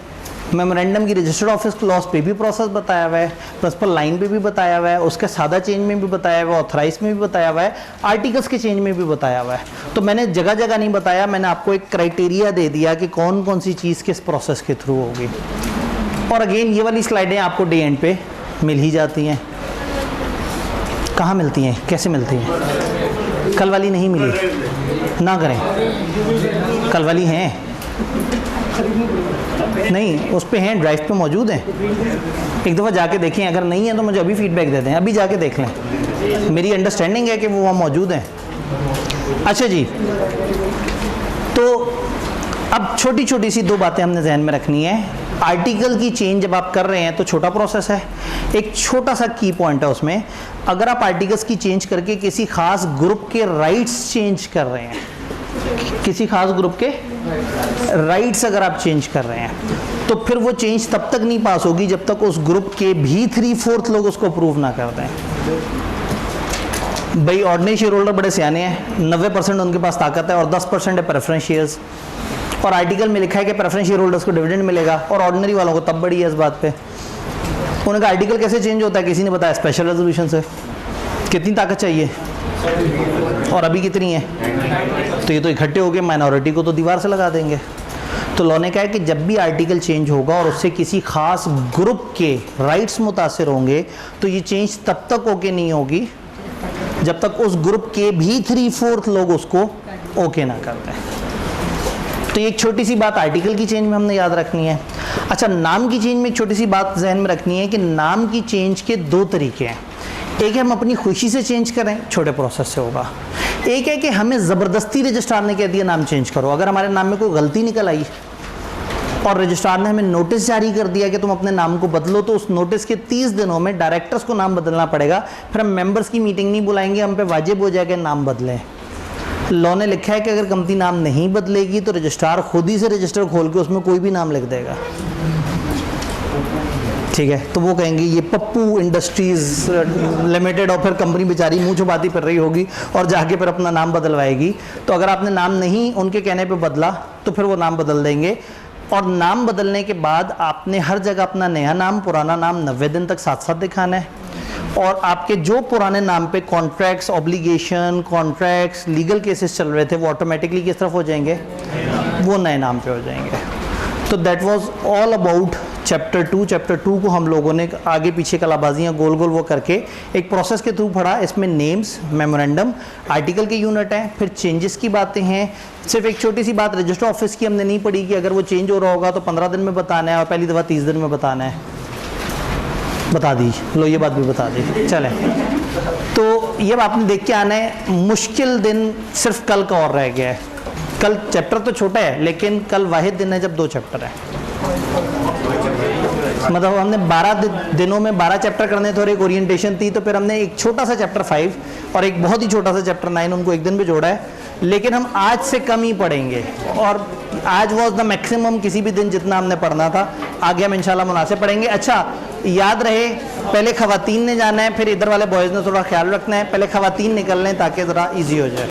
मेमोरेंडम की रजिस्टर्ड ऑफिस क्लॉज पे भी प्रोसेस बताया हुआ है, प्रिंसिपल लाइन पे भी बताया हुआ है, उसके सादा चेंज में भी बताया हुआ है, ऑथराइज में भी बताया हुआ है, आर्टिकल्स के चेंज में भी बताया हुआ है। तो मैंने जगह जगह नहीं बताया, मैंने आपको एक क्राइटेरिया दे दिया कि कौन कौन सी चीज़ किस प्रोसेस के थ्रू होगी। और अगेन ये वाली स्लाइडें आपको डे एंड पे मिल ही जाती हैं। कहाँ मिलती हैं, कैसे मिलती हैं? कल वाली नहीं मिली ना करें, कल वाली हैं नहीं, उस पे हैं, ड्राइव पे मौजूद हैं। एक दफ़ा जाके देखें, अगर नहीं है तो मुझे अभी फीडबैक दे दें, अभी जाके देख लें। मेरी अंडरस्टैंडिंग है कि वो वहाँ मौजूद हैं। अच्छा जी, तो अब छोटी छोटी सी 2 बातें हमने जहन में रखनी है। आर्टिकल की चेंज जब आप कर रहे हैं तो छोटा प्रोसेस है, एक छोटा सा की पॉइंट है उसमें, अगर आप आर्टिकल्स की चेंज करके किसी खास ग्रुप के राइट्स चेंज कर रहे हैं, किसी खास ग्रुप के राइट्स अगर आप चेंज कर रहे हैं, तो फिर वो चेंज तब तक नहीं पास होगी जब तक उस ग्रुप के भी 3/4 लोग उसको अप्रूव ना कर दें। भाई ऑर्डिनरी शेयर होल्डर बड़े सियाने हैं, 90% उनके पास ताकत है और 10% है प्रेफरेंस शेयर्स, और आर्टिकल में लिखा है कि प्रेफरेंस शेयर होल्डर्स को डिविडेंड मिलेगा, और ऑर्डिनरी वालों को तब बड़ी है इस बात पे। उनका आर्टिकल कैसे चेंज होता है, किसी ने बताया स्पेशल रेजोल्यूशन से। कितनी ताकत चाहिए और अभी कितनी है, तो ये तो इकट्ठे होकर माइनॉरिटी को तो दीवार से लगा देंगे। तो लॉ ने कहा है कि जब भी आर्टिकल चेंज होगा और उससे किसी खास ग्रुप के राइट्स मुतासिर होंगे, तो ये चेंज तब तक ओके नहीं होगी जब तक उस ग्रुप के भी 3/4 लोग उसको ओके ना करते हैं। तो ये एक छोटी सी बात आर्टिकल की चेंज में हमने याद रखनी है। अच्छा, नाम की चेंज में एक छोटी सी बात जहन में रखनी है कि नाम की चेंज के 2 तरीके हैं। एक है हम अपनी खुशी से चेंज करें, छोटे प्रोसेस से होगा। एक है कि हमें ज़बरदस्ती रजिस्ट्रार ने कह दिया नाम चेंज करो। अगर हमारे नाम में कोई गलती निकल आई और रजिस्ट्रार ने हमें नोटिस जारी कर दिया कि तुम अपने नाम को बदलो, तो उस नोटिस के 30 दिनों में डायरेक्टर्स को नाम बदलना पड़ेगा। फिर हम मेंबर्स की मीटिंग नहीं बुलाएंगे, हम पे वाजिब हो जाएगा नाम बदलें। लॉ ने लिखा है कि अगर कंपनी नाम नहीं बदलेगी तो रजिस्ट्रार खुद ही से रजिस्टर खोल के उसमें कोई भी नाम लिख देगा। ठीक है, तो वो कहेंगे ये पप्पू इंडस्ट्रीज़ लिमिटेड, और फिर कंपनी बेचारी मुंह छुपाती फिर रही होगी और जाके फिर अपना नाम बदलवाएगी। तो अगर आपने नाम नहीं उनके कहने पे बदला तो फिर वो नाम बदल देंगे। और नाम बदलने के बाद आपने हर जगह अपना नया नाम, पुराना नाम 90 दिन तक साथ साथ दिखाना है। और आपके जो पुराने नाम पे contracts, obligation, contracts, legal cases चल रहे थे, वो ऑटोमेटिकली किस तरफ हो जाएंगे, वो नए नाम पे हो जाएंगे। तो that was all about chapter 2। Chapter 2 को हम लोगों ने आगे पीछे कलाबाजियाँ गोल गोल वो करके एक प्रोसेस के थ्रू पढ़ा। इसमें नेम्स, मेमोरेंडम, आर्टिकल के यूनिट हैं, फिर चेंजेस की बातें हैं। सिर्फ एक छोटी सी बात रजिस्टर ऑफिस की हमने नहीं पढ़ी कि अगर वो चेंज हो रहा होगा तो 15 दिन में बताना है और पहली दफ़ा 30 दिन में बताना है। बता दी, लो ये बात भी बता दी। चलें, तो ये आपने देख के आना है। मुश्किल दिन सिर्फ कल का और रह गया है। कल चैप्टर तो छोटा है लेकिन कल वाहिद दिन है जब 2 चैप्टर है। मतलब हमने 12 दिनों में 12 चैप्टर करने थे और एक ओरिएंटेशन थी, तो फिर हमने एक छोटा सा चैप्टर 5 और एक बहुत ही छोटा सा चैप्टर 9 उनको एक दिन में जोड़ा है। लेकिन हम आज से कम ही पढ़ेंगे और आज वॉज द मैक्सिमम किसी भी दिन जितना हमने पढ़ना था। आगे हम इंशाल्लाह मुनासिब पढ़ेंगे। अच्छा याद रहे, पहले खवातीन ने जाना है, फिर इधर वाले बॉयज़ ने थोड़ा ख्याल रखना है। पहले खवातीन निकल लें ताकि ज़रा ईजी हो जाए।